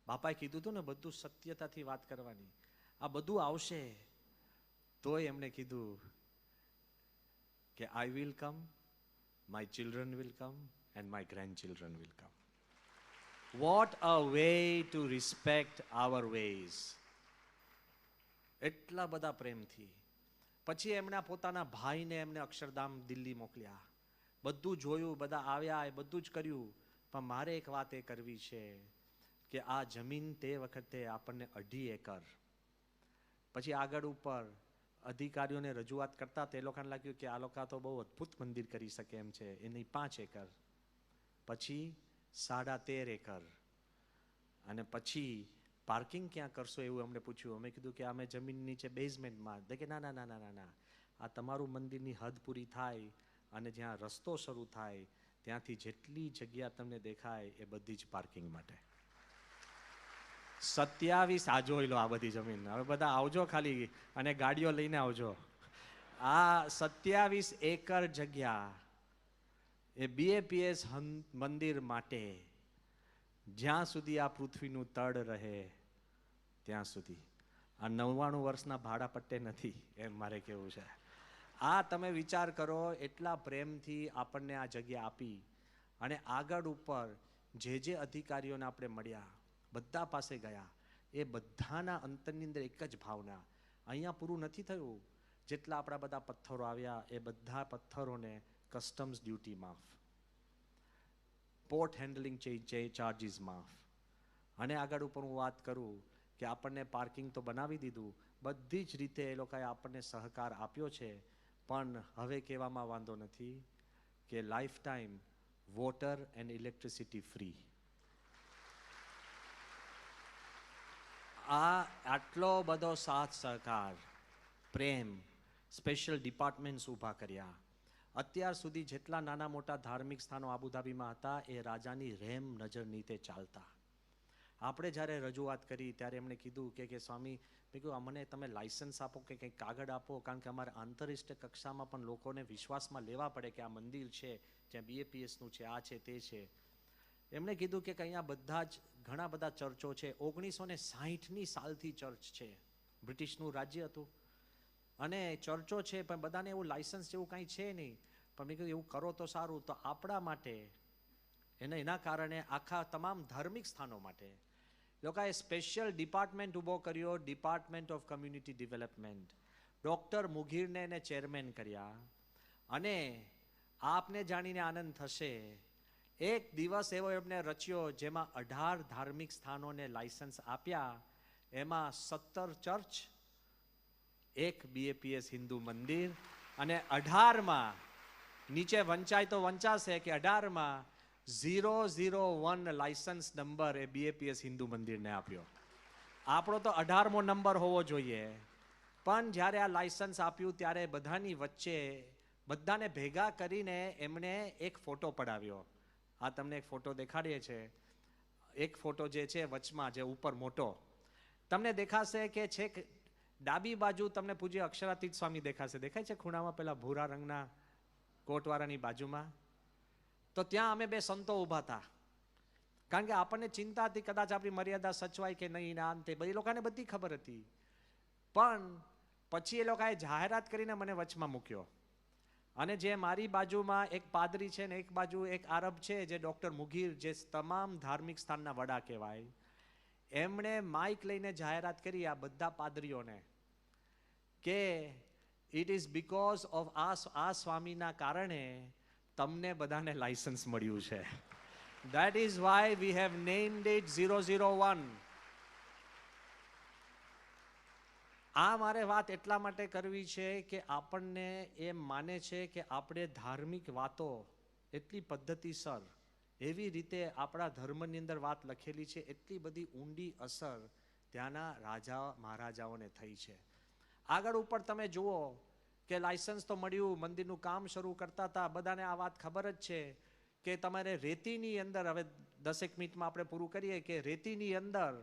બાપાએ કીધું હતું ને બધું સત્યતાથી વાત કરવાની, આ બધું આવશે. તોય એમણે કીધું કે I will come, my children will come and my grandchildren will come. What a way to respect our ways. એટલા બધા પ્રેમથી. પછી એમના પોતાના ભાઈને એમને અક્ષરધામ દિલ્હી મોકલ્યા. બધું જોયું, બધા આવ્યા, એ બધું જ કર્યું. પણ મારે એક વાત એ કરવી છે કે આ જમીન તે વખતે આપણને 2.5 એકર. પછી આગળ ઉપર અધિકારીઓને રજૂઆત કરતા તે લોકોને લાગ્યું કે આ લોકો તો બહુ અદ્ભુત મંદિર કરી શકે એમ છે, એની 5 એકર. પછી 13.5 એકર. અને પછી પાર્કિંગ ક્યાં કરશો એવું અમને પૂછ્યું. અમે કીધું કે અમે જમીન નીચે બેઝમેન્ટમાં. કે ના ના ના ના ના, આ તમારું મંદિરની હદ પૂરી થાય અને જ્યાં રસ્તો શરૂ થાય ત્યાંથી જેટલી જગ્યા તમને દેખાય એ બધી જ પાર્કિંગ માટે. 27 આ જોઈ લો આ બધી જમીન. હવે બધા આવજો ખાલી અને ગાડીઓ લઈને આવજો. આ 27 એકર જગ્યા એ BAPS મંદિર માટે, જ્યાં સુધી આ પૃથ્વીનું તળ રહે ત્યાં સુધી. આ 99 વર્ષના ભાડા પટ્ટે નથી, એમ મારે કહેવું છે. આ તમે વિચાર કરો, એટલા પ્રેમથી આપણને આ જગ્યા આપી અને આગળ ઉપર જે અધિકારીઓને આપણે મળ્યા, બધા પાસે ગયા, એ બધાના અંતરની અંદર એક જ ભાવના, અહીંયા પૂરું નથી થયું. જેટલા આપણા બધા પથ્થરો આવ્યા એ બધા પથ્થરોને કસ્ટમ્સ ડ્યુટી માફ, પોર્ટ હેન્ડલિંગ ચાર્જીસ માફ, અને આગળ ઉપર હું વાત કરું કે આપણને પાર્કિંગ તો બનાવી દીધું, બધી જ રીતે એ લોકોએ આપણને સહકાર આપ્યો છે. પણ હવે કહેવામાં વાંધો નથી કે life time voter and electricity free. આ આટલો બધો સાથ સહકાર, પ્રેમ, સ્પેશિયલ ડિપાર્ટમેન્ટ્સ ઊભા કર્યા. અત્યાર સુધી જેટલા નાના મોટા ધાર્મિક સ્થાનો આબુધાબીમાં હતા એ રાજાની રહેમ નજર નીચે ચાલતા. આપણે જ્યારે રજૂઆત કરી ત્યારે એમણે કીધું કે સ્વામી, મેં કહ્યું અમને તમે લાઇસન્સ આપો કે કંઈક કાગળ આપો, કારણ કે અમારે આંતરરાષ્ટ્રીય કક્ષામાં પણ લોકોને વિશ્વાસમાં લેવા પડે કે આ મંદિર છે જ્યાં BAPSનું છે, આ છે તે છે. એમણે કીધું કે અહીંયા બધા જ ઘણા બધા ચર્ચો છે, 1960ની સાલથી ચર્ચ છે, બ્રિટિશનું રાજ્ય હતું અને ચર્ચો છે, પણ બધાને એવું લાઇસન્સ જેવું કાંઈ છે નહીં. પણ મેં કીધું એવું કરો તો સારું. તો આપણા માટે એના કારણે આખા તમામ ધાર્મિક સ્થાનો માટે લોકોએ સ્પેશિયલ ડિપાર્ટમેન્ટ ઊભો કર્યો, department of community development. Doctor મુઘીરને એને ચેરમેન કર્યા. અને આપને જાણીને આનંદ થશે, એક દિવસ એવો એમને રચ્યો જેમાં 18 ધાર્મિક સ્થાનોને લાઇસન્સ આપ્યા. એમાં 17 ચર્ચ, એક BAPS હિન્દુ મંદિર, અને 18માં નીચે વંચાય તો વંચાશે કે 18માં 001 લાઇસન્સ નંબર એ BAPS હિન્દુ મંદિરને આપ્યો. આપણો તો 18મો નંબર હોવો જોઈએ. પણ જ્યારે આ લાઇસન્સ આપ્યું ત્યારે બધાની વચ્ચે બધાને ભેગા કરીને એમણે એક ફોટો પડાવ્યો. આ તમને એક ફોટો દેખાડીએ છે. એક ફોટો જે છે વચમાં, જે ઉપર મોટો તમને દેખાશે કે છેક ડાબી બાજુ તમને પૂજ્ય અક્ષરાતીત સ્વામી દેખાશે. દેખાય છે ખૂણામાં, પેલા ભૂરા રંગના કોટવાળાની બાજુમાં? તો ત્યાં અમે બે સંતો ઊભા હતા. કારણ કે આપણને ચિંતા હતી કદાચ આપણી મર્યાદા સચવાય કે નહીં, આમ તે એ લોકોને બધી ખબર હતી. પણ પછી એ લોકોએ જાહેરાત કરીને મને વચમાં મૂક્યો. અને જે મારી બાજુમાં એક પાદરી છે ને એક બાજુ એક આરબ છે, જે ડૉક્ટર મુઘીર, જે તમામ ધાર્મિક સ્થાનના વડા કહેવાય, એમણે માઇક લઈને જાહેરાત કરી આ બધા પાદરીઓને કે ઇટ ઇઝ બીકોઝ ઓફ આ સ્વામીના કારણે તમને બધાને લાઇસન્સ મળ્યું છે. That is why we have named it 001. આ મારે વાત એટલા માટે કરવી છે કે આપણને એમ માને છે કે આપણે ધાર્મિક વાતો એટલી પદ્ધતિસર, એવી રીતે આપણા ધર્મની અંદર વાત લખેલી છે, એટલી બધી ઊંડી અસર ત્યાંના રાજા મહારાજાઓને થઈ છે. આગળ ઉપર તમે જુઓ કે લાઇસન્સ તો મળ્યું, મંદિરનું કામ શરૂ કરતા હતા, બધાને આ વાત ખબર જ છે કે તમારે રેતીની અંદર, હવે 10 મિનિટમાં આપણે પૂરું કરીએ, કે રેતીની અંદર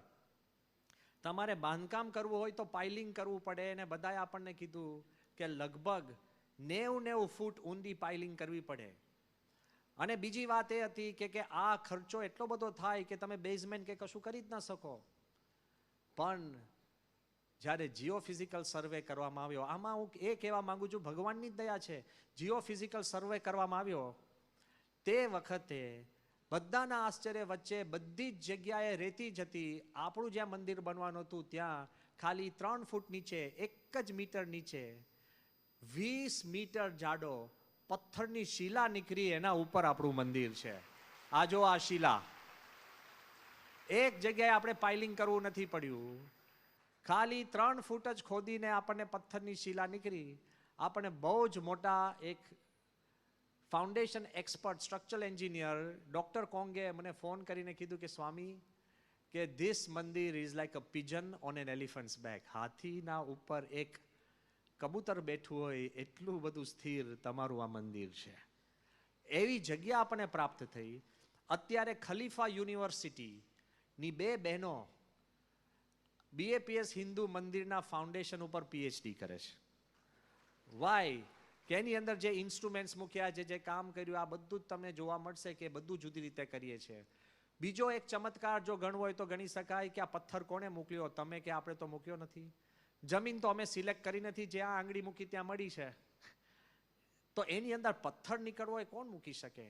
તમારે બાંધકામ કરવું હોય તો પાઇલિંગ કરવું પડે. અને બધાએ આપણને કીધું કે લગભગ 90 ફૂટ ઊંડી પાઇલિંગ કરવી પડે. અને બીજી વાત એ હતી કે આ ખર્ચો એટલો બધો થાય કે તમે બેઝમેન્ટ કે કશું કરી જ ના શકો. પણ જ્યારે જીઓફિઝિકલ સર્વે કરવામાં આવ્યો, આમાં હું એ કહેવા માંગુ છું, ભગવાનની જ દયા છે, જીઓફિઝિકલ સર્વે કરવામાં આવ્યો તે વખતે બધાના આશ્ચર્ય વચ્ચે બધી જ જગ્યાએ રેતી જ હતી. આપણું જ્યાં મંદિર બનવાનું હતું ત્યાં ખાલી 3 ફૂટ નીચે, 1 જ મીટર નીચે 20 મીટર જાડો પથ્થરની શિલા નીકળી, એના ઉપર આપણું મંદિર છે. આ જો આ શિલા, એક જગ્યાએ આપણે પાઇલિંગ કરવું નથી પડ્યું, ખાલી 3 ફૂટ જ ખોદીને આપણને પથ્થરની શિલા નીકળી. આપણને બહુ જ મોટા એક foundation expert, structural engineer doctor કોંગે મને ફોન કરીને કીધું કે સ્વામી, કે ધીસ મંદિર is like a pigeon on an elephant's back. હાથીના ઉપર એક કબૂતર બેઠું હોય એટલું બધું સ્થિર તમારું આ મંદિર છે. એવી જગ્યા આપણને પ્રાપ્ત થઈ. અત્યારે ખલીફા યુનિવર્સિટીની 2 બહેનો બીએપીએસ હિન્દુ મંદિરના ફાઉન્ડેશન ઉપર પીએચડી કરે છે. વાય કે એની અંદર જે ઇન્સ્ટ્રુમેન્ટ્સ મૂક્યા છે, જે કામ કર્યું, આ બધું જ તમને જોવા મળશે કે બધું જુદી રીતે કરીએ છીએ. બીજો એક ચમત્કાર જો ગણવો હોય તો ગણી શકાય કે આ પથ્થર કોણે મોકલ્યો, તમે કે આપણે તો મૂક્યો નથી. જમીન તો અમે સિલેક્ટ કરી નથી, જ્યાં આંગળી મૂકી ત્યાં મળી છે. તો એની અંદર પથ્થર નીકળવો એ કોણ મૂકી શકે?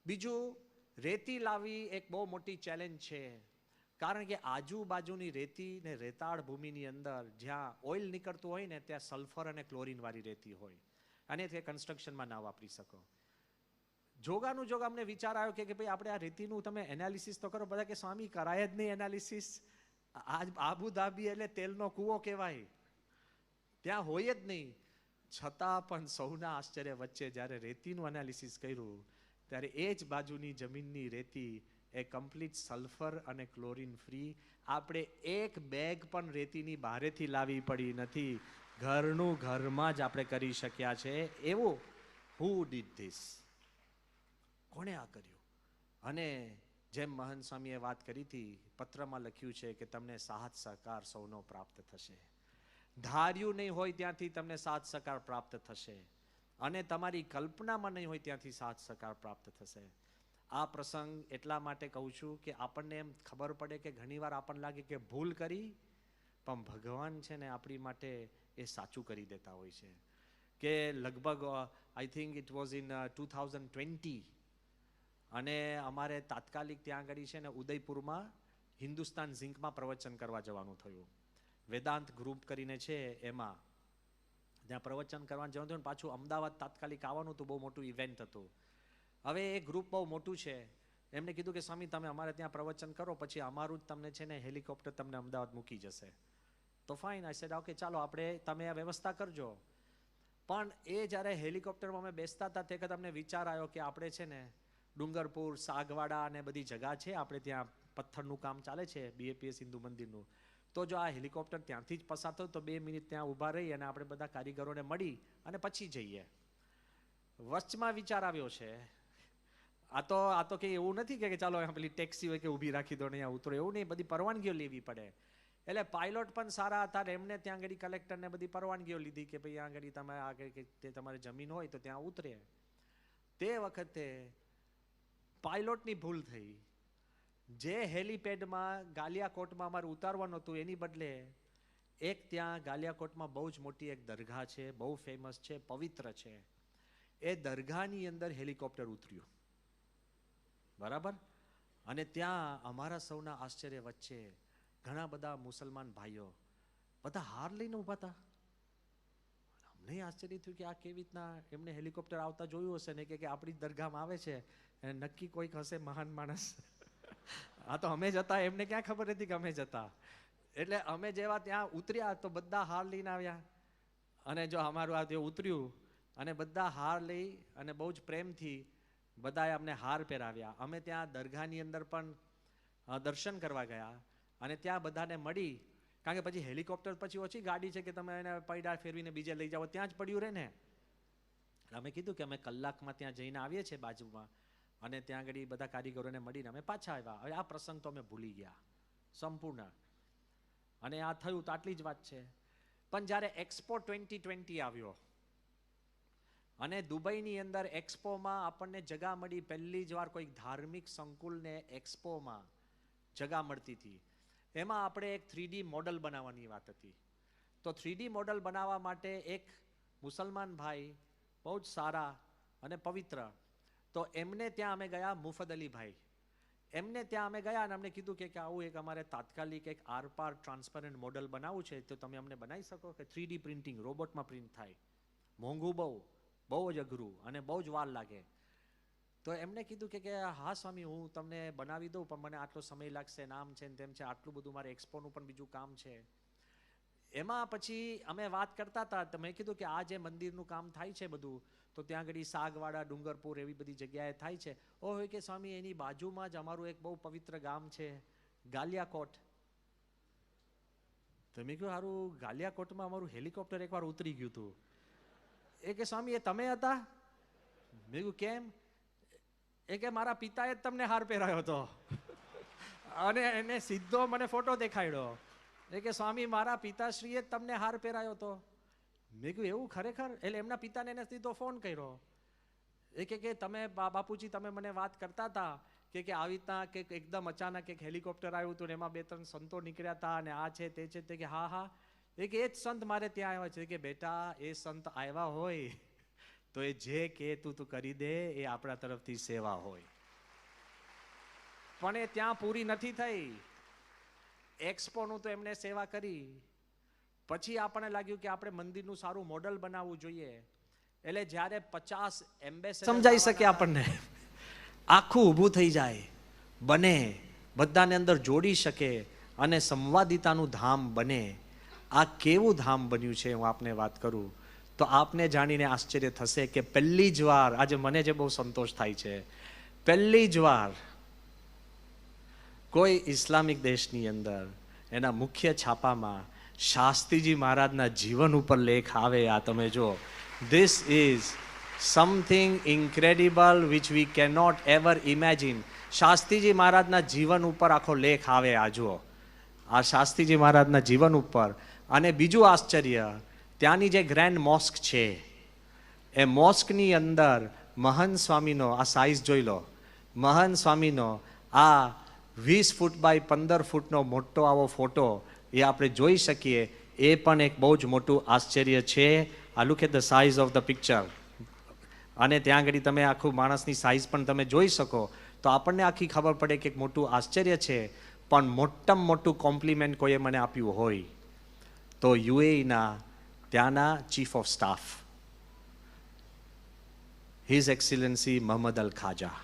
બીજું, રેતી લાવવી એક બહુ મોટી ચેલેન્જ છે, કારણ કે આજુબાજુની રેતી ને રેતાળ ભૂમિની અંદર જ્યાં ઓઇલ નીકળતું હોય ને ત્યાં સલ્ફર અને ક્લોરીન વાળી રેતી હોય, અને તે કન્સ્ટ્રક્શનમાં ના વાપરી શકો. જોગાનું જોગ અમને વિચાર આવ્યો કે ભાઈ આપણે આ રેતીનું તમે એનાલિસિસ તો કરો. બધા કે સ્વામી કરાય જ નહીં એનાલિસિસ, આબુ ધાબી એટલે તેલનો કૂવો કહેવાય, ત્યાં હોય જ નહીં. છતાં પણ સૌના આશ્ચર્ય વચ્ચે જ્યારે રેતીનું એનાલિસિસ કર્યું ત્યારે એ જ બાજુની જમીનની રેતી એ કમ્પ્લીટ સલ્ફર અને ક્લોરીન ફ્રી. આપણે એક બેગ પણ રેતીની બહારેથી લાવવી પડી નથી, ઘરનું ઘરમાં જ આપણે કરી શક્યા છે. એવું હુ ડીડ ધીસ? કોણે આ કર્યું? અને જેમ મહંત સ્વામીએ વાત કરી હતી, પત્રમાં લખ્યું છે કે તમને સાથ સહકાર સૌનો પ્રાપ્ત થશે. ધાર્યું નહીં હોય ત્યાંથી તમને સાથ સહકાર પ્રાપ્ત થશે, અને તમારી કલ્પનામાં નહીં હોય ત્યાંથી સાથ સહકાર પ્રાપ્ત થશે. આ પ્રસંગ એટલા માટે કહું છું કે આપણને એમ ખબર પડે કે ઘણીવાર આપણને લાગે કે ભૂલ કરી, પણ ભગવાન છે ને આપણી માટે એ સાચું કરી દેતા હોય છે. કે લગભગ I think it was in 2020, અને અમારે તાત્કાલિક ત્યાં આગળ છે ને ઉદયપુરમાં હિન્દુસ્તાન ઝિંકમાં પ્રવચન કરવા જવાનું થયું. વેદાંત ગ્રુપ કરીને છે, એમાં ત્યાં પ્રવચન કરવાનું જવાનું થયું. પાછું અમદાવાદ તાત્કાલિક આવવાનું હતું, બહુ મોટું ઇવેન્ટ હતું. હવે એ ગ્રુપ બહુ મોટું છે, એમને કીધું કે સ્વામી તમે અમારે ત્યાં પ્રવચન કરો, પછી અમારું જ તમને છે ને હેલિકોપ્ટર તમને અમદાવાદ મૂકી જશે. તો ફાઇન, આઈ સેડ ઓકે ચાલો આપણે, તમે આ વ્યવસ્થા કરજો. પણ એ જ્યારે હેલિકોપ્ટરમાં અમે બેસતા હતા તે વખતે અમને વિચાર આવ્યો કે આપણે છે ને ડુંગરપુર, સાગવાડા અને બધી જગા છે, આપણે ત્યાં પથ્થરનું કામ ચાલે છે બીએપીએસ હિન્દુ મંદિરનું. તો જો આ હેલિકોપ્ટર ત્યાંથી જ પસાર થયું તો 2 મિનિટ ત્યાં ઊભા રહી અને આપણે બધા કારીગરોને મળી અને પછી જઈએ. વચમાં વિચાર આવ્યો છે, આ તો કે એવું નથી કે ચાલો પેલી ટેક્સી હોય કે ઊભી રાખી દો ને અહીંયા ઉતરો, એવું નહીં, બધી પરવાનગીઓ લેવી પડે. એટલે પાયલોટ પણ સારા હતા, એમને ત્યાં આગળ કલેક્ટરને બધી પરવાનગીઓ લીધી કે ભાઈ આગળ તમે આગળ તે તમારે જમીન હોય તો ત્યાં ઉતરે. તે વખતે પાયલોટની ભૂલ થઈ. જે હેલીપેડમાં ગાલિયાકોટમાં અમારે ઉતારવાનું હતું એની બદલે એક ત્યાં ગાલિયાકોટમાં બહુ જ મોટી એક દરગાહ છે, બહુ ફેમસ છે, પવિત્ર છે, એ દરગાહની અંદર હેલિકોપ્ટર ઉતર્યું. બરાબર? અને ત્યાં અમારા સૌના આશ્ચર્ય વચ્ચે ઘણા બધા મુસલમાન ભાઈઓ બધા હાર લઈને ઊભા હતા. અમને આશ્ચર્ય થયું કે આ કેવી રીતના એમને હેલિકોપ્ટર આવતા જોયું હશે ને કે આપણી દરગાહમાં આવે છે, નક્કી કોઈક હશે મહાન માણસ. આ તો અમે જતા, એમને ક્યાં ખબર હતી કે અમે જતા. એટલે અમે જેવા ત્યાં ઉતર્યા તો બધા હાર લઈને આવ્યા, અને જો અમારું આ ઉતર્યું અને બધા હાર લઈ અને બહુ જ પ્રેમથી બધાએ અમને હાર પહેરાવ્યા. અમે ત્યાં દરગાહની અંદર પણ દર્શન કરવા ગયા અને ત્યાં બધાને મળી, કારણ કે પછી હેલિકોપ્ટર પછી ઓછી ગાડી છે કે તમે એને પૈડા ફેરવીને બીજે લઈ જાઓ, ત્યાં જ પડ્યું રહે ને. અમે કીધું કે અમે કલાકમાં ત્યાં જઈને આવીએ છીએ બાજુમાં, અને ત્યાં આગળ બધા કારીગરોને મળીને અમે પાછા આવ્યા. હવે આ પ્રસંગ તો અમે ભૂલી ગયા સંપૂર્ણ, અને આ થયું તો આટલી જ વાત છે. પણ જ્યારે એક્સપો 2020 આવ્યો અને દુબઈની અંદર એક્સપોમાં આપણને જગા મળી, પહેલી જ વાર કોઈક ધાર્મિક સંકુલને એક્સપોમાં જગા મળતી હતી. એમાં આપણે એક 3D મોડલ બનાવવાની વાત હતી. તો 3D મોડલ બનાવવા માટે એક મુસલમાન ભાઈ બહુ જ સારા અને પવિત્ર, તો એમને ત્યાં અમે ગયા, મુફદ અલીભાઈ, એમને ત્યાં અમે ગયા અને અમને કીધું કે આવું એક અમારે તાત્કાલિક એક આરપાર ટ્રાન્સપરન્ટ મોડલ બનાવવું છે, તો તમે અમને બનાવી શકો? કે 3D પ્રિન્ટિંગ, રોબોટમાં પ્રિન્ટ થાય, મોંઘું બહુ જ અઘરું અને બહુ જ વાર લાગે. તો એમને કીધું કે હા સ્વામી, હું તમને બનાવી દઉં, પણ મને આટલો સમય લાગશે, નામ છે ને તેમ છે, આટલું બધું મારે એક્સપોનું પણ બીજું કામ છે. એમાં પછી અમે વાત કરતા હતા તો મેં કીધું કે આ જે મંદિરનું કામ થાય છે બધું, તો ત્યાં આગળ સાગવાડા, ડુંગરપુર એવી બધી જગ્યાએ થાય છે. હોય કે સ્વામી એની બાજુમાં જ અમારું એક બહુ પવિત્ર ગામ છે ગાલિયાકોટ. તો મેં કહ્યું સારું, ગાલિયાકોટમાં અમારું હેલિકોપ્ટર એકવાર ઉતરી ગયું હતું. એ કે સ્વામી એ તમે હતા? મેં કહ્યું કેમ? એ કે મારા પિતાએ જ તમને હાર પહેરાયો હતો. અને એને સીધો મને ફોટો દેખાડ્યો. એ કે સ્વામી મારા પિતાશ્રીએ જ તમને હાર પહેરાયો હતો. મેં કીધું એવું ખરેખર? એટલે એમના પિતાને એને સીધો ફોન કર્યો. એ કે તમે બાપુજી તમે મને વાત કરતા હતા કે આવી રીતના કે એકદમ અચાનક એક હેલિકોપ્ટર આવ્યું હતું ને એમાં 2-3 સંતો નીકળ્યા હતા અને આ છે તે છે. તે કે હા હા. એ કે એ જ સંત મારે ત્યાં આવ્યા છે. કે બેટા એ સંત આવ્યા હોય તો એ જે કે તું કરી દે એ આપણા તરફથી સેવા હોય. પણ એ ત્યાં પૂરી નથી થઈ. એક્સપોનું તો એમને સેવા કરી. પછી આપણને લાગ્યું કે આપણે મંદિરનું સારું મોડલ બનાવવું જોઈએ. એટલે જ્યારે 50 એમ્બેસેડર સમજાઈ શકે આપણને, આખું ઊભું થઈ જાય, બને, બધાને અંદર જોડી શકે અને સંવાદિતાનું ધામ બને. આ કેવું ધામ બન્યું છે હું આપને વાત કરું તો આપને જાણીને આશ્ચર્ય થશે કે પહેલી જ વાર, આજે મને જે બહુ સંતોષ થાય છે, પહેલી જ વાર કોઈ ઇસ્લામિક દેશની અંદર એના મુખ્ય છાપામાં શાસ્ત્રીજી મહારાજના જીવન ઉપર લેખ આવે. આ તમે જો, this is something incredible which we cannot ever imagine. Shastriji મહારાજના જીવન ઉપર આખો લેખ આવે. આ જુઓ, આ શાસ્ત્રીજી મહારાજના જીવન ઉપર. અને બીજું આશ્ચર્ય, ત્યાંની જે ગ્રેન્ડ મોસ્ક છે એ મોસ્કની અંદર મહંત સ્વામીનો આ સાઇઝ જોઈ લો. મહંત સ્વામીનો આ 20 ફૂટ બાય 15 ફૂટનો મોટો આવો ફોટો એ આપણે જોઈ શકીએ. એ પણ એક બહુ જ મોટું આશ્ચર્ય છે. આ look at the size of the picture. અને ત્યાં આગળ તમે આખું માણસની સાઇઝ પણ તમે જોઈ શકો તો આપણને આખી ખબર પડે કે એક મોટું આશ્ચર્ય છે. પણ મોટામાં મોટું કોમ્પ્લિમેન્ટ કોઈએ મને આપ્યું હોય તો યુએઈના ત્યાંના chief of staff his excellency Mohammed Al Khaja.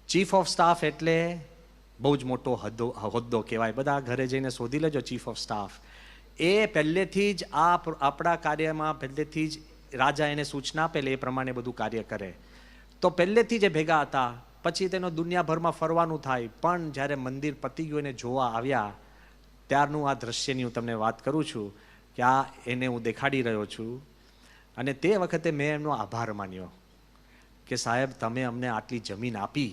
Chief of staff એટલે બહુ જ મોટો હોદ્દો કહેવાય. બધા ઘરે જઈને શોધી લેજો ચીફ ઓફ સ્ટાફ. એ પહેલેથી જ આપણા કાર્યમાં પહેલેથી જ રાજા એને સૂચના આપે એ પ્રમાણે બધું કાર્ય કરે. તો પહેલેથી જ ભેગા હતા. પછી તેનો દુનિયાભરમાં ફરવાનું થાય. પણ જ્યારે મંદિર પતી ગયું એને જોવા આવ્યા ત્યારનું આ દ્રશ્યની હું તમને વાત કરું છું કે આ એને હું દેખાડી રહ્યો છું. અને તે વખતે મેં એમનો આભાર માન્યો કે સાહેબ તમે અમને આટલી જમીન આપી,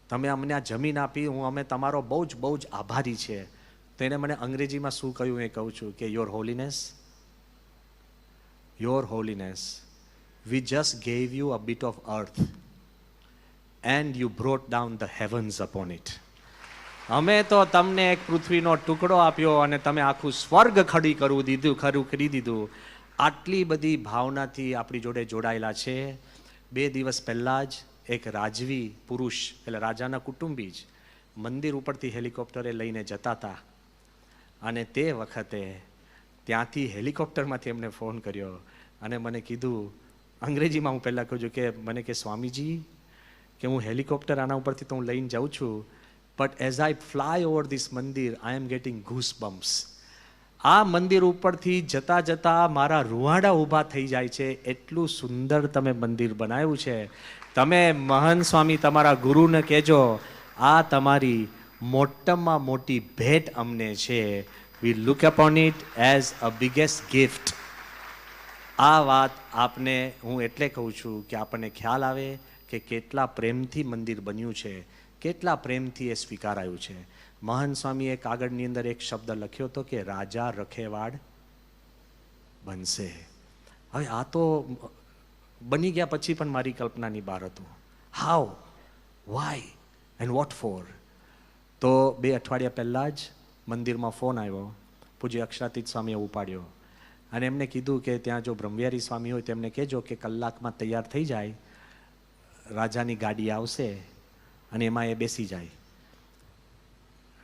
તમે અમને આ જમીન આપી, અમે તમારો બહુ જ આભારી છે. તો એને મને અંગ્રેજીમાં શું કહ્યું એ કહું છું કે your holiness, we just gave you a bit of earth and you brought down the heavens upon it. અમે તો તમને એક પૃથ્વીનો ટુકડો આપ્યો અને તમે આખું સ્વર્ગ ખડી કરી દીધું. આટલી બધી ભાવનાથી આપણી જોડે જોડાયેલા છે. 2 દિવસ પહેલાં જ એક રાજવી પુરુષ એટલે રાજાના કુટુંબી જ મંદિર ઉપરથી હેલિકોપ્ટરે લઈને જતા હતા. અને તે વખતે ત્યાંથી હેલિકોપ્ટરમાંથી એમને ફોન કર્યો અને મને કીધું, અંગ્રેજીમાં હું પહેલાં કહું છું કે મને કે સ્વામીજી કે હું હેલિકોપ્ટર આના ઉપરથી તો હું લઈને જાઉં છું, but as I fly over this મંદિર આઈ એમ ગેટિંગ ઘૂસ બમ્પ્સ. આ મંદિર ઉપરથી જતા જતા મારા રૂવાડા ઊભા થઈ જાય છે. એટલું સુંદર તમે મંદિર બનાવ્યું છે. તમે મહંત સ્વામી તમારા ગુરુને કહેજો આ તમારી મોટામાં મોટી ભેટ અમને છે. We look upon it as a biggest gift. આ વાત આપને હું એટલે કહું છું કે આપણને ખ્યાલ આવે કે કેટલા પ્રેમથી મંદિર બન્યું છે, કેટલા પ્રેમથી એ સ્વીકારાયું છે. મહંત સ્વામીએ કાગળની અંદર એક શબ્દ લખ્યો હતો કે રાજા રખેવાડ બનશે. હવે આ તો બની ગયા પછી પણ મારી કલ્પનાની બહાર હતું. How, why and what for. તો 2 અઠવાડિયા પહેલાં જ મંદિરમાં ફોન આવ્યો. પૂજ્ય અક્ષરાતીત સ્વામીએ ઉપાડ્યો અને એમને કીધું કે ત્યાં જો બ્રહ્મવિહારી સ્વામી હોય તેમને કહેજો કે કલાકમાં તૈયાર થઈ જાય, રાજાની ગાડી આવશે અને એમાં એ બેસી જાય.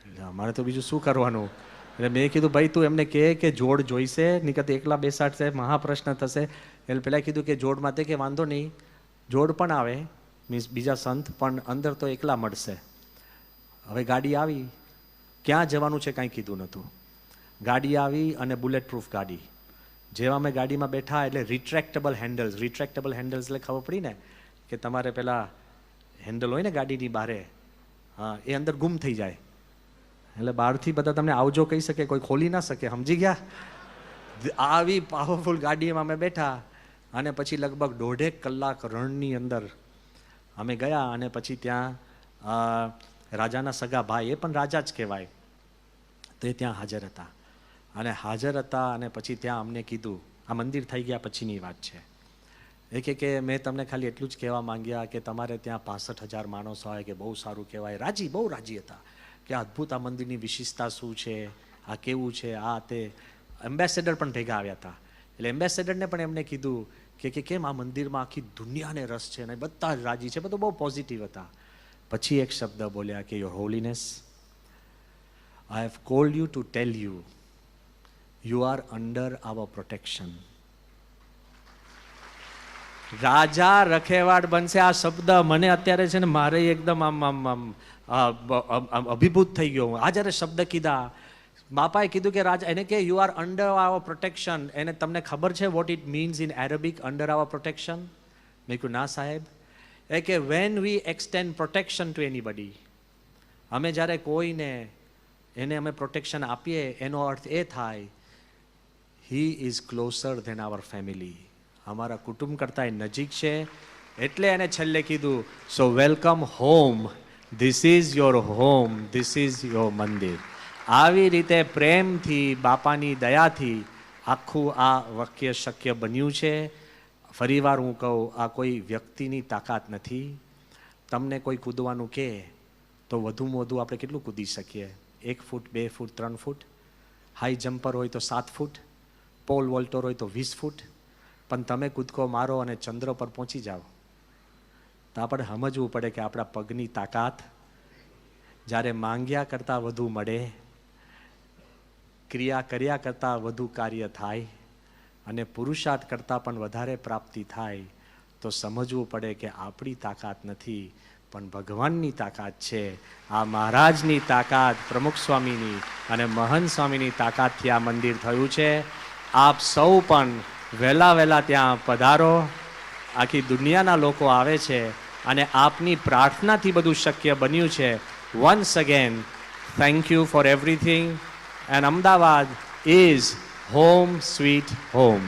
એટલે અમારે તો બીજું શું કરવાનું. એટલે મેં કીધું ભાઈ તું એમને કહે કે જોડ જોઈશે, નીકળતે એકલા બેસાડશે, મહાપ્રશ્ન થશે. એટલે પહેલાં કીધું કે જોડ માટે કે વાંધો નહીં, જોડ પણ આવે મીન્સ બીજા સંત, પણ અંદર તો એકલા મળશે. હવે ગાડી આવી, ક્યાં જવાનું છે કાંઈ કીધું નહોતું. ગાડી આવી અને બુલેટ પ્રૂફ ગાડી. જેવા અમે ગાડીમાં બેઠા એટલે રિટ્રેક્ટેબલ હેન્ડલ્સ એટલે ખબર પડી ને કે તમારે પેલા હેન્ડલ હોય ને ગાડીની બારે, હા એ અંદર ગુમ થઈ જાય. એટલે બહારથી બધા તમને આવજો કહી શકે, કોઈ ખોલી ના શકે. સમજી ગયા? આવી પાવરફુલ ગાડીમાં અમે બેઠા અને પછી લગભગ 1.5 કલાક રણની અંદર અમે ગયા. અને પછી ત્યાં રાજાના સગા ભાઈ, એ પણ રાજા જ કહેવાય, તો એ ત્યાં હાજર હતા અને હાજર હતા અને પછી ત્યાં અમને કીધું, આ મંદિર થઈ ગયા પછીની વાત છે, એ કે મેં તમને ખાલી એટલું જ કહેવા માંગ્યા કે તમારે ત્યાં 65,000 માણસો હોય કે બહુ સારું કહેવાય, રાજી, બહુ રાજી હતા કે અદ્ભુત આ મંદિરની વિશેષતા શું છે, આ કેવું છે, આ તે. એમ્બેસેડર પણ ભેગા આવ્યા હતા, એટલે એમ્બેસેડરને પણ એમને કીધું કે કેમ આ મંદિરમાં આખી દુનિયાને રસ છે ને બધા જ રાજી છે, બધું બહુ પોઝિટિવ હતા. પછી એક શબ્દ બોલ્યા કે your holiness, I have called you to tell you you are under our protection. રાજા રખેવાડ બનશે, આ શબ્દ મને અત્યારે છે ને મારે એકદમ આમ અભિભૂત થઈ ગયો. આ જ્યારે શબ્દ કીધા, બાપાએ કીધું કે રાજા, એને કે you are under our protection, એને તમને ખબર છે what it means in Arabic, under our protection? મેં કહ્યું ના સાહેબ. એ કે when we extend protection to anybody, અમે જ્યારે કોઈને એને અમે પ્રોટેક્શન આપીએ એનો અર્થ એ થાય he is closer than our family, અમારા કુટુંબ કરતાં એ નજીક છે. એટલે એને છેલ્લે કીધું સો welcome home, this is your home, this is your મંદિર. આવી રીતે પ્રેમથી, બાપાની દયાથી આખું આ વાક્ય શક્ય બન્યું છે. ફરીવાર હું કહું, આ કોઈ વ્યક્તિની તાકાત નથી. તમને કોઈ કૂદવાનું કહે તો વધુમાં વધુ આપણે કેટલું કૂદી શકીએ? 1 ફૂટ, 2 ફૂટ, 3 ફૂટ. હાઈ જમ્પર હોય તો 7 ફૂટ, પોલ વોલ્ટર હોય તો 20 ફૂટ. પણ તમે કૂદકો મારો અને ચંદ્ર પર પહોંચી જાઓ તો આપણે સમજવું પડે કે આપણા પગની તાકાત જ્યારે માંગ્યા કરતાં વધુ મળે, ક્રિયા કર્યા કરતાં વધુ કાર્ય થાય અને પુરુષાર્થ કરતાં પણ વધારે પ્રાપ્તિ થાય તો સમજવું પડે કે આપણી તાકાત નથી પણ ભગવાનની તાકાત છે. આ મહારાજની તાકાત, પ્રમુખ સ્વામીની અને મહંત સ્વામીની તાકાતથી આ મંદિર થયું છે. આપ સૌ પણ વહેલા ત્યાં પધારો. આખી દુનિયાના લોકો આવે છે અને આપની પ્રાર્થનાથી બધું શક્ય બન્યું છે. Once again thank you for everything. And Ahmedabad is home sweet home.